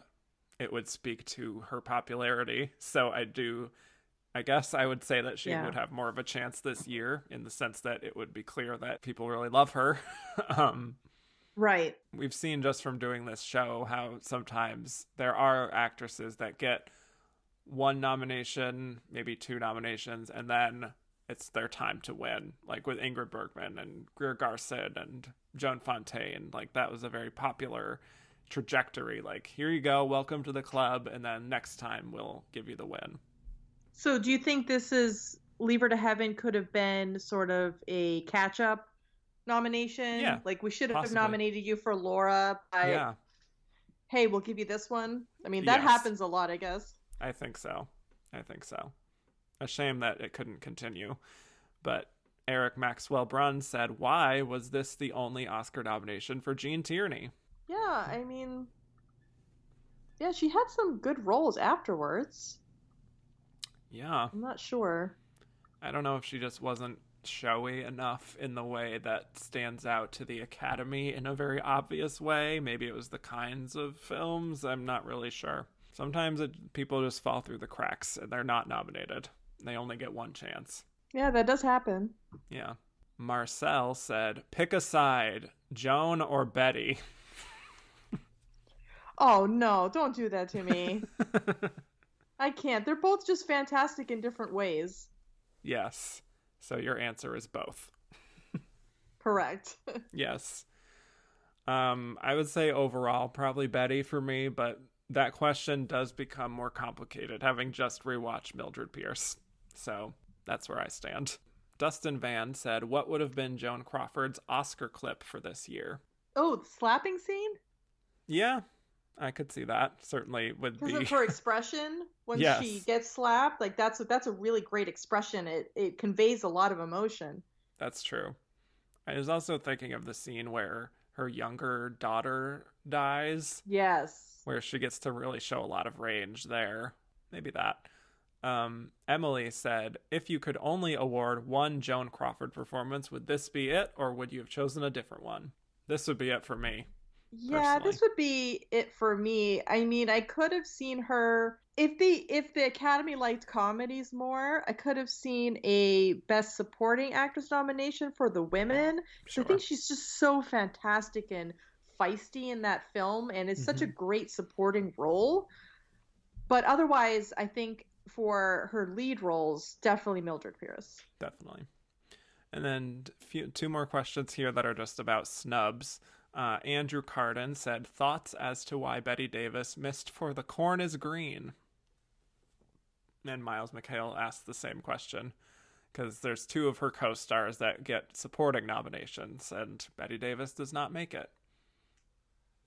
it would speak to her popularity. So I guess I would say that she would have more of a chance this year, in the sense that it would be clear that people really love her. Right. We've seen just from doing this show how sometimes there are actresses that get 1 nomination, maybe 2 nominations, and then it's their time to win. Like with Ingrid Bergman and Greer Garson and Joan Fontaine. Like, that was a very popular trajectory. Like, here you go, welcome to the club, and then next time we'll give you the win. So do you think this is Leave Her to Heaven could have been sort of a catch-up Yeah, nomination? Like we should have possibly. nominated you for Laura, but Yeah. hey, we'll give you this one. I mean, that Yes. happens a lot, I guess. I think so. I think so. A shame that it couldn't continue. But Eric Maxwell Brunn said, why was this the only Oscar nomination for Gene Tierney? Yeah, I mean, yeah, she had some good roles afterwards. Yeah. I'm not sure. I don't know if she just wasn't showy enough in the way that stands out to the Academy in a very obvious way. Maybe it was the kinds of films. I'm not really sure. Sometimes people just fall through the cracks and they're not nominated. They only get one chance. Yeah, that does happen. Yeah. Marcel said, pick a side, Joan or Betty. Oh no, don't do that to me. I can't. They're both just fantastic in different ways. Yes. So your answer is both. Correct. Yes. I would say overall probably Betty for me, but that question does become more complicated having just rewatched Mildred Pierce. So that's where I stand. Dustin Van said, what would have been Joan Crawford's Oscar clip for this year? Oh, the slapping scene? Yeah, I could see that. Certainly would Because be. of her expression when Yes, she gets slapped, like that's a really great expression. It conveys a lot of emotion. that's true. I was also thinking of the scene where her younger daughter dies, Yes. where she gets to really show a lot of range there. Maybe that. Emily said, if you could only award one Joan Crawford performance, would this be it, or would you have chosen a different one? This would be it for me, Yeah, personally. this would be it for me. I mean, I could have seen her if the Academy liked comedies more, I could have seen a Best Supporting Actress nomination for the women because I think Sure. she's just so fantastic and feisty in that film and it's such a Mm-hmm. great supporting role. But otherwise, I think for her lead roles, definitely Mildred Pierce. Definitely. And then two more questions here that are just about snubs. Andrew Carden said, thoughts as to why Betty Davis missed for The Corn is Green? And Miles McHale asked the same question because there's two of her co-stars that get supporting nominations, and Betty Davis does not make it.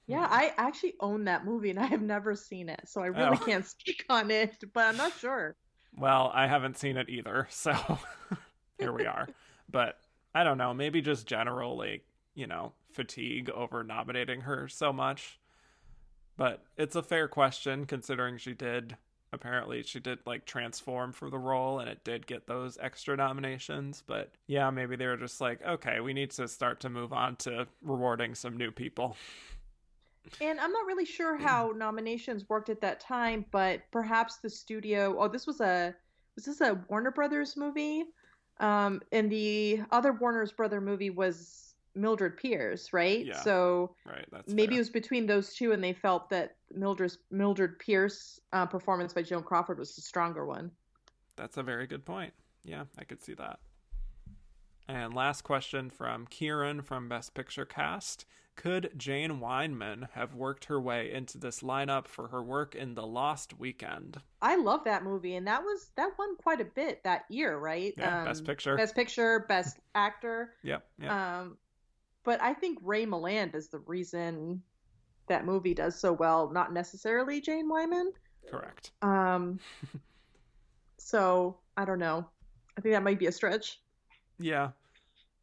Yeah, I actually own that movie and I have never seen it, so I really Oh, can't speak on it, but I'm not sure. well, I haven't seen it either, so here we are. But I don't know, maybe just generally, fatigue over nominating her so much. But it's a fair question considering apparently she did like transform for the role and it did get those extra nominations. But yeah, maybe they were just like, okay, we need to start to move on to rewarding some new people. And I'm not really sure how nominations worked at that time, but perhaps the studio, oh, was this a Warner Brothers movie? And the other Warner's brother movie was Mildred Pierce, right? Yeah, So right, that's maybe it fair. was between those two, and they felt that Mildred Pierce performance by Joan Crawford was the stronger one. That's a very good point. Yeah, I could see that. And last question from Kieran from Best Picture Cast. Could Jane Weinman have worked her way into this lineup for her work in The Lost Weekend? I love that movie, and that won quite a bit that year, right? Yeah, Best Picture. Best Picture, Best Actor. Yep. Um, but I think Ray Milland is the reason that movie does so well, not necessarily Jane Wyman. Correct. Um, so I don't know. I think that might be a stretch. Yeah.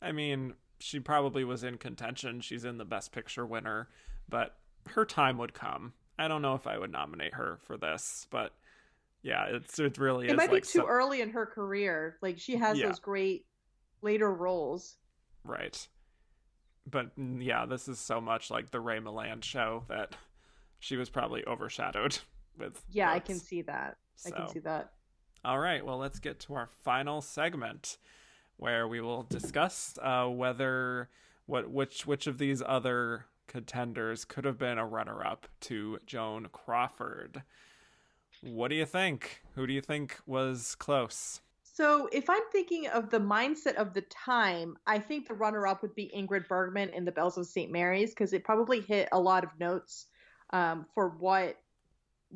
I mean, she probably was in contention. She's in the Best Picture winner, but her time would come. I don't know if I would nominate her for this, but yeah, it really It is might be like too so. early in her career. Like she has Yeah, those great later roles. right. But yeah, this is so much like the Ray Milland show that she was probably overshadowed with Yeah, I can votes. see that. I can So, see that. all right, well, let's get to our final segment where we will discuss whether which of these other contenders could have been a runner-up to Joan Crawford. What do you think? Who do you think was close? So if I'm thinking of the mindset of the time, I think the runner-up would be Ingrid Bergman in The Bells of St. Mary's because it probably hit a lot of notes for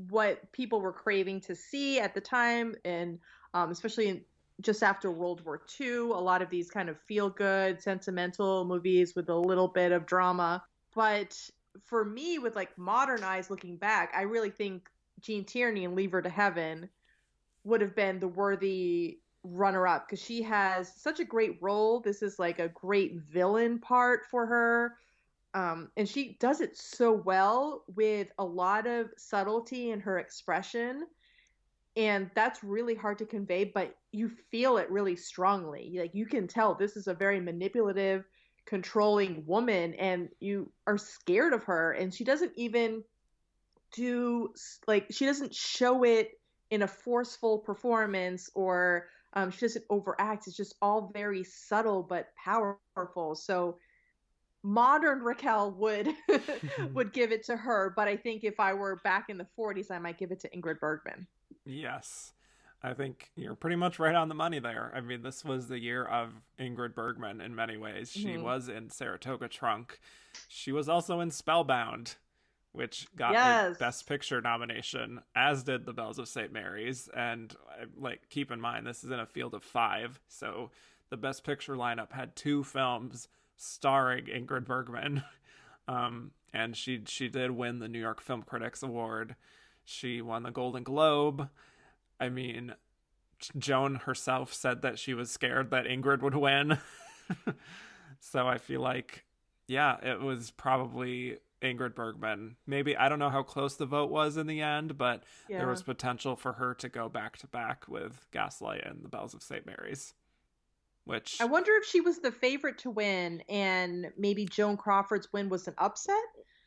what people were craving to see at the time, and especially just after World War II. A lot of these kind of feel-good, sentimental movies with a little bit of drama. But for me, with like modern eyes looking back, I really think Gene Tierney and Leave Her to Heaven would have been the worthy runner-up because she has such a great role. This is like a great villain part for her. And she does it so well with a lot of subtlety in her expression. And that's really hard to convey, but you feel it really strongly. Like you can tell this is a very manipulative, controlling woman, and you are scared of her. And she doesn't even she doesn't show it in a forceful performance, or she doesn't overact. It's just all very subtle but powerful. So modern Raquel would would give it to her, but I think if I were back in the 40s, I might give it to Ingrid Bergman. Yes. I think you're pretty much right on the money there. I mean, this was the year of Ingrid Bergman in many ways. She was in Saratoga Trunk. She was also in Spellbound, which got a Best Picture nomination, as did The Bells of St. Mary's. And like, keep in mind, this is in a field of 5. So the Best Picture lineup had 2 films starring Ingrid Bergman. And she did win the New York Film Critics Award. She won the Golden Globe. I mean, Joan herself said that she was scared that Ingrid would win. So I feel like, yeah, it was probably Ingrid Bergman. Maybe, I don't know how close the vote was in the end, but there was potential for her to go back to back with Gaslight and The Bells of St. Mary's. Which, I wonder if she was the favorite to win and maybe Joan Crawford's win was an upset?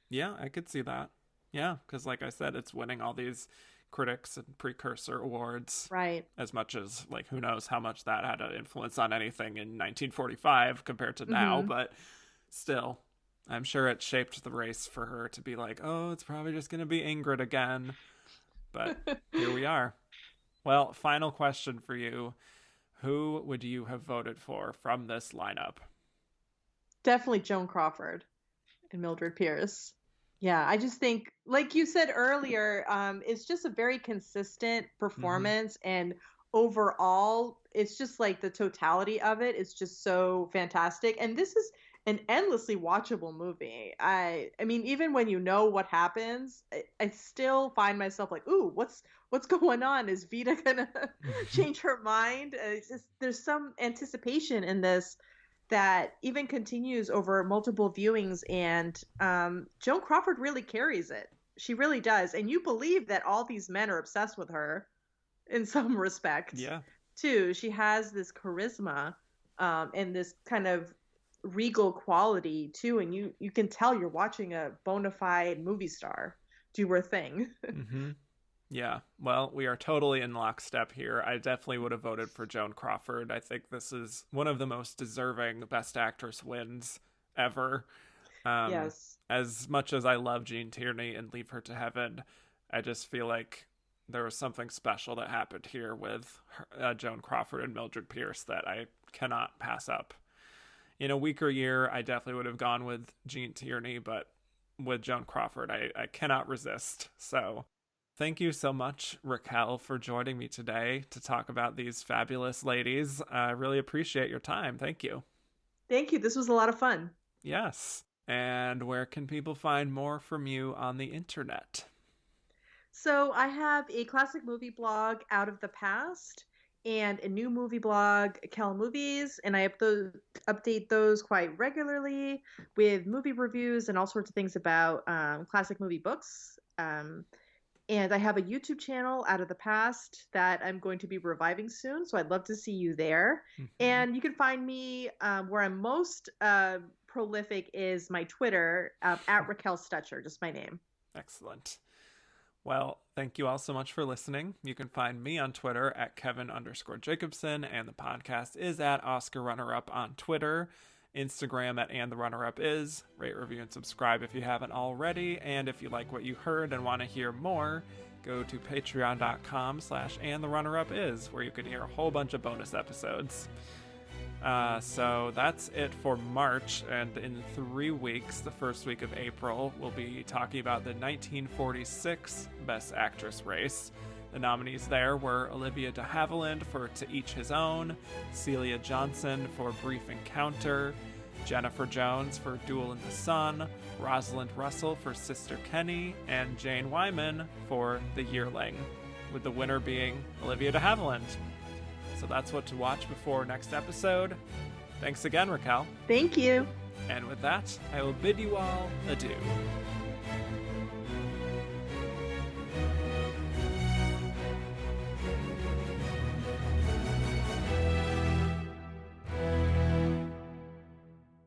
Yeah, I could see that. Yeah, because like I said, it's winning all these critics and precursor awards. Right. As much as, like, who knows how much that had an influence on anything in 1945 compared to now, but still, I'm sure it shaped the race for her to be like, oh, it's probably just going to be Ingrid again. But here we are. Well, final question for you. Who would you have voted for from this lineup? Definitely Joan Crawford and Mildred Pierce. Yeah, I just think, like you said earlier, it's just a very consistent performance, and overall, it's just like the totality of it is just so fantastic. And this is an endlessly watchable movie. I mean, even when you know what happens, I still find myself like, ooh, what's going on? Is Vita gonna change her mind? It's just, there's some anticipation in this that even continues over multiple viewings, and Joan Crawford really carries it. She really does, and you believe that all these men are obsessed with her in some respect. Yeah. Too, she has this charisma and this kind of regal quality too, and you can tell you're watching a bona fide movie star do her thing. Yeah, well, we are totally in lockstep here. I definitely would have voted for Joan Crawford. I think this is one of the most deserving Best Actress wins ever. Yes. As much as I love Gene Tierney and Leave Her to Heaven, I just feel like there was something special that happened here with Joan Crawford and Mildred Pierce that I cannot pass up. In a weaker year, I definitely would have gone with Gene Tierney, but with Joan Crawford, I cannot resist. So thank you so much, Raquel, for joining me today to talk about these fabulous ladies. I really appreciate your time. Thank you. Thank you. This was a lot of fun. Yes. And where can people find more from you on the internet? So I have a classic movie blog, Out of the Past, and a new movie blog, Kel Movies, and I update those quite regularly with movie reviews and all sorts of things about classic movie books. And I have a YouTube channel, Out of the Past, that I'm going to be reviving soon. So I'd love to see you there. And you can find me where I'm most prolific is my Twitter, at Raquel Stecher, just my name. Excellent. Well, thank you all so much for listening. You can find me on Twitter at Kevin_Jacobson, and the podcast is at Oscar Runner-Up on Twitter. Instagram at And the Runner Up Is. Rate, review, and subscribe if you haven't already. And if you like what you heard and want to hear more, go to patreon.com/And the Runner Up Is, where you can hear a whole bunch of bonus episodes. So that's it for March, and in 3 weeks, the first week of April, we'll be talking about the 1946 Best Actress race. The nominees there were Olivia de Havilland for To Each His Own, Celia Johnson for Brief Encounter, Jennifer Jones for Duel in the Sun, Rosalind Russell for Sister Kenny, and Jane Wyman for The Yearling, with the winner being Olivia de Havilland. So that's what to watch before next episode. Thanks again, Raquel. Thank you. And with that, I will bid you all adieu.